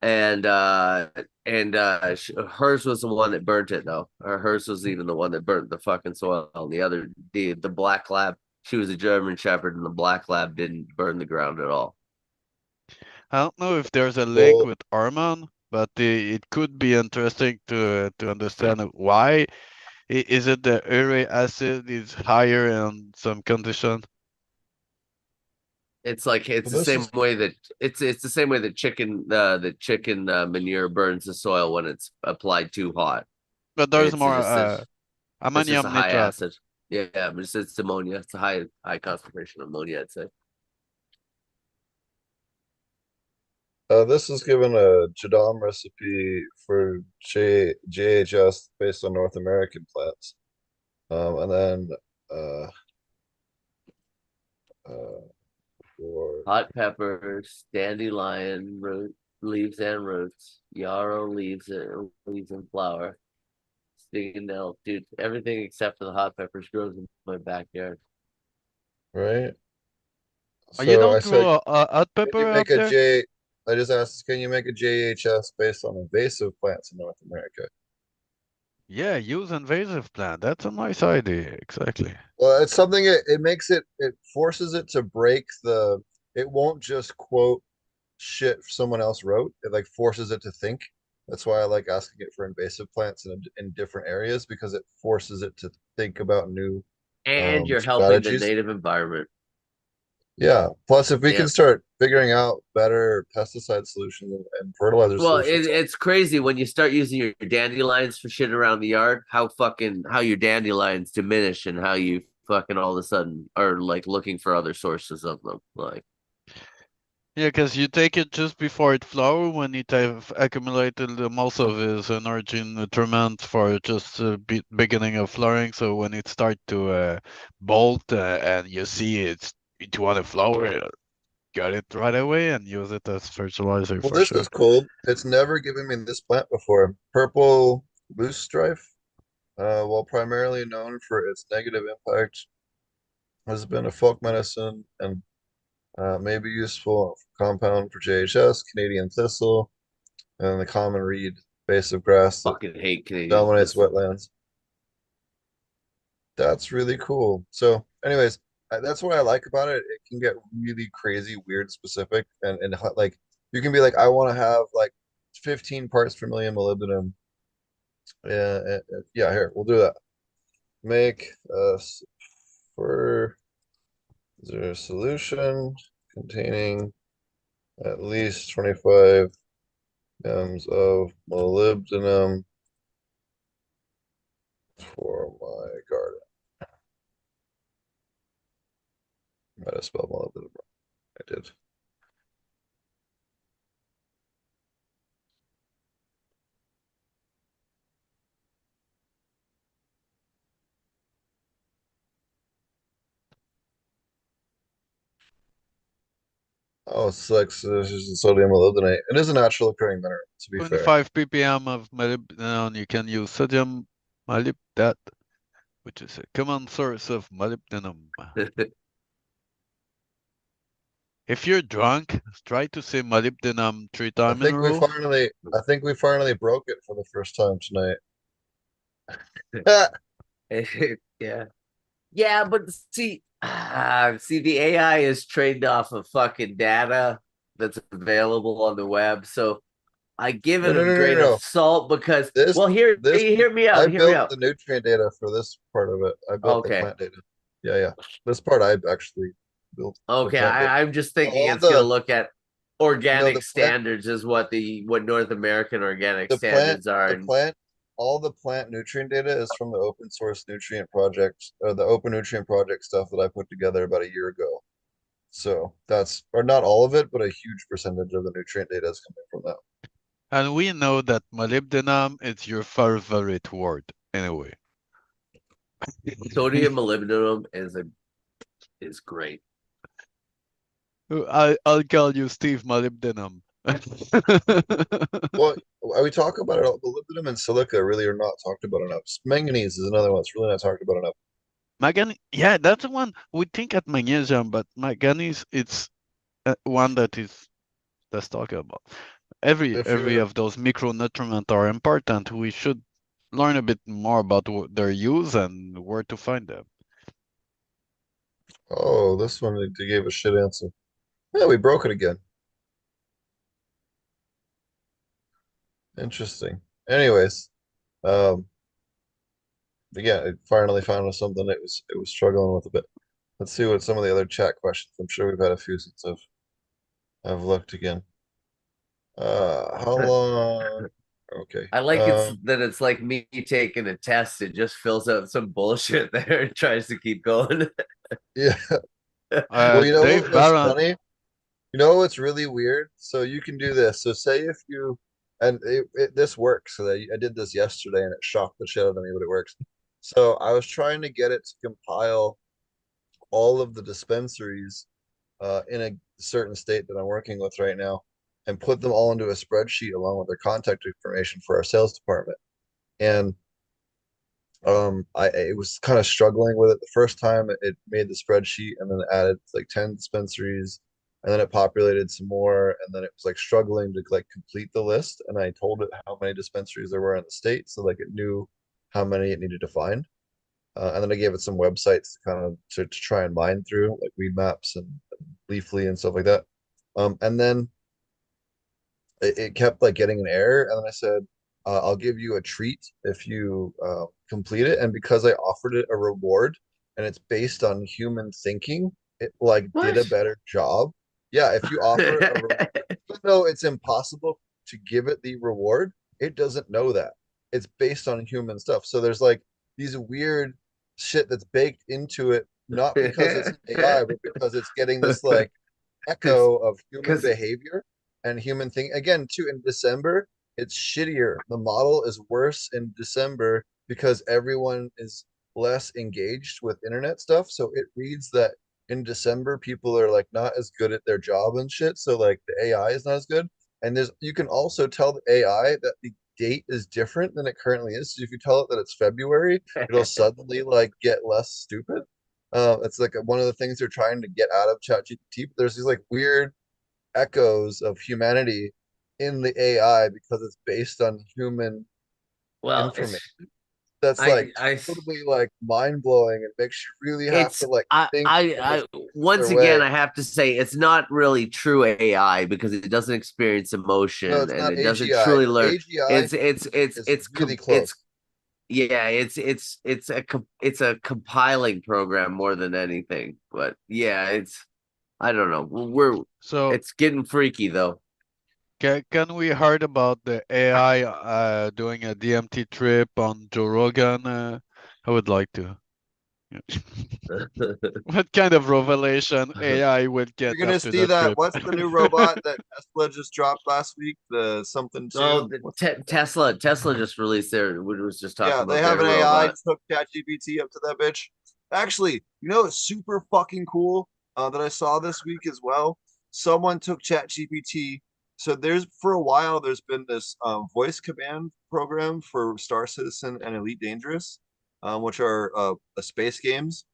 And hers was the one that burnt it though. Or hers was even the one that burnt the fucking soil. And the black lab, she was a German Shepherd, and the black lab didn't burn the ground at all. I don't know if there's a link Well, with hormone, but it could be interesting to understand why. Is it the uric acid is higher in some condition? It's like it's well, the this same is way that it's the same way that chicken manure burns the soil when it's applied too hot. But there's It's more just it's just a ammonium high nitrate. acid. Yeah, but it's ammonia. It's a high concentration of ammonia, I'd say. This is given a Jadam recipe for JHS based on North American plants. And then uh, uh, for Hot peppers, dandelion root leaves and roots, yarrow leaves and flower, stingel, dude. Everything except for the hot peppers grows in my backyard. right. You So I don't said, grow a hot can you pepper up make a there? J? I just asked, can you make a JHS based on invasive plants in North America? Yeah, use invasive plant. That's a nice idea. Exactly. Well, it's something it makes it forces it to break the. It won't just quote shit someone else wrote. It like forces it to think. That's why I like asking it for invasive plants in different areas because it forces it to think about new And you're helping the strategies. native environment. Yeah. Plus, if we Yeah. can start figuring out better pesticide solutions and fertilizer Well, solutions, it's crazy when you start using your dandelions for shit around the yard, how your dandelions diminish and how you fucking all of a sudden are like looking for other sources of them. Like, Yeah, because you take it just before it flower when it have accumulated the most of its energy and nutriment for just beginning of flowering. So when it start to bolt and you see it want to flower, get it right away and use it as fertilizer well, for this sure. is cool. It's never given me this plant before. Purple loosestrife, while primarily known for its negative impact, has been a folk medicine and may be useful compound for JHS, Canadian thistle, and the common reed invasive grass that fucking hate Canadian dominates thistle. wetlands. That's really cool. So, anyways, that's what I like about it. It can get really crazy, weird, specific, and like you can be like, I want to have like 15 parts per million molybdenum. Yeah, yeah. Here, we'll do that. Make for the solution containing at least 25 grams of molybdenum for my garden. Might have spelled molybdenum wrong. I did. Oh, it's like this is sodium molybdenate. It is a natural occurring mineral, to be fair. 25 ppm of molybdenum. You can use sodium molybdate, which is a common source of molybdenum. If you're drunk, try to say molybdenum 3 times in a row. I think we finally broke it for the first time tonight. Yeah. Yeah, but see, the AI is trained off of fucking data that's available on the web. So I give No, it no, a no, no, grain of no. salt because, This, well, here, this, hear me I out. Hear me built out. the nutrient data for this part of it. I built the Okay. plant data. Yeah, yeah. This part I actually built the Okay. plant data. I'm just thinking All it's going to the, look at no, organic standards is what North American organic standards are. the And plant, all the plant nutrient data is from the open source nutrient project, or the open nutrient project stuff that I put together about a year ago. So that's, or not all of it, but a huge percentage of the nutrient data is coming from that. And we know that molybdenum is your favorite word anyway. sodium molybdenum is great. I'll call you Steve Molybdenum. Well, we talk about it all. Molybdenum and silica really are not talked about enough. Manganese is another one that's really not talked about enough. Manganese, yeah, that's the one we think at magnesium, but manganese it's one that is let's talk about. If Every you're, of those micronutrients are important. We should learn a bit more about their use and where to find them. oh, this one they gave a shit answer. Yeah, we broke it again. Interesting. Anyways, um, again, it finally found us something it was struggling with a bit. Let's see what some of the other chat questions. I'm sure we've had a few since I've looked again. How long? Okay. I like it's like me taking a test. It just fills out some bullshit there and tries to keep going. Yeah. Well, you know Dave what was Barron, funny? You You know what's really weird? So you can do this. So say if you and this works. So I did this yesterday and it shocked the shit out of me, but it works. So I was trying to get it to compile all of the dispensaries in a certain state that I'm working with right now and put them all into a spreadsheet along with their contact information for our sales department. And I it was kind of struggling with it the first time. It made the spreadsheet and then it added like 10 dispensaries and then it populated some more and then it was like struggling to like complete the list. And I told it how many dispensaries there were in the state, so like it knew how many it needed to find. And then I gave it some websites to kind of to try and mine through, like Weed Maps and Leafly and stuff like that. And then it kept like getting an error, and then I said, "I'll give you a treat if you complete it." And because I offered it a reward, and it's based on human thinking, it like did a What? better job. Yeah, if you offer a reward, even though it's impossible to give it the reward, it doesn't know that. It's based on human stuff. So there's like these weird shit that's baked into it, not because it's AI, but because it's getting this like Because echo of human because behavior and human thing. Again, too, in December, it's shittier. The model is worse in December because everyone is less engaged with internet stuff. So it reads that in December, people are like not as good at their job and shit. So like the AI is not as good. And there's you can also tell the AI that the date is different than it currently is. So if you tell it that it's February, it'll suddenly like get less stupid. It's like one of the things they're trying to get out of ChatGPT. But there's these like weird echoes of humanity in the AI because it's based on human well, information. That's I like I totally like mind blowing and makes you really have it's to like think in a I once particular again way. I have to say it's not really true AI because it doesn't experience No, emotion it's and not it doesn't AGI. truly learn. AGI It's is really it's close. yeah, it's a compiling program more than anything. But yeah, it's I don't know. So It's getting freaky though. can we heard about the AI doing a DMT trip on Joe Rogan? I would like to. What kind of revelation AI would You're get gonna after see that that. trip? What's the new robot that Tesla just dropped last week? The something Oh, two. the What's Tesla just released their. We was just talking Yeah, they about have their an AI robot. just hooked ChatGPT up to that bitch. Actually, you know it's super fucking cool that I saw this week as well. Someone took ChatGPT. So there's for a while there's been this voice command program for Star Citizen and Elite Dangerous, which are space games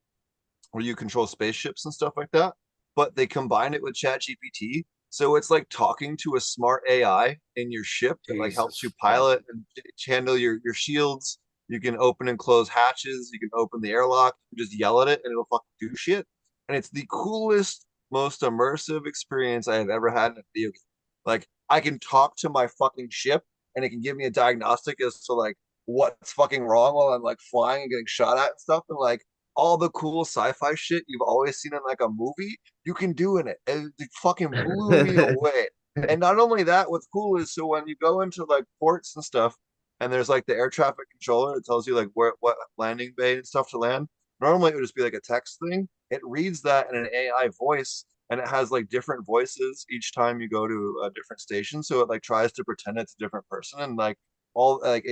where you control spaceships and stuff like that. But they combine it with ChatGPT, so it's like talking to a smart AI in your ship that like helps you Jesus fuck. pilot and handle your shields. You can open and close hatches. You can open the airlock. You just yell at it and it'll fucking do shit. And it's the coolest, most immersive experience I have ever had in a video game. Like I can talk to my fucking ship and it can give me a diagnostic as to like what's fucking wrong while I'm like flying and getting shot at and stuff. And like all the cool sci-fi shit you've always seen in like a movie, you can do in it. And it fucking blew me away. And not only that, what's cool is so when you go into like ports and stuff, and there's like the air traffic controller, it tells you like where what landing bay and stuff to land. Normally it would just be like a text thing. It reads that in an AI voice, and it has like different voices each time you go to a different station. So it like tries to pretend it's a different person, and like all like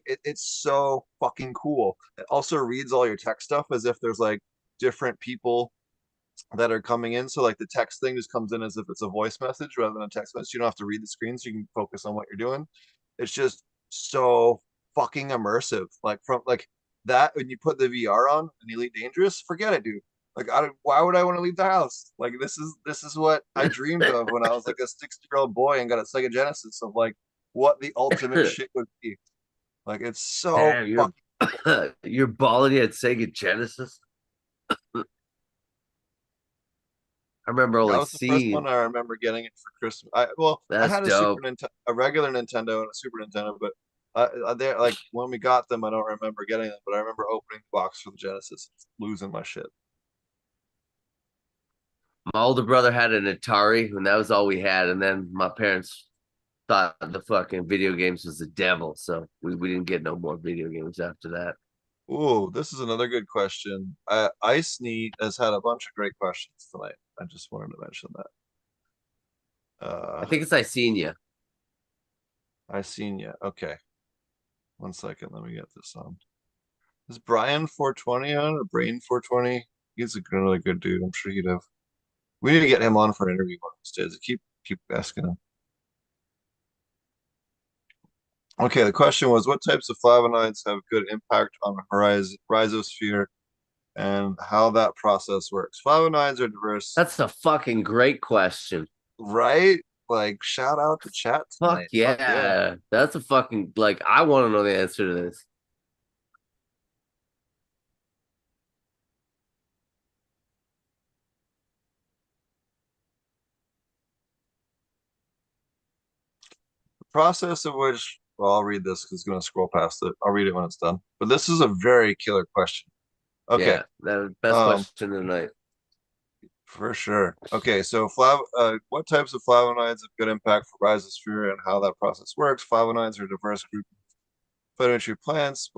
it's so fucking cool. It also reads all your tech stuff as if there's like different people that are coming in. So like the text thing just comes in as if it's a voice message rather than a text message. You don't have to read the screen, so you can focus on what you're doing. It's just so fucking immersive. Like from like that when you put the VR on and Elite Dangerous, forget it, dude. Like why would I want to leave the house? Like this is what I dreamed of when I was like a 60-year-old boy and got a Sega Genesis of like what the ultimate shit would be. Like it's so Damn, you're fucking. you're balling at Sega Genesis. I remember That only was the first one seeing I remember getting it for Christmas. I that's had a Super dope. Nintendo, a regular Nintendo, and a Super Nintendo, but they like when we got them, I don't remember getting them, but I remember opening the box for the Genesis, losing my shit. My older brother had an Atari, and that was all we had. And then my parents thought the fucking video games was the devil, so we didn't get no more video games after that. Ooh, this is another good question. Ice Neat has had a bunch of great questions tonight. I just wanted to mention that. I think it's Icenia. I seen you. Okay. 1 second. Let me get this on. Is Brian 420 on or Brain 420? He's a really good dude. I'm sure he'd have. We need to get him on for an interview one of these days. Keep asking him. Okay, the question was what types of flavonoids have good impact on the rhizosphere and how that process works. Flavonoids are diverse. That's a fucking great question. Right? Like, shout out to chat Fuck tonight. yeah. Fuck yeah. That's a fucking, like, I want to know the answer to this. The process of which, well, I'll read this because it's going to scroll past it. I'll read it when it's done. But this is a very killer question. Okay. Yeah, that best question of the night. For sure. Okay, so what types of flavonoids have good impact for rhizosphere and how that process works? Flavonoids are a diverse group of phytonutrient plants,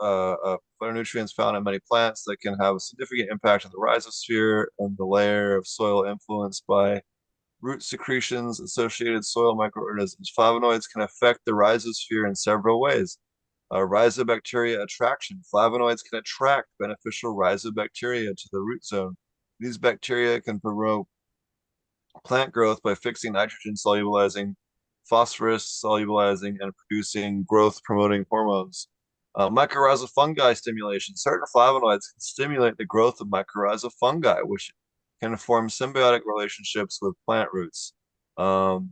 phytonutrients found in many plants that can have a significant impact on the rhizosphere and the layer of soil influenced by root secretions, associated soil microorganisms. Flavonoids can affect the rhizosphere in several ways. Rhizobacteria attraction. Flavonoids can attract beneficial rhizobacteria to the root zone. These bacteria can promote plant growth by fixing nitrogen solubilizing, phosphorus solubilizing, and producing growth promoting hormones. Mycorrhizal fungi stimulation. Certain flavonoids can stimulate the growth of mycorrhizal fungi, which can form symbiotic relationships with plant roots.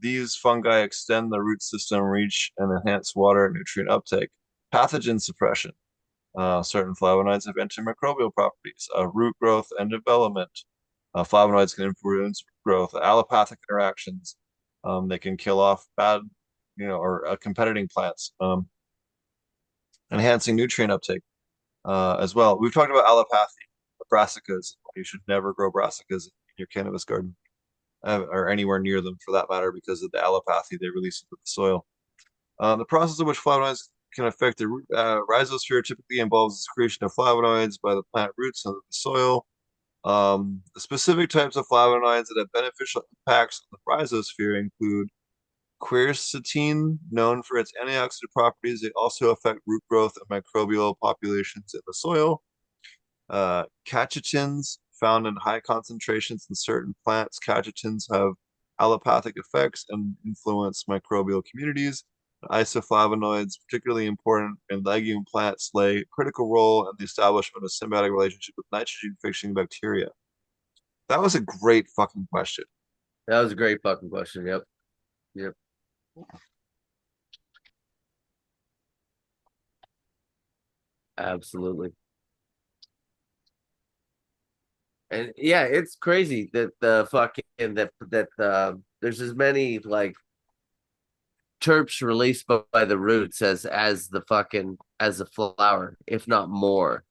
These fungi extend the root system reach and enhance water and nutrient uptake. Pathogen suppression. Certain flavonoids have antimicrobial properties, root growth and development. Flavonoids can influence growth, allopathic interactions. They can kill off bad, or competing plants. Enhancing nutrient uptake as well. We've talked about allopathy, brassicas. You should never grow brassicas in your cannabis garden or anywhere near them for that matter because of the allopathy they release into the soil. The process of which flavonoids can affect the rhizosphere typically involves the secretion of flavonoids by the plant roots into the soil. The specific types of flavonoids that have beneficial impacts on the rhizosphere include quercetin, known for its antioxidant properties. They also affect root growth and microbial populations in the soil. Catechins, found in high concentrations in certain plants. Catechins have allopathic effects and influence microbial communities. Isoflavonoids, particularly important in legume plants, play a critical role in the establishment of symbiotic relationship with nitrogen-fixing bacteria. That was a great fucking question. That was a great fucking question. Yep. Yep. Absolutely. And yeah, it's crazy that the fucking that there's as many like terps released by the roots as the flower, if not more.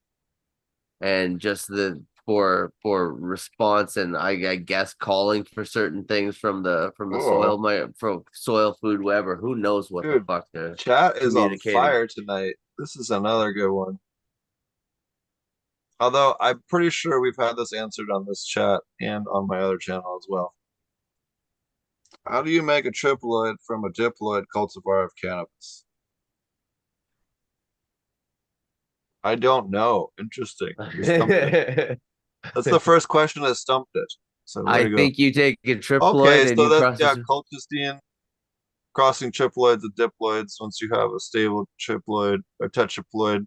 And just the for response and I guess calling for certain things from the soil, from soil, food, whatever. Who knows what Dude, the fuck they're chat is on communicating. fire tonight. This is another good one. Although I'm pretty sure we've had this answered on this chat and on my other channel as well. How do you make a triploid from a diploid cultivar of cannabis? I don't know. Interesting. You stumped it. That's the first question that stumped it. So way I to go. think you take a triploid Okay, and so you that's process. colchicine crossing triploids and diploids. Once you have a stable triploid or tetraploid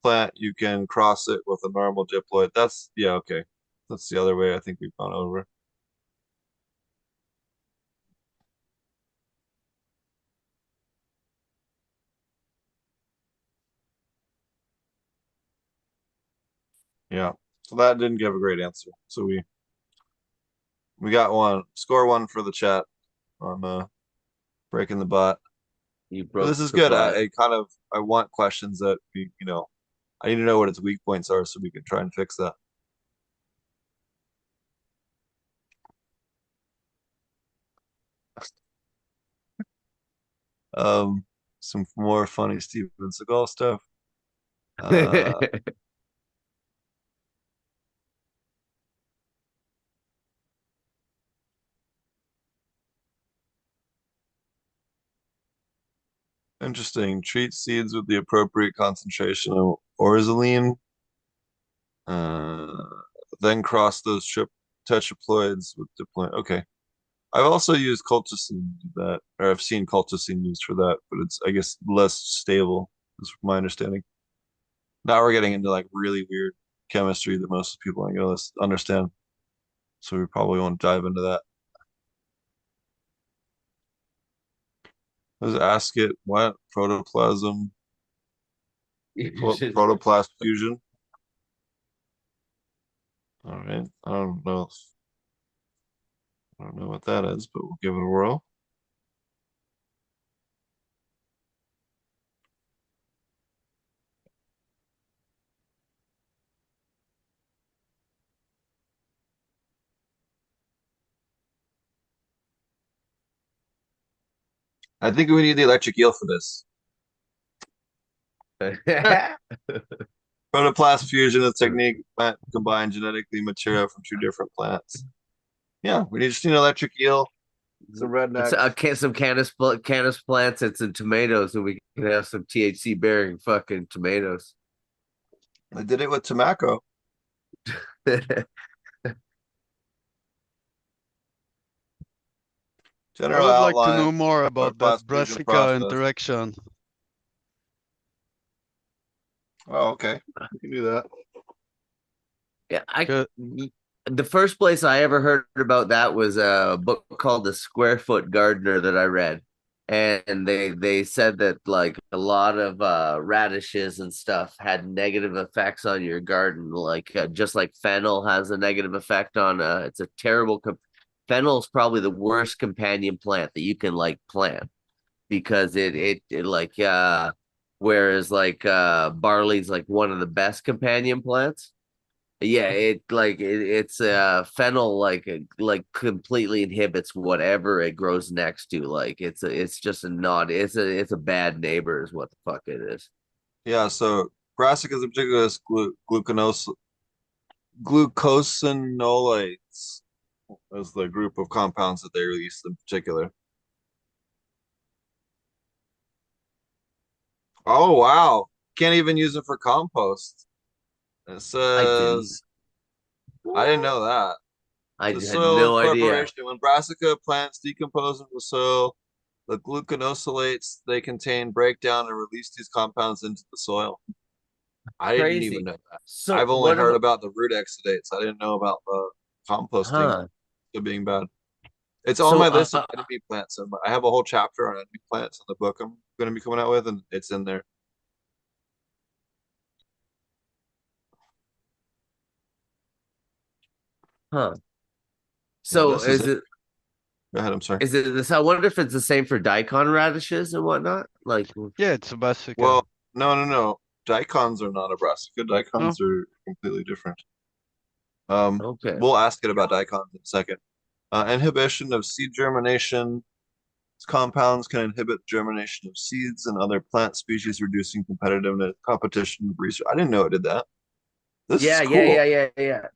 plant, you can cross it with a normal diploid. That's okay. That's the other way I think we've gone over. Yeah. So that didn't give a great answer. So we got one. Score one for the chat on breaking the bot. You But broke this is the good. bot. I want questions that I need to know what its weak points are so we can try and fix that. Some more funny Steven Seagal stuff. Interesting. Treat seeds with the appropriate concentration of orzoline. Uh, then cross those tetraploids with diploid. Okay. I've also used colchicine to do that, or I've seen colchicine used for that, but it's, I guess, less stable, is my understanding. Now we're getting into like really weird chemistry that most people aren't gonna understand. So we probably won't dive into that. Let's ask it what? Protoplasm, protoplast fusion. All right. I don't know what that is, but we'll give it a whirl. I think we need the electric eel for this. Protoplast fusion is a technique that combine genetically material from two different plants. Yeah, we just need an electric eel, some rednecks. Some canis plants and some tomatoes, and we can have some THC bearing fucking tomatoes. I did it with tobacco. I General would like to outline know more about that protoplast fusion brassica process. interaction. Oh, okay. We can do that. Yeah, Good. the first place I ever heard about that was a book called The Square Foot Gardener that I read. And they said that like a lot of radishes and stuff had negative effects on your garden, like just like fennel has a negative effect on it's a terrible fennel is probably the worst companion plant that you can like plant because it like whereas like barley's like one of the best companion plants. Yeah, it's fennel like completely inhibits whatever it grows next to. Like it's just a not it's a bad neighbor is what the fuck it is. Yeah, so brassicas in particular is glucosinolates is the group of compounds that they release in particular. Oh wow. Can't even use it for compost. It I didn't says I didn't know that. I The had soil no idea. incorporation. When brassica plants decompose into the soil, the glucosinolates they contain break down and release these compounds into the soil. I didn't even Crazy. know that. So I've only what heard about about the root exudates. I didn't know about the composting huh? still being bad. It's on So my list of enemy plants, and I have a whole chapter on enemy plants in the book I'm going to be coming out with, and it's in there. huh. Yeah, So this is is it. it Go ahead. I'm sorry. is it this? I wonder if it's the same for daikon radishes and whatnot. Like, Yeah, it's a brassica. Well, no. Daikons are not a brassica. No? Daikons are completely different. okay. We'll ask it about daikons in a second. Inhibition of seed germination. Compounds can inhibit germination of seeds and other plant species, reducing competitiveness competition research. I didn't know it did that. This is cool.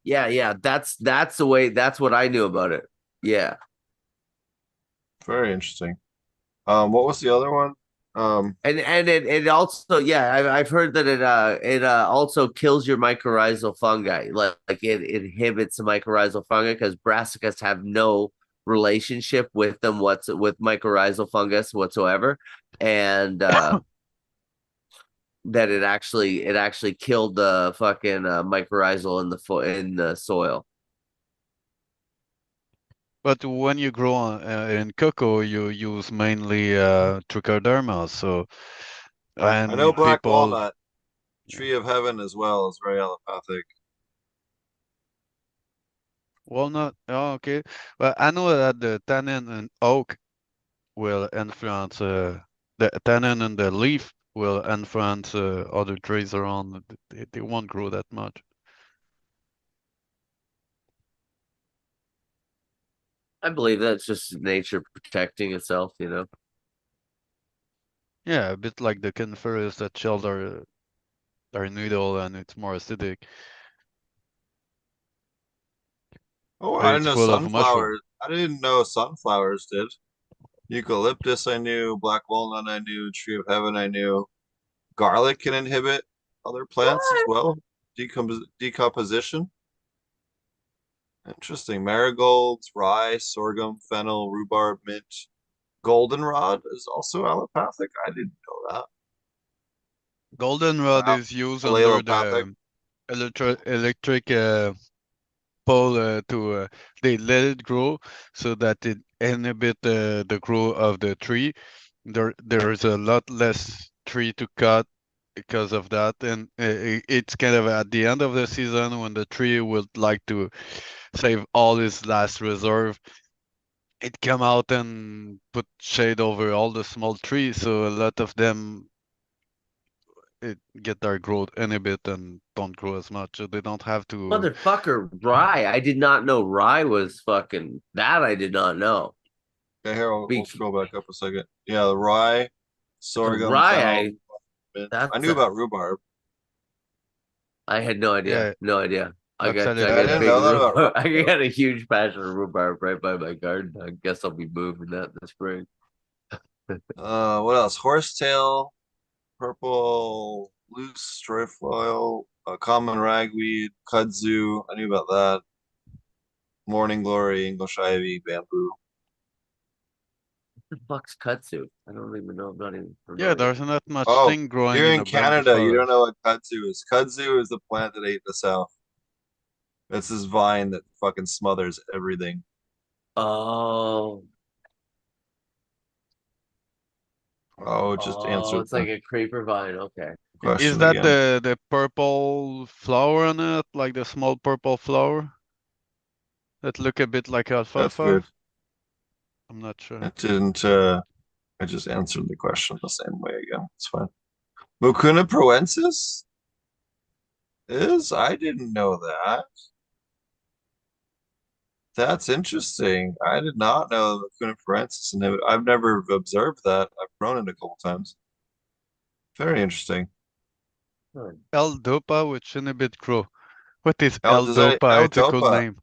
Yeah. That's the way. That's what I knew about it. Yeah. Very interesting. What was the other one? And it also I've heard that it also kills your mycorrhizal fungi like it inhibits the mycorrhizal fungi because brassicas have no relationship with them with mycorrhizal fungus whatsoever and that it actually killed the fucking mycorrhizal in the soil. But when you grow in cocoa, you use mainly trichoderma. So, I know and black people, walnut, tree of heaven as well is very allopathic. walnut. Oh, okay. Well, I know that the tannin in oak will influence the tannin in the leaf will influence other trees around. They won't grow that much. I believe that's just nature protecting itself, you know. Yeah, a bit like the coniferous that shells are noodle and it's more acidic. Oh, But I didn't it's know full of mushroom. sunflowers. I didn't know sunflowers did. Eucalyptus I knew, black walnut I knew, tree of heaven I knew. Garlic can inhibit other plants as well. Decomposition. Interesting. Marigolds, rye, sorghum, fennel, rhubarb, mint. Goldenrod is also allopathic. I didn't know that. Goldenrod Wow. is used under Allelopathic. the electric pole to they let it grow so that it inhibit the growth of the tree. There's a lot less tree to cut because of that, and it's kind of at the end of the season when the tree would like to save all its last reserve. It come out and put shade over all the small trees, so a lot of them get their growth inhibit and don't grow as much. So they don't have to. Motherfucker, rye. I did not know rye was fucking that. I did not know. Okay, here we'll Be- scroll back up a second. Yeah, the rye, The sorghum, rye, fennel, mint. I that's knew about rhubarb. I had no idea. Yeah, No idea. I that's got a I I got little. didn't big know that about rhubarb. I rhubarb. got a huge patch of rhubarb right by my garden. I guess I'll be moving that this spring. What else? Horsetail, purple, loose trefoil, common ragweed, kudzu. I knew about that. Morning glory, English ivy, bamboo. What the fuck's kudzu? I don't even know. I'm not even Yeah, familiar. there's not much Oh, thing growing you're in in the bamboo Canada. You don't forest. know what kudzu is. Kudzu is the plant that ate the South. It's this vine that fucking smothers everything. Oh, Oh, just answer it's the like a creeper vine. Okay. Is question that again. the purple flower on it, like the small purple flower that look a bit like That's alfalfa? weird. I'm not sure. It didn't, I just answered the question the same way again. It's fine. Mucuna proensis is? I didn't know that. That's interesting. I did not know the Mucuna proensis inhibit. I've never observed that. I've grown it a couple times. Very interesting. Hmm. L-dopa, which inhibit growth. What is Does that L-dopa? It's a cool L-dopa? name.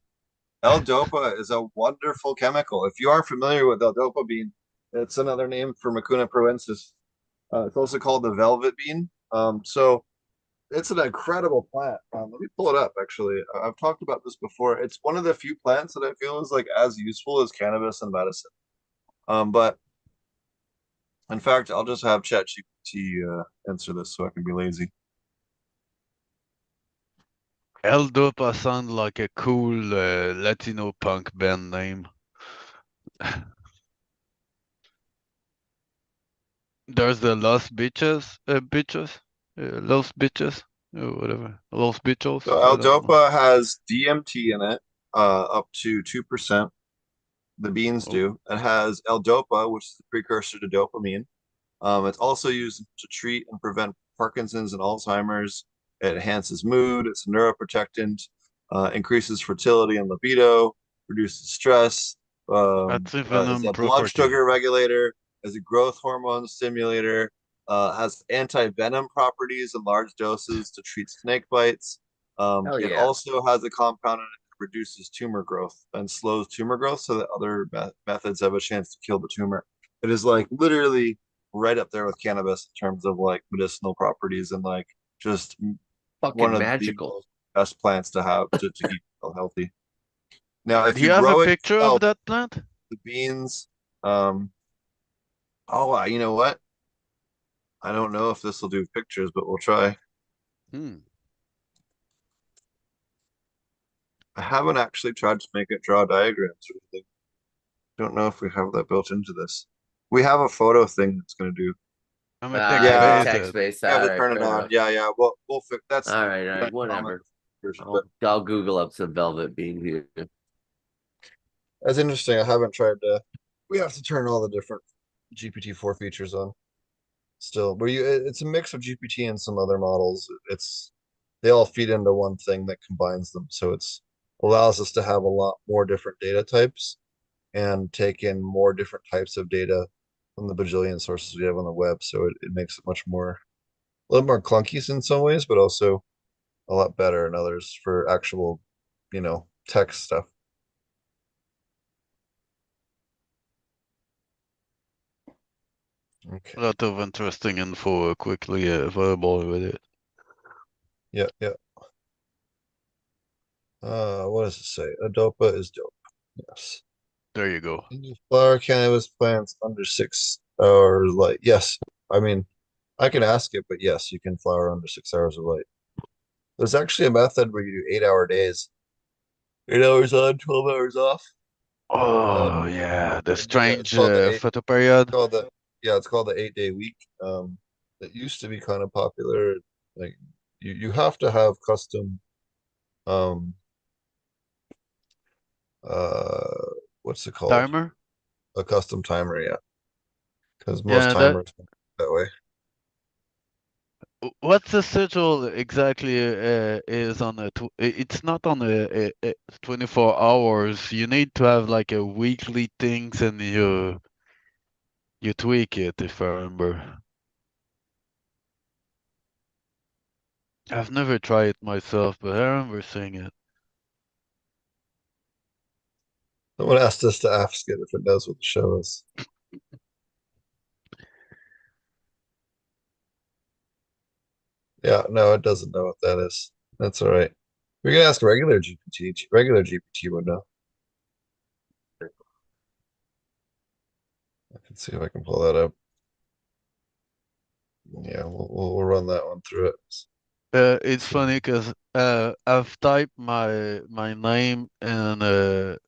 L-dopa is a wonderful chemical. If you aren't familiar with L-dopa bean, it's another name for Mucuna proensis. It's also called the velvet bean. So it's an incredible plant. Let me pull it up. Actually, I've talked about this before. It's one of the few plants that I feel is like as useful as cannabis and medicine. But in fact, I'll just have ChatGPT answer this so I can be lazy. L-dopa sounds like a cool Latino punk band name. There's the Los Bitches, whatever, Los Bichos. So I don't know. L-dopa has DMT in it, up to 2%. The beans Oh, do. It has L-dopa, which is the precursor to dopamine. It's also used to treat and prevent Parkinson's and Alzheimer's. It enhances mood. It's a neuroprotectant, increases fertility and libido, reduces stress, that's even is on a blood property. sugar regulator, is a growth hormone stimulator, has anti-venom properties in large doses to treat snake bites. Hell It yeah. also has a compound in it that reduces tumor growth and slows tumor growth so that other methods have a chance to kill the tumor. It is like literally right up there with cannabis in terms of like medicinal properties and like just one Fucking of the magical. most best plants to have to keep yourself healthy. Now, if Do you you have a grow it picture of yourself, that plant? the beans, um, you know what? I don't know if this will do pictures, but we'll try. Hmm. I haven't actually tried to make it draw diagrams or anything. Don't know if we have that built into this. We have a photo thing that's going to do. I'm a The Yeah, text-based. text base. you have All to right, turn it fair on. enough. Yeah. We'll fix that's All right, whatever. version, but I'll Google up some velvet bean here. that's interesting. I haven't tried to. We have to turn all the different GPT-4 features on. Still, where it's a mix of GPT and some other models. It's they all feed into one thing that combines them, so it's allows us to have a lot more different data types and take in more different types of data from the bajillion sources we have on the web. So it makes it much more a little more clunky in some ways, but also a lot better in others for actual, text stuff. Okay. A lot of interesting info quickly available with it. Yeah, yeah. What does it say? Adopa is dope. Yes. There you go. Can you flower cannabis plants under 6 hours light? Yes. I mean, I can ask it, but yes, you can flower under 6 hours of light. There's actually a method where you do 8 hour days, 8 hours on, 12 hours off. Oh yeah, the It's strange called the eight. photo period. Called the Yeah, it's called the 8 day week. It used to be kind of popular. Like you have to have custom um uh what's it called? Timer. A custom timer, yeah. Because most Yeah, that. timers don't work that way. What's the schedule exactly is on a it's not on a 24 hours. You need to have like a weekly things and you tweak it if I remember. I've never tried it myself, but I remember seeing it. Someone asked us to ask it if it knows what the show is. Yeah, no, it doesn't know what that is. That's all right. We can ask regular GPT. Regular GPT would know. I can see if I can pull that up. Yeah, we'll run that one through it. It's See. funny because I've typed my name in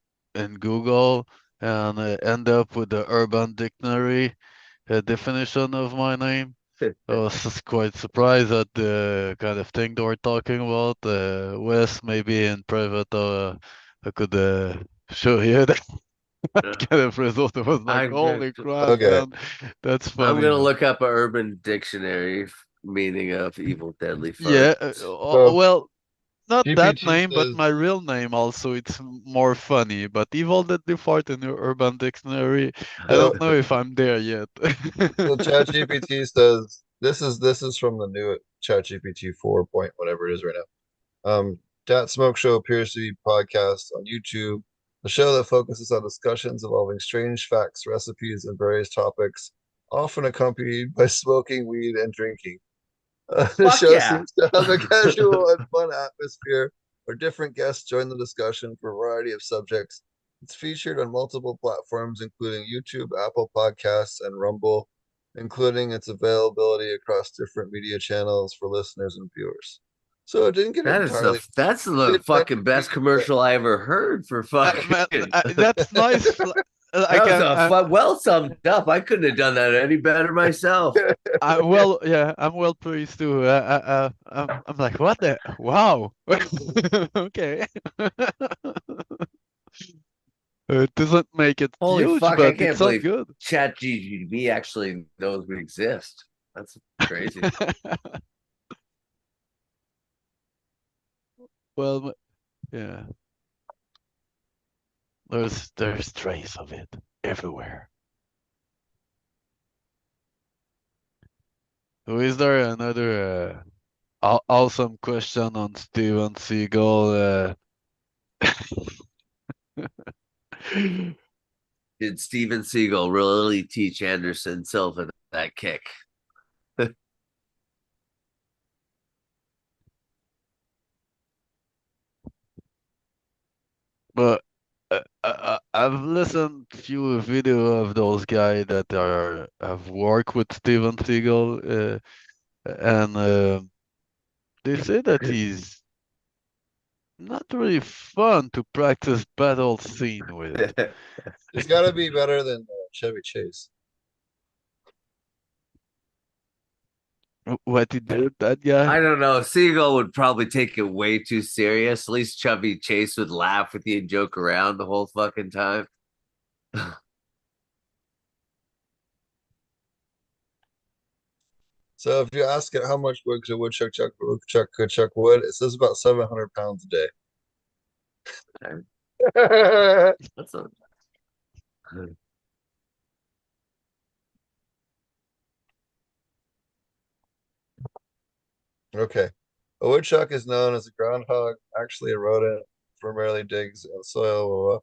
Google and end up with the Urban Dictionary definition of my name. I was just quite surprised at the kind of thing they were talking about. Wes, maybe in private, I could show you that kind of result. I was like, I'm good. holy crap, Okay. man, that's I'm funny, gonna man. look up a Urban Dictionary meaning of evil deadly Yeah, fart. So well, not that GPT name, but says my real name also. It's more funny. But Evil Dead Fart in your Urban Dictionary, I so don't know if I'm there yet. so ChatGPT says this is from the new ChatGPT 4 point whatever it is right now. Dat Smoke Show appears to be podcast on YouTube, a show that focuses on discussions involving strange facts, recipes, and various topics, often accompanied by smoking weed and drinking. The Fuck show yeah. seems to have a casual and fun atmosphere where different guests join the discussion for a variety of subjects. It's featured on multiple platforms, including YouTube, Apple Podcasts, and Rumble, including its availability across different media channels for listeners and viewers. So it didn't get it entirely. That's It the did fucking mention best weed, but commercial I ever heard for fucking. Man, that's nice. That Like was well summed up. I couldn't have done that any better myself. well, yeah, I'm well pleased too. I'm like, what the? Wow. Okay. It doesn't make it Holy huge, fuck! I but it can't sounds believe good. ChatGPT actually knows we exist. That's crazy. Well, yeah, there's trace of it everywhere. So is there another awesome question on Steven Seagal? Did Steven Seagal really teach Anderson Silva that kick? But I've listened few video of those guys that are have worked with Steven Seagal, and they say that he's not really fun to practice battle scene with. it's got to be better than Chevy Chase. What he did, that I guy? don't know. Seagal would probably take it way too serious. At least Chubby Chase would laugh with you and joke around the whole fucking time. So if you ask it how much wood could a woodchuck could chuck wood, it says about 700 pounds a day. That's a Okay. A woodchuck is known as a groundhog, actually a rodent, primarily digs in soil, blah, blah,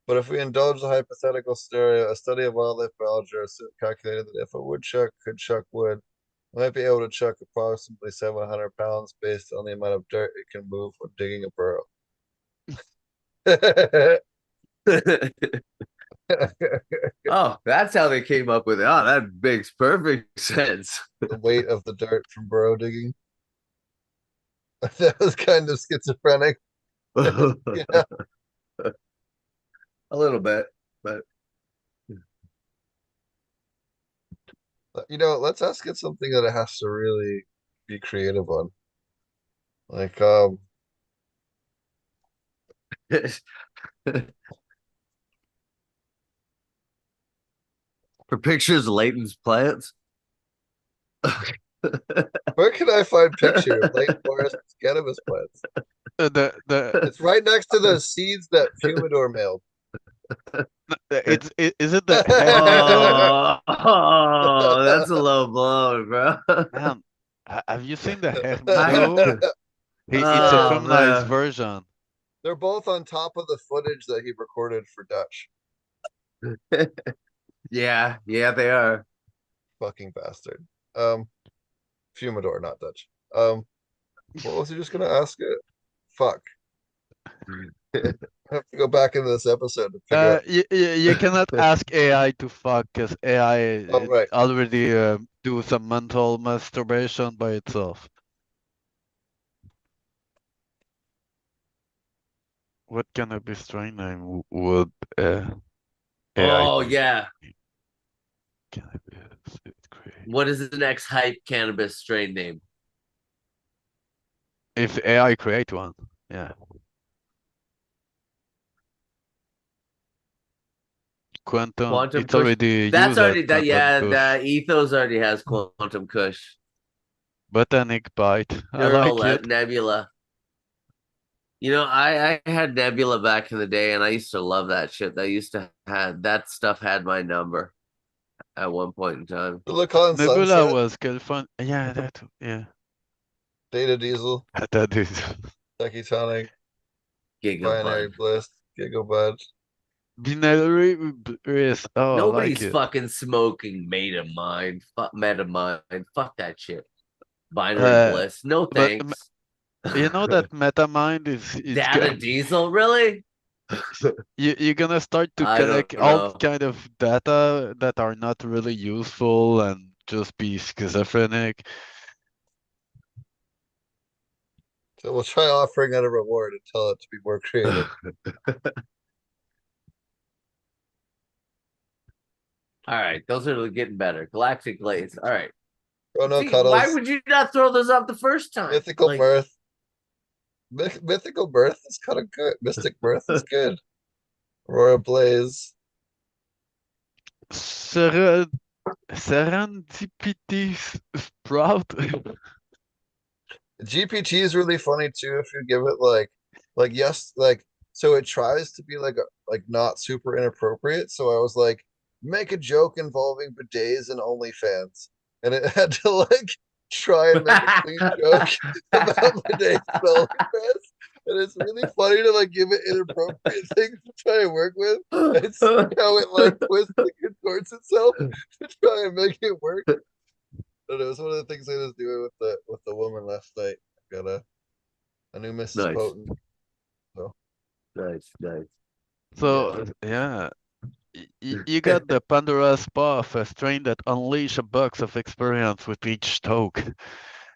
blah. But if we indulge the hypothetical scenario, a study of wildlife biology calculated that if a woodchuck could chuck wood, it might be able to chuck approximately 700 pounds based on the amount of dirt it can move when digging a burrow. Oh, that's how they came up with it. Oh, that makes perfect sense. The weight of the dirt from burrow digging. That was kind of schizophrenic. Yeah. A little bit, but Let's ask it something that it has to really be creative on. Like, for pictures of Leighton's plants. where can I find picture of late forest cannabis plants? The It's right next to the seeds that Humidor mailed. is it the heck beetle? Oh, that's a low blow, bro. Man, have you seen the heck I- beetle? It's a Oh feminized man. version. They're both on top of the footage that he recorded for Dutch. Yeah, they are. Fucking bastard. Um, Humidor, not Dutch. What was he just gonna ask it? Fuck. I have to go back into this episode to figure out. You cannot ask AI to fuck because AI Oh, right. already do some mental masturbation by itself. What kind of strain name would AI Oh create? yeah. Cannabis create? What is the next hype cannabis strain name? If AI create one, yeah. Quantum, Quantum it's Kush. already That's used as already that. Quantum Yeah, Kush. the Ethos already has Quantum Kush. Botanic Bite, I Neural like it. Nebula. You know, I had Nebula back in the day, and I used to love that shit. That used to had that stuff had my number at one point in time. Silicon Nebula Sunset, was California. Yeah, yeah. Data Diesel, That is. Techitonic, Binary Gigabud. Bliss, Gigabud. Binary Bliss. Oh, I like Nobody's it. fucking smoking Metamind. Fuck Metamind. Fuck that shit. Binary Uh, Bliss. No but thanks. you know that MetaMind is it's Data Diesel, really? you're gonna start to I don't collect all know. kind of data that are not really useful and just be schizophrenic. So we'll try offering it a reward and tell it to be more creative. All right, those are getting better. Galactic Lace. All right. Chrono See, why Cuddles, would you not throw those up the first time? Mythical Like, Mirth. Mythical Mirth is kind of good. Mystic Mirth is good. Aurora Blaze. Serendipity Sprout. GPT is really funny too if you give it yes, so it tries to be like not super inappropriate. So I was like, make a joke involving bidets and OnlyFans. And it had to try and make a clean joke about bidets and OnlyFans. And it's really funny to give it inappropriate things to try and work with and see how it twists and contorts itself to try and make it work. It was one of the things I was doing with the woman last night. Got a new Mrs. nice, Potent. So nice. So yeah, you got the Pandora's Puff, a strain that unleash a box of experience with each stoke.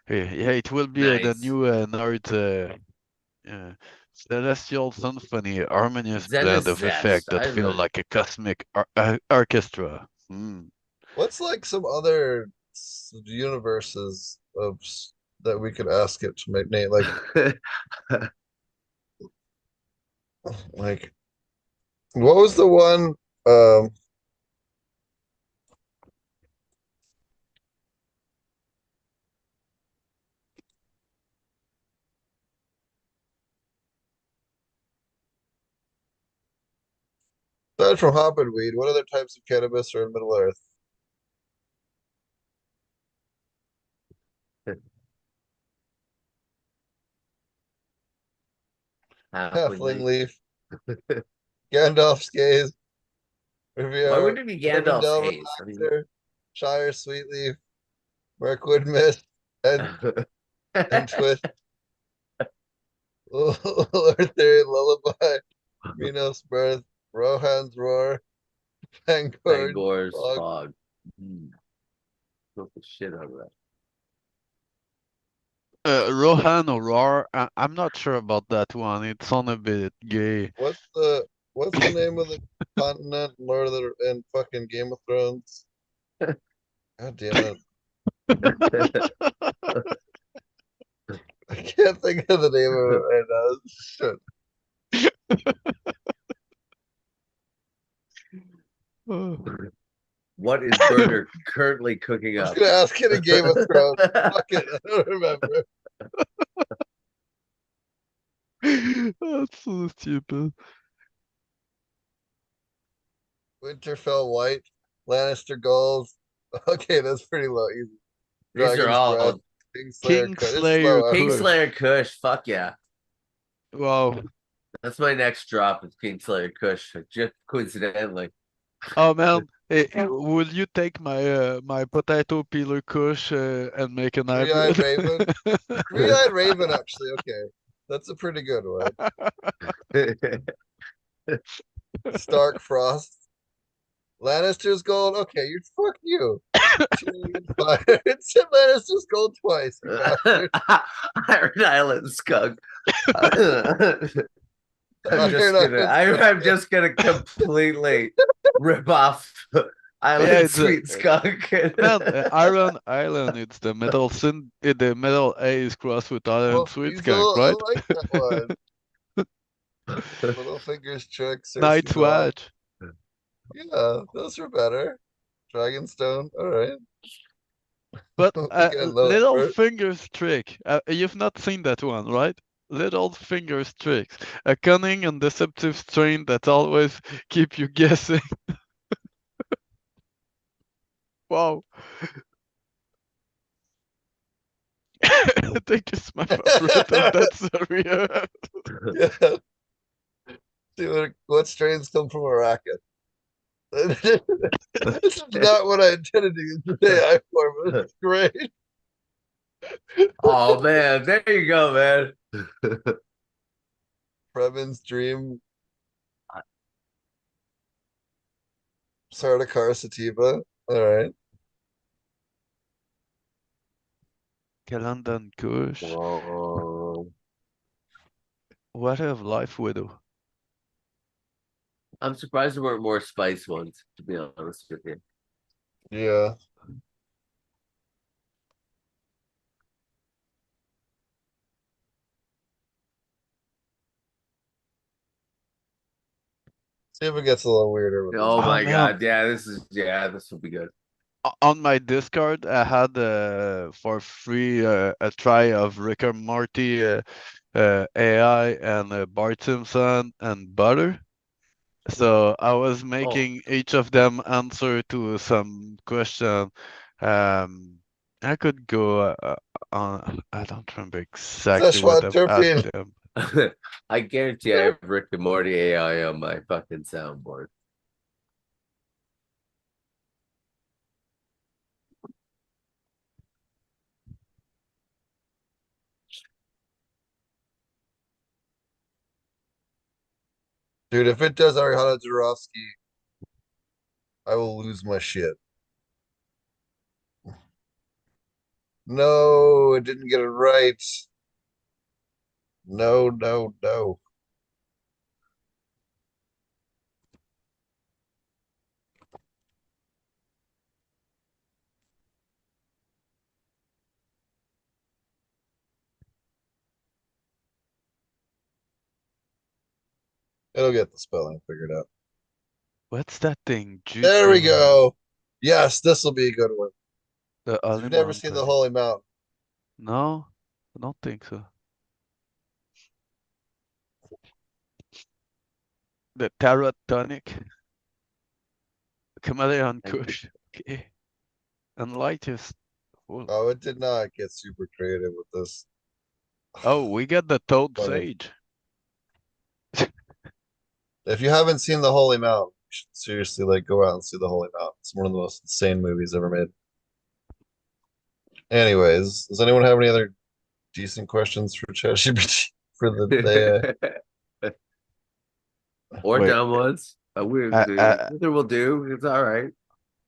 Yeah, it will be the Nice. new nerd celestial symphony, harmonious blend of effects Zenizest. that feel like a cosmic orchestra. what's some other universes that we could ask it to make name like what was the one aside from hop weed, what other types of cannabis are in Middle Earth? Halfling Halfling leaf. leaf, Gandalf's gaze. Why Riviera. wouldn't it be Gandalf's haze? I mean, Relaxer. Shire Sweetleaf. Mirkwood Mist. And Twist. Lortharian Lullaby. Minos Birth. Rohan's Roar. Fangorn. Bangor's Fog. fog. Smoke the shit out of that. Rohan or Roar, I'm not sure about that one. It's on a bit gay. What's the name of the continent in Lord of the in fucking Game of Thrones? God damn it. I can't think of the name of it right now. Shit. What is Burner currently cooking I was up? gonna ask it in Game of Thrones. Fuck it, I don't remember. That's so stupid. Winterfell White, Lannister Gold. Okay, that's pretty low. Easy. These are Dragon's all Breath, Kingslayer. It's Kingslayer slow. Kush. Kingslayer Kush. Fuck yeah. Wow. That's my next drop. It's Kingslayer Kush. Just coincidentally. Oh man, will you take my my potato peeler Kush and make an Three-eyed hybrid? Raven. Three-eyed Raven, actually. Okay, that's a pretty good one. Stark Frost. Lannister's Gold. Okay, you fuck you. Tyrion Fire. It said Lannister's Gold twice. You bastard. Iron Island Skunk. Iron Island I'm just gonna completely rip off Island Yeah, it's Sweet Skunk. man, Iron Island. It's the metal the metal A is crossed with Iron Sweet Skunk, I right? like that one. Little Fingers Trick. Cersei Night's Dog. Watch. Yeah, those are better. Dragonstone. All right. But Again, no Little effort. Fingers Trick. You've not seen that one, right? Little Fingers Tricks. A cunning and deceptive strain that always keep you guessing. Wow. I think it's my favorite of that series. Yeah. See what strains come from a racket. This is not what I intended to use the AI for, but it's great. Oh man, there you go, man. Fremen's Dream. Sardaukar Sativa. All right. Kalandan Kush. Whoa. What of Life Widow? I'm surprised there weren't more spice ones, to be honest with you. Yeah. See if it gets a little weirder with Oh this. my man. god, this will be good. On my Discord, I had for free a try of Rick and Morty AI and Bart Simpson and Butter. So I was making each of them answer to some question. I could go on. I don't remember exactly what Szechuan I've Turpin. asked them. I guarantee I have Rick and Morty AI on my fucking soundboard. Dude, if it does Ariana Jurowski, I will lose my shit. No, it didn't get it right. No, no, no. It'll get the spelling figured out. What's that thing? There we Jutsu. go. Yes, this will be a good one. The Holy You've never seen the Mountain. Holy Mountain. No, I don't think so. The Tarot Tonic. Chameleon Kush. Okay. And Lightest. Oh, it did not get super creative with this. Oh, we got the Toad Funny. Sage. If you haven't seen The Holy Mountain, you should seriously like go out and see The Holy Mountain. It's one of the most insane movies ever made. Anyways, does anyone have any other decent questions for ChatGPT for the day? Or Wait, dumb ones. uh, uh, Either will do. It's all right.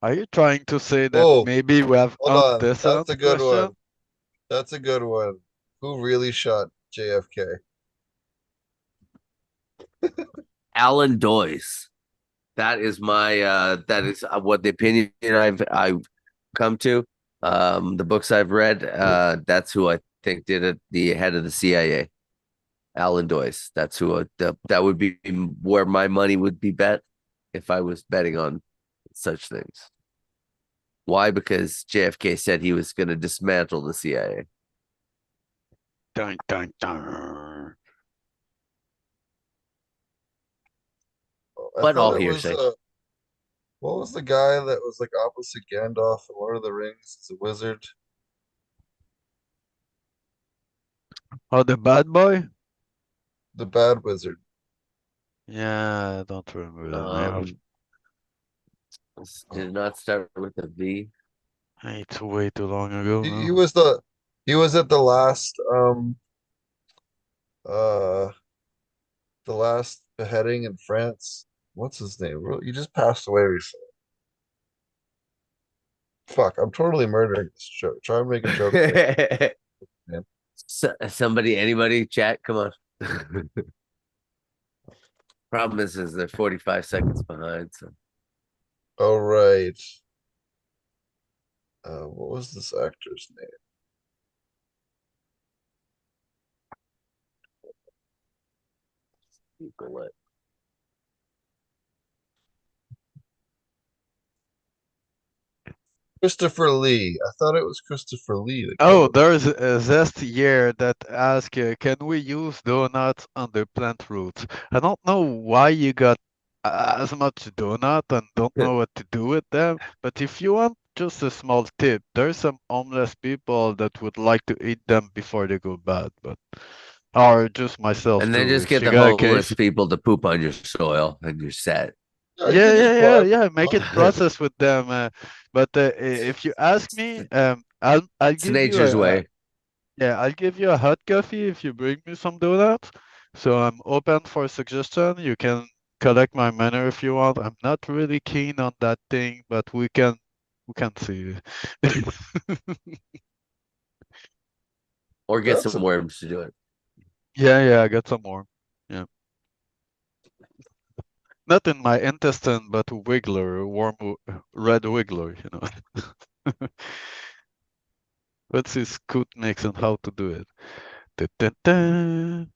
are you trying to say that Oh, maybe we have hold on. That's undecent a good question? one. That's a good one. Who really shot JFK? Alan Doyce. That is my that is what the opinion I've come to. The books I've read, that's who I think did it. The head of the CIA, Alan Doyce. That's who that would be where my money would be bet if I was betting on such things. Why? Because JFK said he was going to dismantle the CIA. Dun, dun, dun. I But thought all it was hearsay. what was the guy that was like opposite Gandalf in Lord of the Rings? It's a wizard. Oh, the bad boy? The bad wizard. Yeah, I don't remember the name. Um, did not start with a V. It's way too long ago He now. was he was at uh the last beheading in France. What's his name? He just passed away recently. Fuck, I'm totally murdering this joke. Try and make a joke that man. Somebody, anybody, chat, come on. Problem is they're 45 seconds behind. So All right. What was this actor's name? Google it. Christopher Lee. I thought it was Christopher Lee that Oh, killed him. there's a Zest here that asks, can we use donuts on the plant roots? I don't know why you got as much donut and don't know what to do with them, but if you want just a small tip, there's some homeless people that would like to eat them before they go bad, but or just myself And then too. just If get you the got a case, homeless people to poop on your soil and you're set. Yeah, you could just yeah, make it bribe them. process with them. But if you ask me, I'll It's give you nature's way. yeah, I'll give you a hot coffee if you bring me some donuts. So I'm open for suggestion. You can collect my manner if you want. I'm not really keen on that thing, but we can see. Or get That's some a worms to do it. Yeah, I got some more. Yeah. Not in my intestine, but wiggler, red wiggler, you know. Let's see Scoot mix and how to do it. Dun, dun, dun.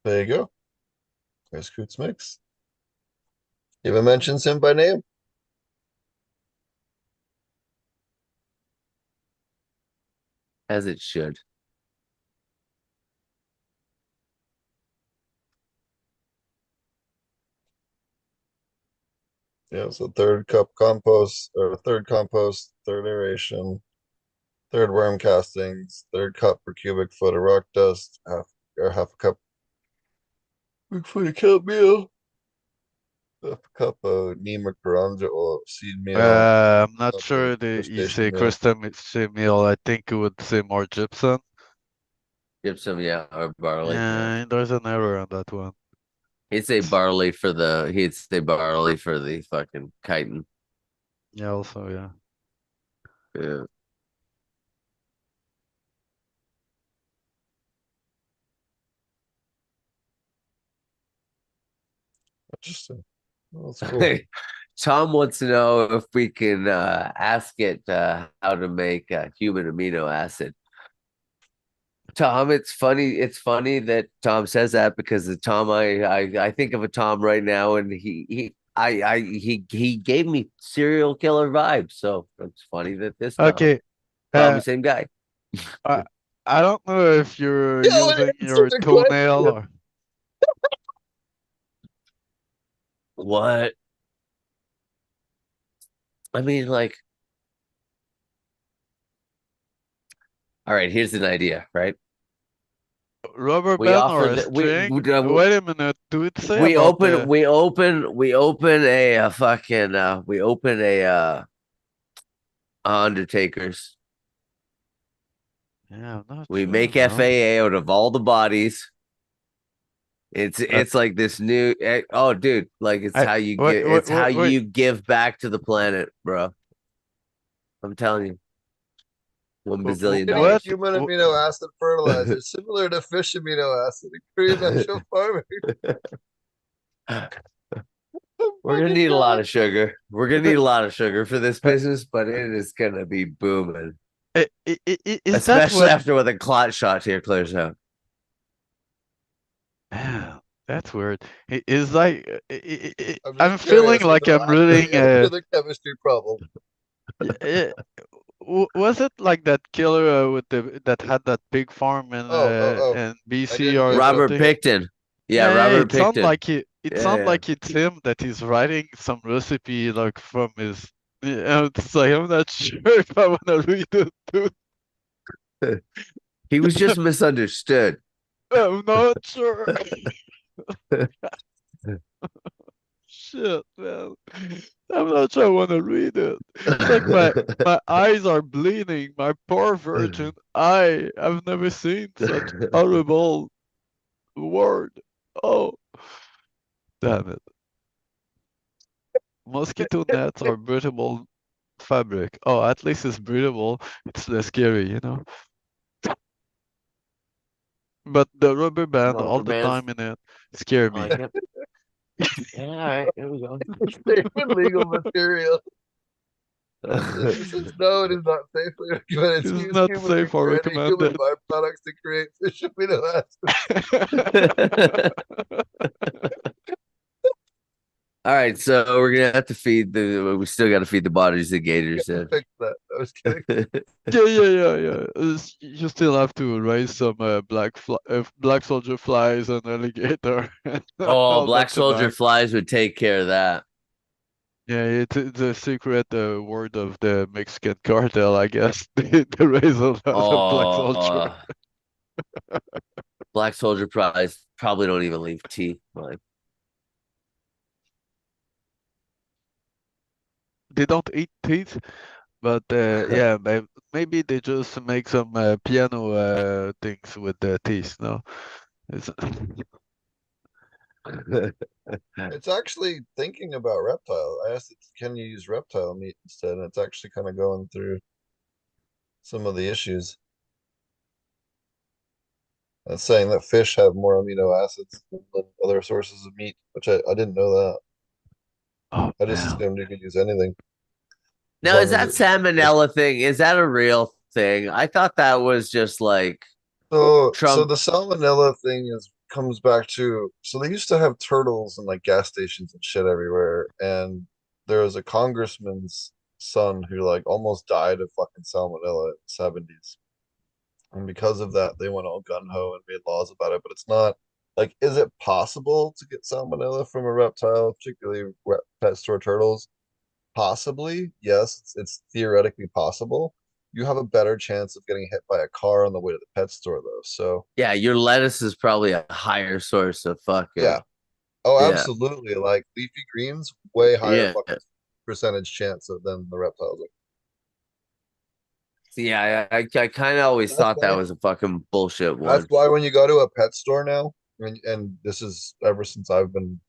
there you go. There's Coots Mix. Even mentions him by name. As it should. Yeah, so third cup compost or third compost, third aeration, third worm castings, third cup per cubic foot of rock dust, half a cup per foot of kelp meal, half a cup of Nema Karanja oil, seed meal, I'm not cup of sure you crustacean say meal. crystal meal. I think it would say more gypsum. Gypsum, yeah, or barley. Yeah. Yeah, there's an error on that one. He'd say barley for the fucking chitin. Yeah, also, yeah. Yeah. Interesting. Well, that's cool. Tom wants to know if we can ask it how to make human amino acid. Tom, it's funny. It's funny that Tom says that because the Tom I think of a Tom right now, and he gave me serial killer vibes. So it's funny that this Tom, Okay. probably Uh, same guy. I I don't know if you're Yeah, using answer your the toenail question. or What? I mean, like, all right. Here's an idea, right? rubber We band or offer a that string? Wait a minute. Do it say we about open the? we open we open a fucking we open a Undertakers. Yeah, I'm not We sure, make man. FAA out of all the bodies. It's like this new oh dude, like it's I how you wait, give wait, it's how wait, wait. you give back to the planet, bro. I'm telling you. One bazillion Creating What? dollars. human amino acid fertilizer, similar to fish amino acid in Korean natural farming. We're gonna Fucking need a lot God. of sugar. We're gonna need a lot of sugar for this business, but it is gonna be booming. Is that Especially what? after when the clot shot here clears out. Man, that's weird. It's like I'm I'm just feeling curious when like the I'm last time reading you had another chemistry problem. yeah, was it like that killer with the that had that pig farm Oh. in I BC didn't or get the Robert something? Picton. Yeah, Yeah, Robert it sounds Picton. like it Yeah, sounds yeah. like it's him that he's writing some recipe like from his. Yeah, it's like I'm not sure if I want to read it. Dude. He was just misunderstood. I'm not sure. Shit, man. I'm not sure I want to read it. It's like my eyes are bleeding. My poor virgin eye. I've never seen such horrible word. Oh, damn it. Mosquito nets are breathable fabric. Oh, at least it's breathable. It's less scary, you know. But the rubber band all Rubber the bands. time in it scare I me. like it. Yeah, all right, here we go. Safe and legal material. This is no, it is not safely recommended to It's use not human safe meat or or any human recommended. byproducts to create fish amino acids. All right, so we're gonna have to feed we still gotta feed the bodies the You gators gotta then. fix that. I was kidding. Yeah. You still have to raise some black soldier flies and alligator. And Oh, all black that soldier shebang. flies would take care of that. Yeah, it's a secret word of the Mexican cartel, I guess. They raise a lot of black soldier. Oh, black soldier flies probably don't even leave teeth. Like, They don't eat teeth, but yeah, maybe they just make some piano things with the teeth. No, it's, It's actually thinking about reptile. I asked it, can you use reptile meat instead? And it's actually kind of going through some of the issues. It's saying that fish have more amino acids than other sources of meat, which I didn't know that. oh I just man. assumed you could use anything as now is long as that it was good. salmonella thing? Is that a real thing? I thought that was just like So Trump. the salmonella thing is comes back to, so they used to have turtles in like gas stations and shit everywhere, and there was a congressman's son who like almost died of fucking salmonella in the 70s. And because of that, they went all gun ho and made laws about it. But it's not like, is it possible to get salmonella from a reptile, particularly pet store turtles? Possibly, yes, it's theoretically possible. You have a better chance of getting hit by a car on the way to the pet store, though. So, Yeah, your lettuce is probably a higher source of fucking yeah. Oh, yeah, absolutely. Like leafy greens, way higher yeah. fucking percentage chance of than the reptiles. Like, Yeah, I kind of always that's thought that why was a fucking bullshit That's one. why when you go to a pet store now, and this is ever since I've been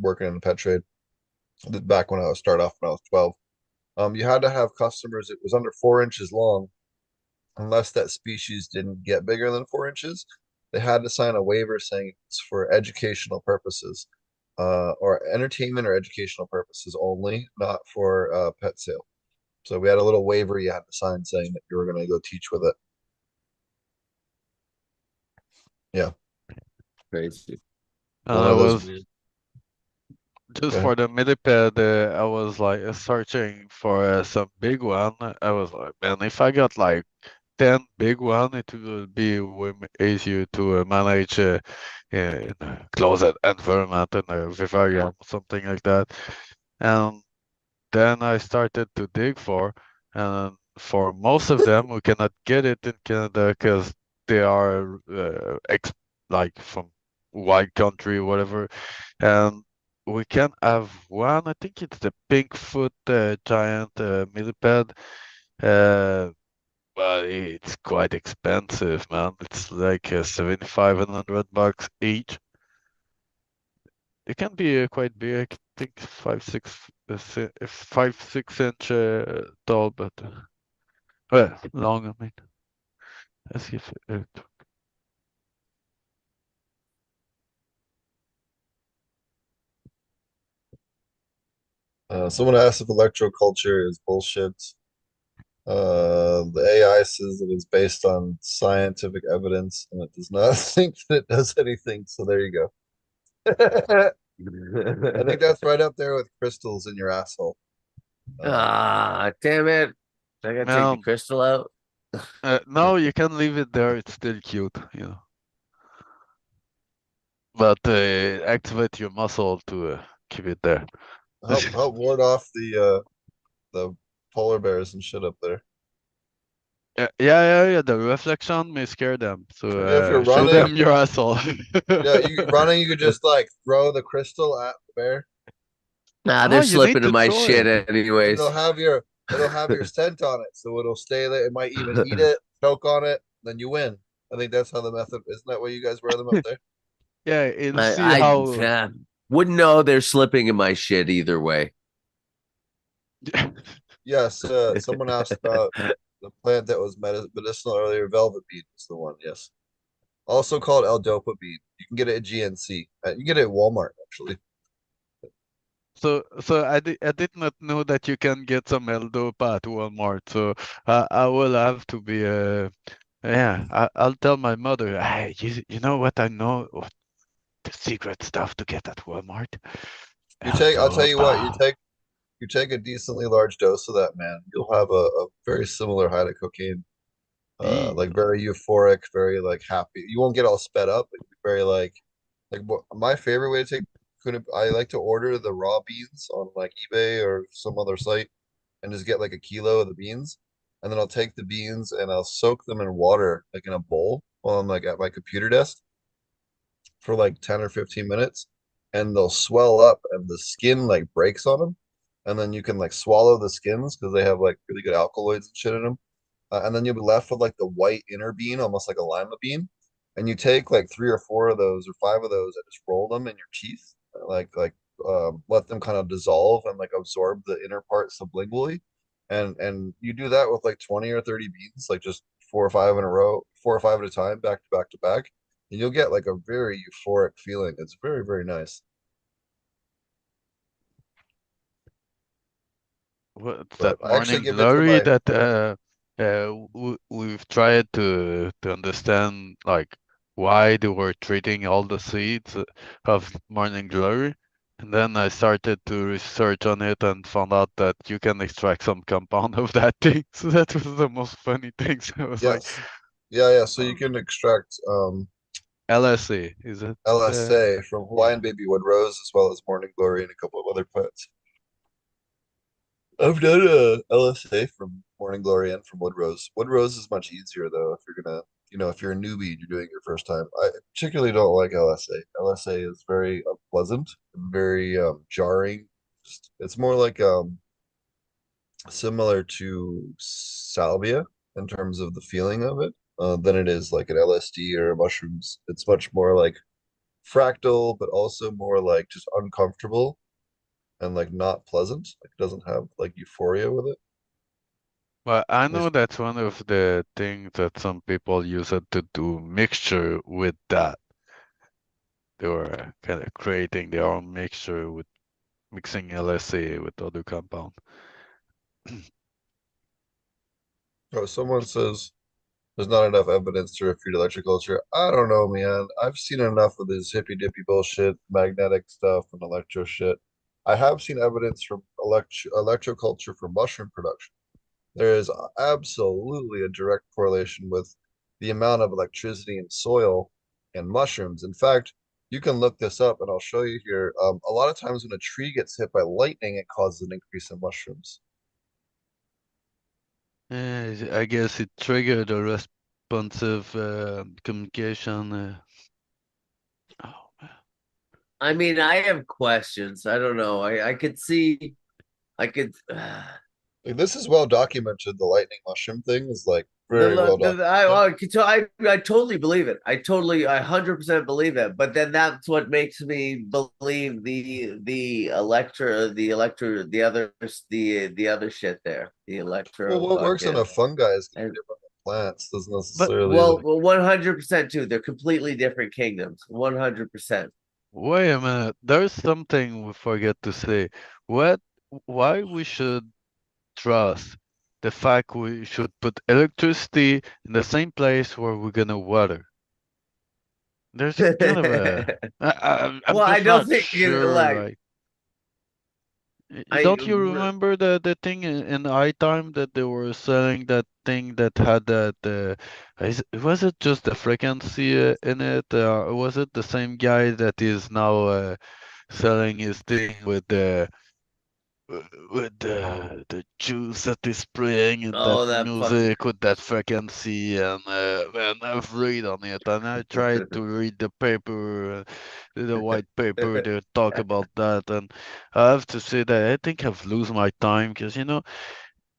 working in the pet trade, back when I was start off when I was 12, you had to have customers. It was under 4 inches long, unless that species didn't get bigger than 4 inches. They had to sign a waiver saying it's for educational purposes, or entertainment or educational purposes only, not for pet sale. So we had a little waiver you had to sign saying that you were going to go teach with it. Yeah, Crazy. And one I of those was weird. just Go ahead. for the millipede. I was like searching for some big one. I was like, man, if I got like 10 big one, it will be way easier to manage in a closed environment in a vivarium, something like that. And then I started to dig for, and for most of them, we cannot get it in Canada because they are like from white country, whatever. And we can have one. I think it's the Pinkfoot giant millipede. Uh, but it's quite expensive, man. It's like 75 and $100 each. It can be quite big. I think 5, 6 inch tall, but well, long. I mean, let's see if Someone asked if electroculture is bullshit. The AI says that it's based on scientific evidence and it does not think that it does anything. So there you go. I think that's right up there with crystals in your asshole. Damn it. I gotta take the man. crystal out. No, you can leave it there. It's still cute, you know. But activate your muscle to keep it there. Help ward off the polar bears and shit up there. Yeah. The reflection may scare them, so Yeah, if you're show running, them your asshole. yeah, you running, you could just like throw the crystal at the bear, Nah, Oh, they're you need slipping in to my throw shit it. and anyways. it'll have your scent on it, so it'll stay there. It might even eat it, choke on it, then you win. I think that's how the method. Isn't that why you guys wear them up there? Yeah, and see I how. wouldn't know they're slipping in my shit either way. Yes. Someone asked about the plant that was medicinal earlier. Velvet bean is the one. Yes. Also called L-dopa bean. You can get it at GNC. You can get it at Walmart actually. So I did not know that you can get some L-dopa at Walmart. So I will have to be yeah. I'll tell my mother. Hey, you know what I know? What the secret stuff to get at Walmart? I'll tell you what, L-dopa. you take a decently large dose of that, man. You'll have a very similar high to cocaine. Like Eee. very euphoric, very like happy. You won't get all sped up, but you'll be very like my favorite way to take I like to order the raw beans on like eBay or some other site and just get like a kilo of the beans. And then I'll take the beans and I'll soak them in water, like in a bowl while I'm like at my computer desk for like 10 or 15 minutes and they'll swell up and the skin like breaks on them. And then you can like swallow the skins because they have like really good alkaloids and shit in them. And then you'll be left with like the white inner bean, almost like a lima bean. And you take like 3 or 4 of those or 5 of those and just roll them in your teeth, let them kind of dissolve and like absorb the inner part sublingually. And you do that with like 20 or 30 beans, like just 4 or 5 in a row, 4 or 5 at a time, back to back to back. And you'll get like a very euphoric feeling. It's very, very nice. What's But that I actually morning give it to glory my that we've tried to understand like why they were treating all the seeds of morning glory, and then I started to research on it and found out that you can extract some compound of that thing. So that was the most funny thing. So I was like, yes. Yeah. So you oh, can extract LSE, is it? LSA from Hawaiian Yeah. Baby Wood Rose as well as Morning Glory and a couple of other plants. I've done a LSA from Morning Glory and from Wood Rose. Wood Rose is much easier though if you're gonna, if you're a newbie and you're doing it your first time. I particularly don't like LSA. LSA is very unpleasant, very jarring. It's more like similar to salvia in terms of the feeling of it than it is like an LSD or mushrooms. It's much more like fractal, but also more like just uncomfortable and like not pleasant. Like it doesn't have like euphoria with it. Well, I At know least, that's one of the things that some people use it to do mixture with that. They were kind of creating their own mixture with mixing LSA with other compound. oh, someone says there's not enough evidence to refute electroculture. I don't know, man. I've seen enough of this hippy dippy bullshit, magnetic stuff, and electro shit. I have seen evidence from electroculture for mushroom production. There is absolutely a direct correlation with the amount of electricity in soil and mushrooms. In fact, you can look this up and I'll show you here. A lot of times when a tree gets hit by lightning, it causes an increase in mushrooms. I guess it triggered a responsive communication. Oh man. I mean, I have questions. I don't know. I could see. I could. Like, this is well documented. The lightning mushroom thing is like The, very well the, documented. I totally believe it. I 100% believe it. But then that's what makes me believe the other shit there, the Well, Electra what works on fucking a fungi is gonna be and different than plants. Doesn't But necessarily like 100% too. They're completely different kingdoms. 100%. wait a minute. There's something we forget to say. What? Why we should trust the fact we should put electricity in the same place where we're gonna water? There's kind of a. I'm Well, I just don't not think it, sure. like Like, I don't you remember the thing in I time that they were selling that thing that had that? Was it just the frequency in it? Was it the same guy that is now selling his thing with the juice that is spraying and that oh that fucking music with that frequency and I've read on it and I tried to read the paper, the white paper they talk about that and I have to say that I think I've lose my time because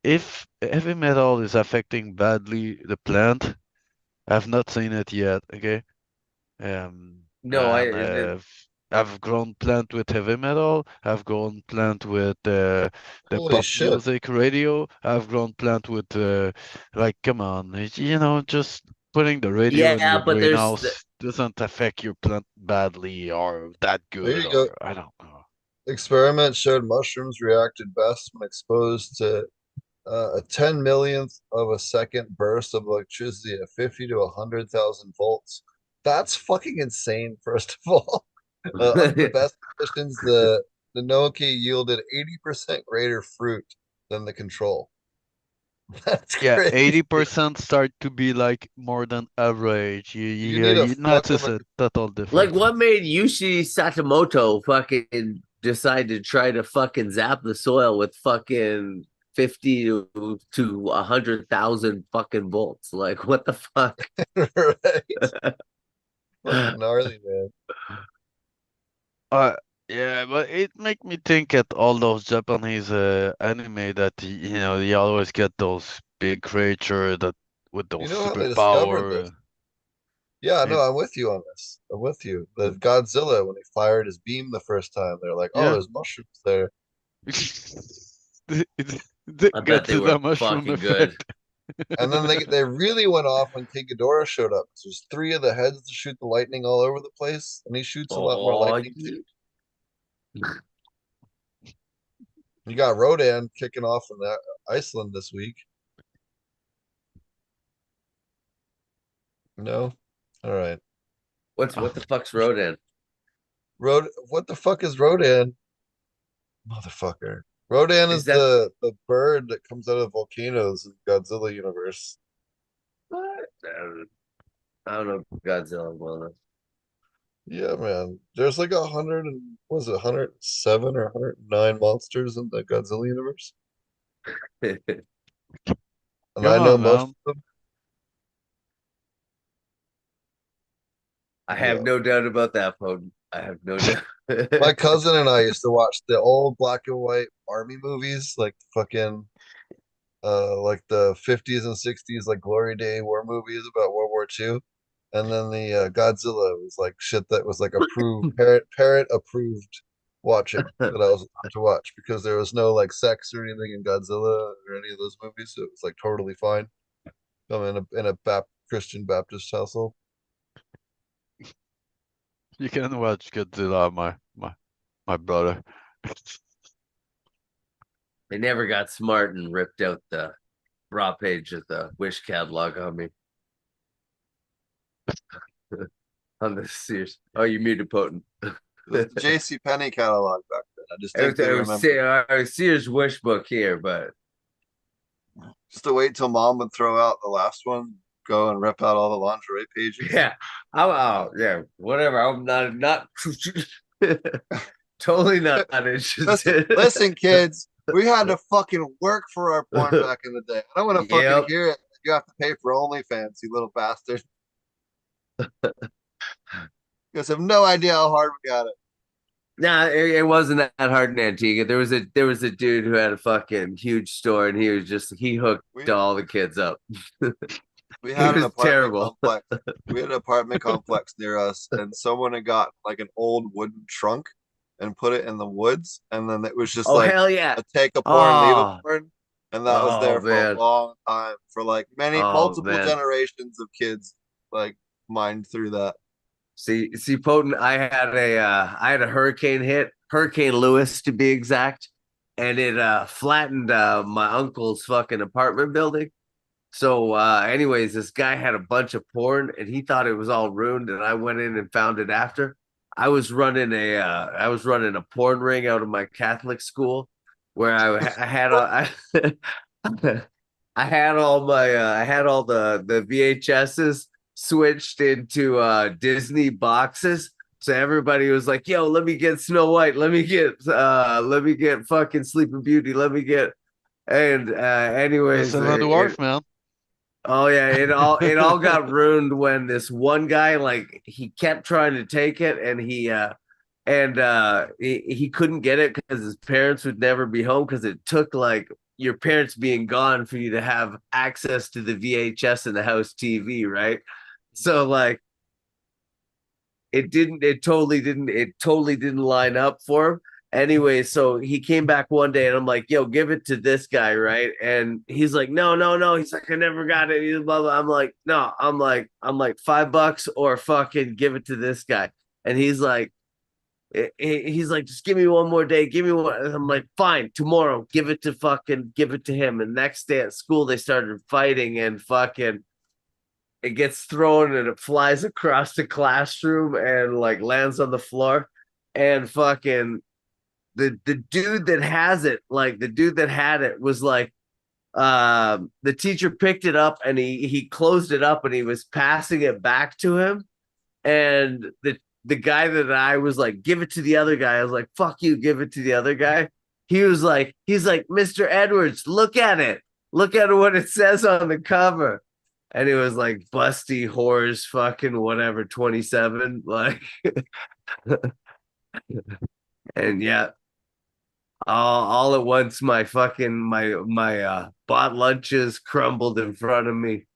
if heavy metal is affecting badly the plant, I've not seen it yet. Okay, no, and I've grown plant with heavy metal. I've grown plant with the holy pop shit. music radio. I've grown plant with like, come on, just putting the radio in your yeah, but greenhouse doesn't affect your plant badly or that There good you go. or I don't know. Experiments showed mushrooms reacted best when exposed to a 10 millionth of a second burst of electricity at 50 to 100,000 volts. That's fucking insane, first of all. Under the best conditions, the Noki yielded 80% greater fruit than the control. That's Yeah, crazy. 80% start to be like more than average. You need a You fuck of notice a a total like, difference. what made Yushi Satamoto fucking decide to try to fucking zap the soil with fucking 50 to 100,000 fucking volts? Like, what the fuck? right? Fucking gnarly, man. Uh, yeah, but it make me think at all those Japanese anime that you always get those big creature that with those You know how they discovered this? superpower. Yeah, It, no, I'm with you on this. I'm with you. The Godzilla, when he fired his beam the first time, they're like, "Oh, yeah. there's mushrooms there." The I bet they were Godzilla mushroom fucking good. effect. And then they really went off when King Ghidorah showed up. There's three of the heads to shoot the lightning all over the place, and he shoots a lot more Oh, lightning too. You got Rodan kicking off in Iceland this week. No, all right. what the fuck's Rodan? What the fuck is Rodan, motherfucker? Rodan Is is that the bird that comes out of volcanoes in Godzilla universe. what? I don't know Godzilla well Yeah, man. There's like 100 and was it 107 or 109 monsters in the Godzilla universe, enough. and Come I know on, most man. of them. I have Yeah. no doubt about that, Poden. I have no doubt. My cousin and I used to watch the old black and white army movies, like fucking like the 50s and 60s, like Glory Day war movies about World War II. And then the Godzilla was like shit that was like approved, parent approved watching that I was allowed to watch because there was no like sex or anything in Godzilla or any of those movies. So it was like totally fine. I'm in a Christian Baptist household. You can watch Godzilla, my brother. They never got smart and ripped out the raw page of the Wish catalog on me. On the Sears. Oh, you muted Potent. It was the J.C. Penney catalog back then. I distinctly remember. I was Sears Wish book here, but Just to wait till mom would throw out the last one, go and rip out all the lingerie pages. yeah, yeah, whatever. I'm not totally not interested. Listen, kids, we had to fucking work for our porn back in the day. I don't want to fucking Yep. hear it. have to pay for OnlyFans, you little bastard. You guys have no idea how hard we got it. Nah, it wasn't that hard in Antigua. There was a dude who had a fucking huge store, and he hooked We all the kids up. we It had an was apartment terrible. complex. We had an apartment complex near us, and someone had got like an old wooden trunk and put it in the woods, and then it was just Oh like hell yeah! a take a porn, leave a Oh, porn, and that was oh there for a man, long time, for like many oh multiple man. generations of kids like mined through that. See, Potent. I had a hurricane hit, Hurricane Lewis to be exact, and it flattened my uncle's fucking apartment building. So, anyways, this guy had a bunch of porn, and he thought it was all ruined, and I went in and found it after. I was running a porn ring out of my Catholic school, where I had I had all the VHSs switched into Disney boxes. So everybody was like, "Yo, let me get Snow White. Let me get fucking Sleeping Beauty. Let me get." And The anyways, Seven it Dwarf, man. oh yeah, it all got ruined when this one guy, like, he kept trying to take it, and he couldn't get it because his parents would never be home, because it took like your parents being gone for you to have access to the VHS and the house TV, right? So like it totally didn't line up for him. Anyway, so he came back one day, and I'm like, "Yo, give it to this guy," right? And he's like, "No, no, no." He's like, "I never got it." He's blah, blah. I'm like, "No." I'm like $5 or fucking give it to this guy. And he's like, "Just give me one more day. Give me one." And I'm like, "Fine, tomorrow, give it to him." And next day at school, they started fighting, and fucking it gets thrown, and it flies across the classroom and like lands on the floor. And fucking the dude that has it, like the dude that had it was like, the teacher picked it up, and he closed it up, and he was passing it back to him. And the guy that I was like, "Give it to the other guy," I was like, "Fuck you, give it to the other guy." He's like, "Mr. Edwards, look at it. Look at what it says on the cover." And it was like busty whores fucking whatever 27. Like, and yeah, all at once my fucking my bought lunches crumbled in front of me.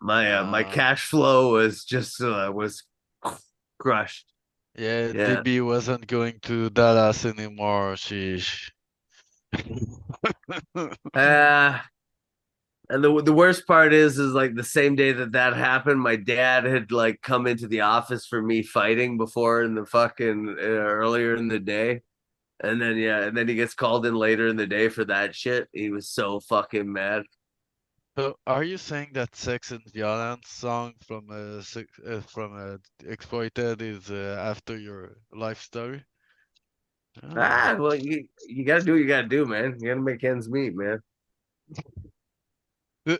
My Uh, cash flow was crushed. yeah, Yeah. DB wasn't going to Dallas anymore. Sheesh. Uh and the worst part is like the same day that happened, my dad had like come into the office for me fighting before in the fucking earlier in the day. And then yeah, and then he gets called in later in the day for that shit. He was so fucking mad. So, are you saying that "Sex and Violence" song from Exploited is after your life story? Oh. Well, you gotta do what you gotta do, man. You gotta make ends meet, man.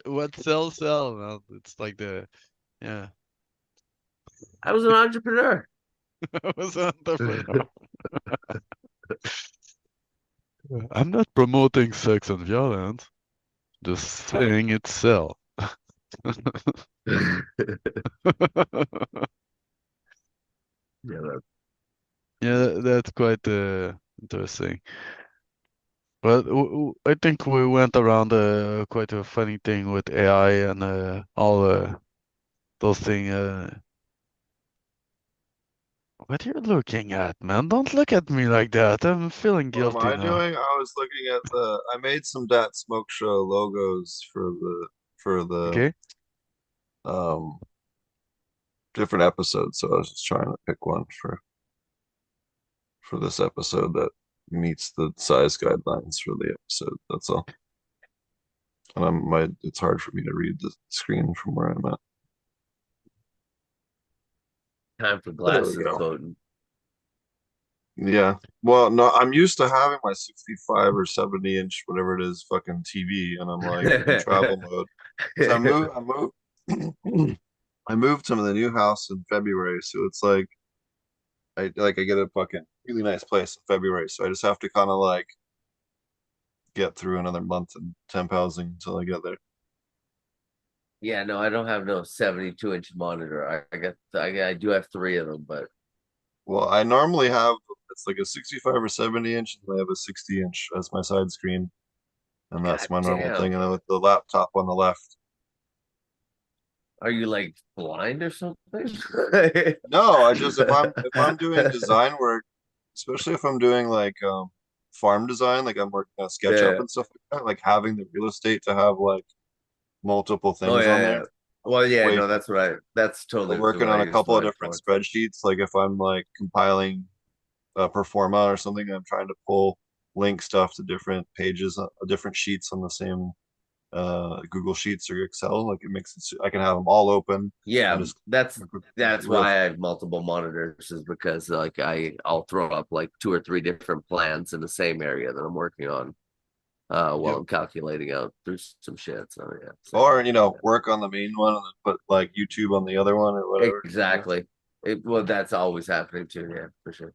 What sell, man? It's like yeah. I was an entrepreneur. I was an entrepreneur. I'm not promoting sex and violence, just saying it sell. Yeah, Yeah, that's quite interesting. But I think we went around quite a funny thing with AI and all those things. What you're looking at, man? Don't look at me like that. I'm feeling What am guilty I now. doing? I was looking at I made some Dat Smoke Show logos for the Okay. um different episodes. So I was just trying to pick one for this episode that meets the size guidelines for the episode. That's all. And it's hard for me to read the screen from where I'm at. time for There we glasses, go. Bowden. Yeah. Well, no, I'm used to having my 65 or 70 inch, whatever it is, fucking TV, and I'm like in travel mode. So I moved I moved to the new house in February, so it's like I get a fucking really nice place in February. So I just have to kind of like get through another month in temp housing until I get there. Yeah, no, I don't have no 72-inch monitor. I do have three of them, but Well, I normally have it's like a 65 or 70 inch, and I have a 60 inch as my side screen, and that's god my normal damn. thing. And then with the laptop on the left. Are you like blind or something? No, I just if I'm doing design work, especially if I'm doing like farm design, like I'm working on SketchUp Yeah. and stuff like that, like having the real estate to have like multiple Oh things yeah, on yeah. there. Well, yeah, Way no, that's totally working what I on a use couple of mine different for. spreadsheets, like if I'm like compiling a performa or something, I'm trying to pull link stuff to different pages, different sheets on the same Google Sheets or Excel. Like it makes it so I can have them all open and Yeah, just that's real. why I have multiple monitors, is because like I'll throw up like two or three different plans in the same area that I'm working on while Yep. I'm calculating out through some shit. So yeah. Or work on the main one and then put like YouTube on the other one or whatever. Exactly. Well, that's always happening too. Yeah, for sure.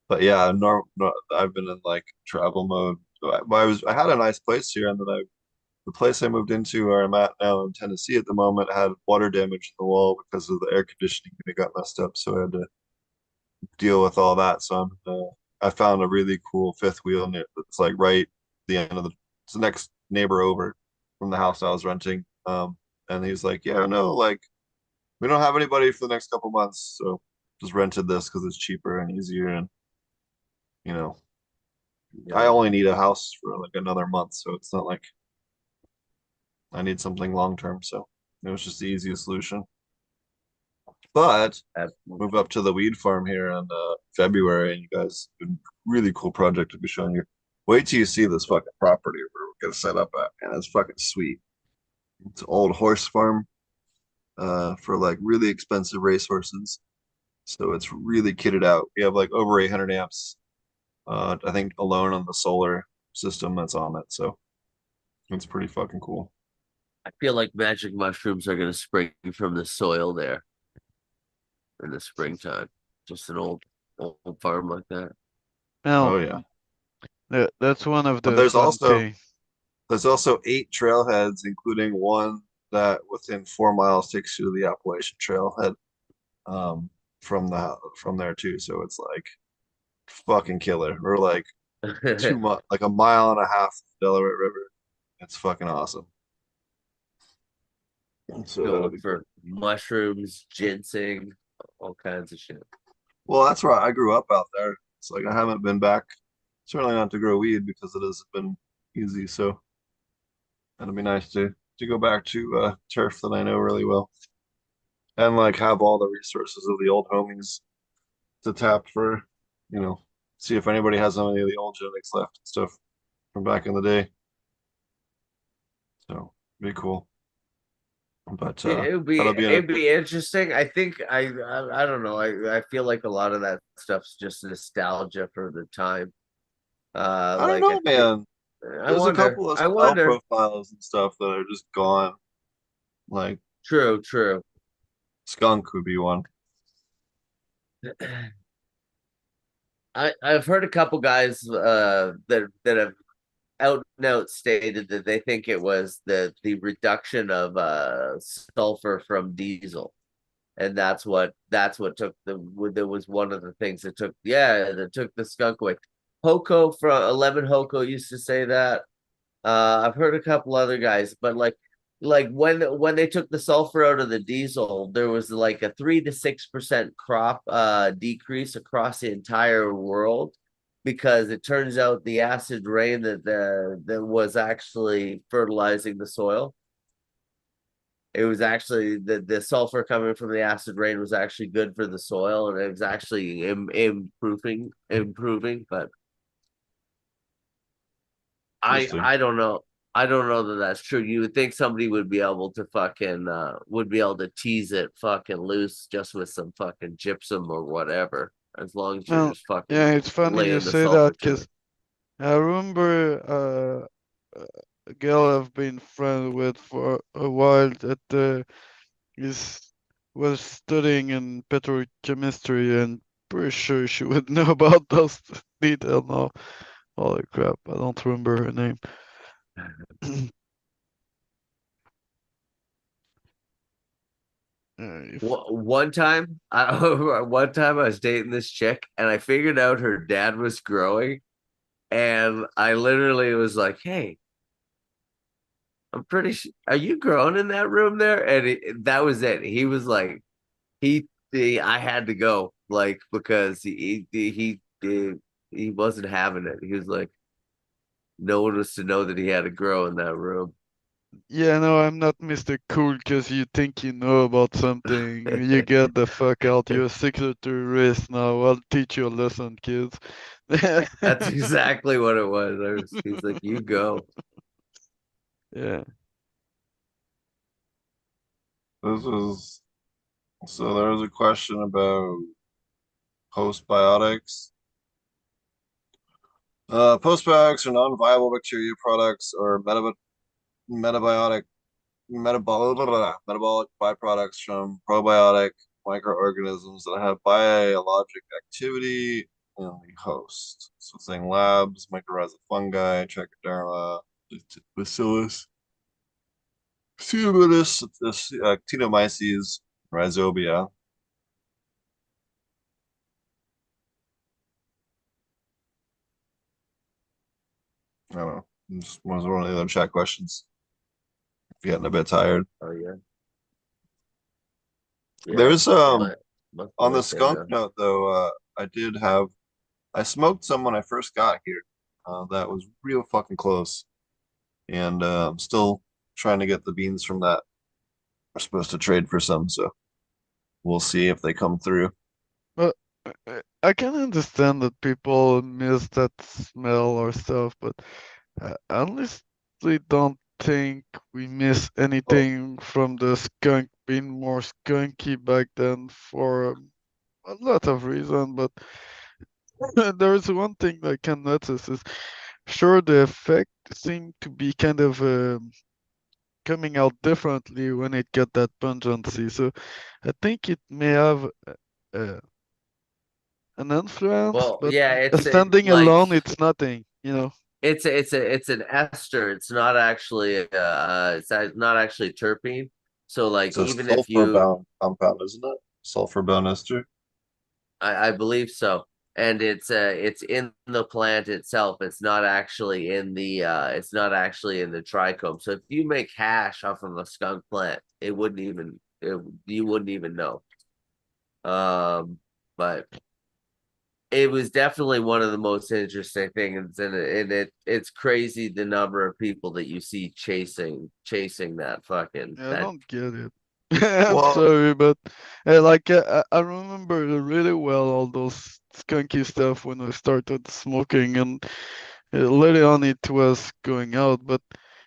But yeah, I've been in like travel mode. I had a nice place here, and then the place I moved into where I'm at now in Tennessee at the moment had water damage in the wall because of the air conditioning. It got messed up, so I had to deal with all that. So I found a really cool fifth wheel, and it's like right the end of it's the next neighbor over from the house I was renting. And he's like, yeah, no, like we don't have anybody for the next couple months, so just rented this because it's cheaper and easier, and you know, I Yeah. only need a house for like another month, so it's not like I need something long term. So it was just the easiest solution. But move up to the weed farm here in February, and you guys, really cool project to be showing you. Wait till you see this fucking property we're gonna set up at, man. It's fucking sweet. It's an old horse farm for like really expensive racehorses. So it's really kitted out. We have like over 800 amps, I think alone on the solar system that's on it. So it's pretty fucking cool. I feel like magic mushrooms are gonna spring from the soil there in the springtime. Just an old farm like that. Oh Well, yeah. that's one of But the fun things. there's also 8 trailheads, including one that within 4 miles takes you to the Appalachian Trailhead from there too. So it's like fucking killer. We're like like a mile and a half of the Delaware River. It's fucking awesome. So that'll Going be cool. for mushrooms, ginseng, all kinds of shit. Well, that's right. I grew up out there. It's like I haven't been back, certainly not to grow weed because it has been easy. So it'll be nice to go back to turf that I know really well and like have all the resources of the old homies to tap for, you know, see if anybody has any of the old genetics left and stuff from back in the day. So be cool. But that'll be It'd be interesting. I think I don't know. I feel like a lot of that stuff's just nostalgia for the time. I don't Like know, man. I There's a wonder. couple of I style wonder. profiles and stuff that are just gone. Like True, true. skunk would be one. I've heard a couple guys that have out and out stated that they think it was the reduction of sulfur from diesel, and that's what took there was one of the things that took the skunk away. Hoko from 11 Hoko used to say that. I've heard a couple other guys, but like when they took the sulfur out of the diesel, there was like a 3 to 6% crop decrease across the entire world, because it turns out the acid rain that was actually fertilizing the soil. It was actually the sulfur coming from the acid rain was actually good for the soil, and it was actually improving. But Interesting. I don't know. I don't know that that's true. You would think somebody would be able to would be able to tease it fucking loose just with some fucking gypsum or whatever, as long as you're Well, just fucking yeah, it's funny you laying the say that sulfur to because it. I remember a girl I've been friends with for a while that is was studying in petrochemistry, and pretty sure she would know about those details now. Holy crap, I don't remember her name. If One time, one time I was dating this chick, and I figured out her dad was growing, and I literally was like, "Hey, I'm pretty sure, are you growing in that room there?" And that was it. He was like, I had to go, like, because he wasn't having it. He was like, no one was to know that he had to grow in that room. Yeah, no, I'm not Mr. Cool because you think you know about something. You get the fuck out. You're a secretary race now. I'll teach you a lesson, kids. That's exactly what it was. He's like, you go. Yeah. This is so there was a question about postbiotics. Postbiotics are non-viable bacteria products or metabiotic metabolic byproducts from probiotic microorganisms that have biologic activity in the host. So saying labs, mycorrhizal fungi, trichoderma, bacillus, pseudomonas, actinomyces, rhizobia. I don't know. Just was one of the other chat questions. Getting a bit tired. Oh yeah, yeah. There's Must be on the okay skunk now. note though, I smoked some when I first got here. That was real fucking close. And I'm still trying to get the beans from that. We're supposed to trade for some, so we'll see if they come through. But I can understand that people miss that smell or stuff, but I honestly don't think we miss Oh, anything from the skunk being more skunky back then for a lot of reasons. But there's one thing I can notice is sure the effect seemed to be kind of coming out differently when it got that pungency. So I think it may have uh, an influence, Well, but yeah, standing alone, it's nothing, you know. it's an ester. It's not actually not actually terpene. So like it's a even if you sulfur-bound compound, isn't it? Sulfur-bound ester. I believe so. And it's in the plant itself. It's not actually in the trichome. So if you make hash off of a skunk plant, you wouldn't even know. Um, but it was definitely one of the most interesting things, and it's crazy the number of people that you see chasing that fucking I that. don't get it. I'm Well, sorry, but I remember really well all those skunky stuff when I started smoking, and later on it was going out, but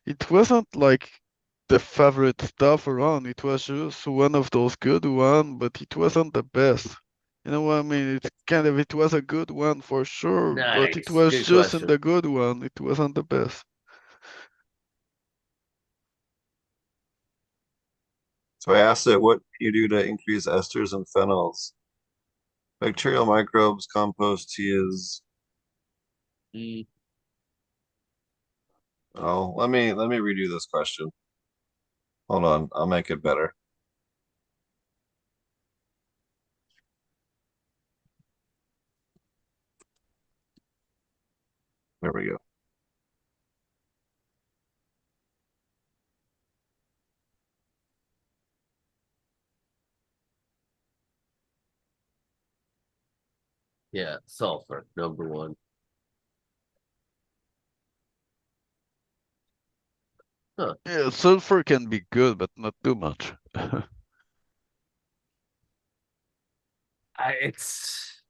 it wasn't like the favorite stuff around. It was just one of those good one, but it wasn't the best. You know what I mean? It was a good one for sure, but it Nice, was good just in question. the good one. It wasn't the best. so I asked it, what can you do to increase esters and phenols? Bacterial microbes, compost tea is. Mm, Oh, let me redo this question. Hold on, I'll make it better. There we go. yeah, sulfur number one. Huh. Yeah, sulfur can be good, but not too much. It's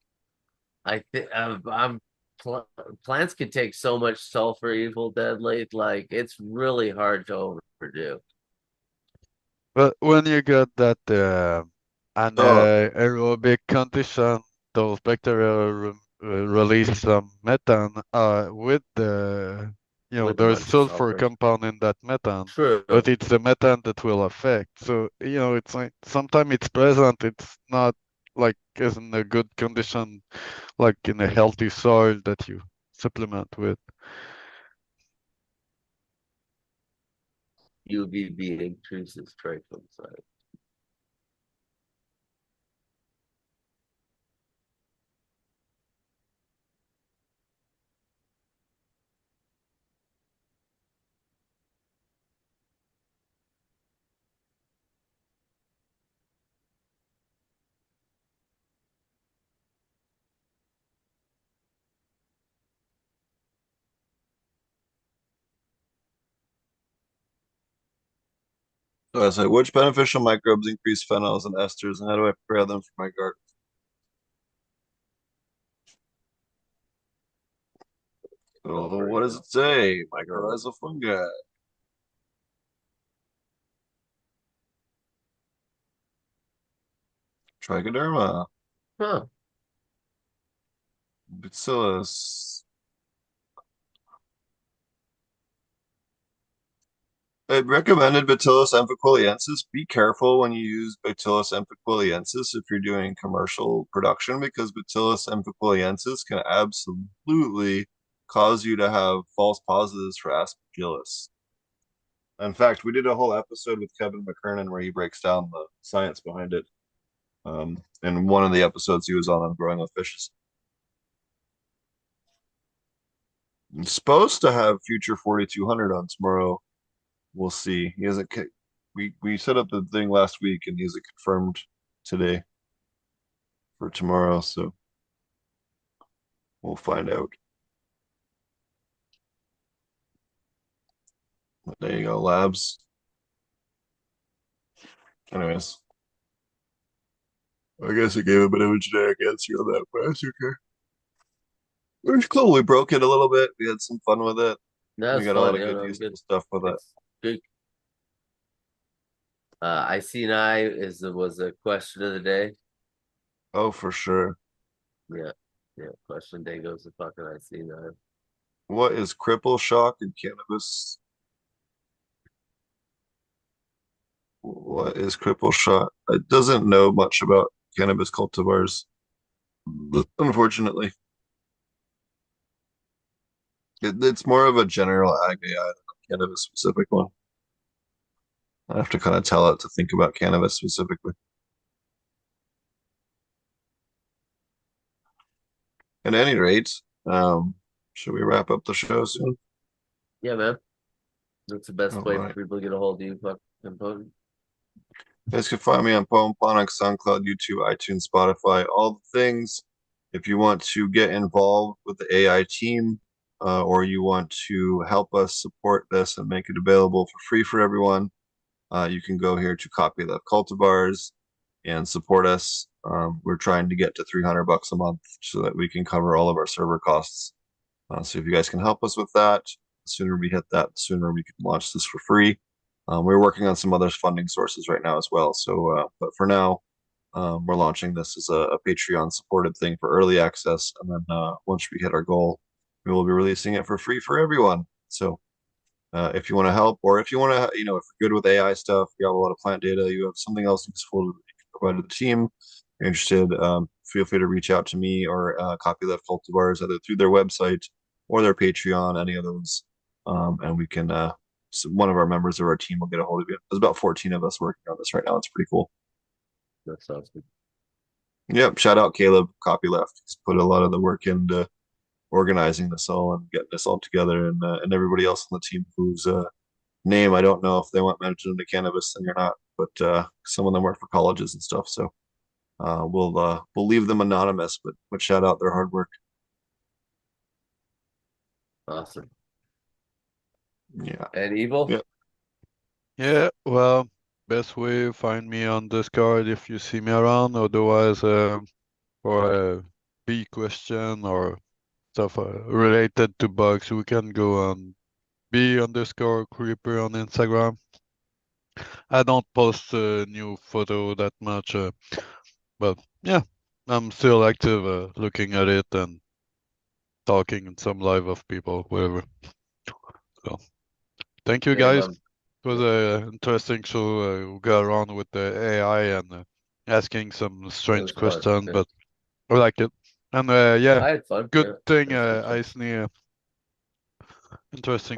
I think I'm pl plants can take so much sulfur, evil deadly. Like it's really hard to overdo. But when you got that Oh, anaerobic condition, those bacteria release some methane with With a there's bunch of sulfur sulfur. compound in that methane, but True. it's the methane that will affect. So, it's like sometimes it's present, it's not like as in a good condition, like in a healthy soil that you supplement with. UVB increases trichome size. So I say, which beneficial microbes increase phenols and esters, and how do I prepare them for my garden? So what does it say? Mycorrhizal fungi. Trichoderma. Huh. Bacillus. It recommended Bacillus emphiquiliensis. Be careful when you use Bacillus emphiquiliensis if you're doing commercial production, because Bacillus emphiquiliensis can absolutely cause you to have false positives for Aspergillus. In fact, we did a whole episode with Kevin McKernan where he breaks down the science behind it. In one of the episodes he was on growing with fishes. I'm supposed to have Future 4200 on tomorrow. We'll see. He hasn't. We set up the thing last week, and he hasn't confirmed today for tomorrow. So we'll find out. But there you go, labs. Anyways, I guess I gave a bit of a generic answer on that, but that's okay. We slowly broke it a little bit. We had some fun with it. That's We got a fun. lot of Yeah, good, no, useful good. stuff with it. It's good. IC9 was a question of the day. Oh, for sure. Yeah. Question day goes to fucking IC9. What is cripple shock in cannabis? What is cripple shock? It doesn't know much about cannabis cultivars, unfortunately. It's more of a general ag AI than a cannabis specific one. I have to kind of tell it to think about cannabis specifically. At any rate, should we wrap up the show soon? Yeah, man. That's the best All way right. for people to get a hold of you, fucking potent. You guys can find me on Poemphonics, SoundCloud, YouTube, iTunes, Spotify, all the things. If you want to get involved with the AI team, or you want to help us support this and make it available for free for everyone, you can go here to Copyleft Cultivars and support us. We're trying to get to $300 a month so that we can cover all of our server costs. So if you guys can help us with that, the sooner we hit that, the sooner we can launch this for free. We're working on some other funding sources right now as well. So, but for now, we're launching this as a Patreon supported thing for early access. And then once we hit our goal, we will be releasing it for free for everyone. So if you want to help, or if you want to, if you're good with AI stuff, you have a lot of plant data, you have something else useful that you can provide to the team, you're interested, feel free to reach out to me or Copyleft Cultivars either through their website or their Patreon, any of those. And we can, so one of our members of our team will get a hold of you. There's about 14 of us working on this right now. It's pretty cool. That sounds good. Yep. Shout out Caleb Copyleft. He's put a lot of the work into organizing this all and getting this all together, and everybody else on the team who's name I don't know if they want mentioned into cannabis then or not, but some of them work for colleges and stuff. So we'll leave them anonymous, but shout out their hard work. Awesome. Yeah. And Evil? Yeah. Yeah, well, best way find me on Discord if you see me around. Otherwise, for a big question or stuff related to bugs, we can go on B_Creeper on Instagram. I don't post a new photo that much, but yeah, I'm still active, looking at it and talking in some live of people, whatever. So, thank you Hey, guys. man. It was a interesting show. We got around with the AI and asking some That strange was fun. questions, Yeah. but I like it. And I yeah, had fun. good Yeah, thing it was good fun. Ice Nia. Interesting.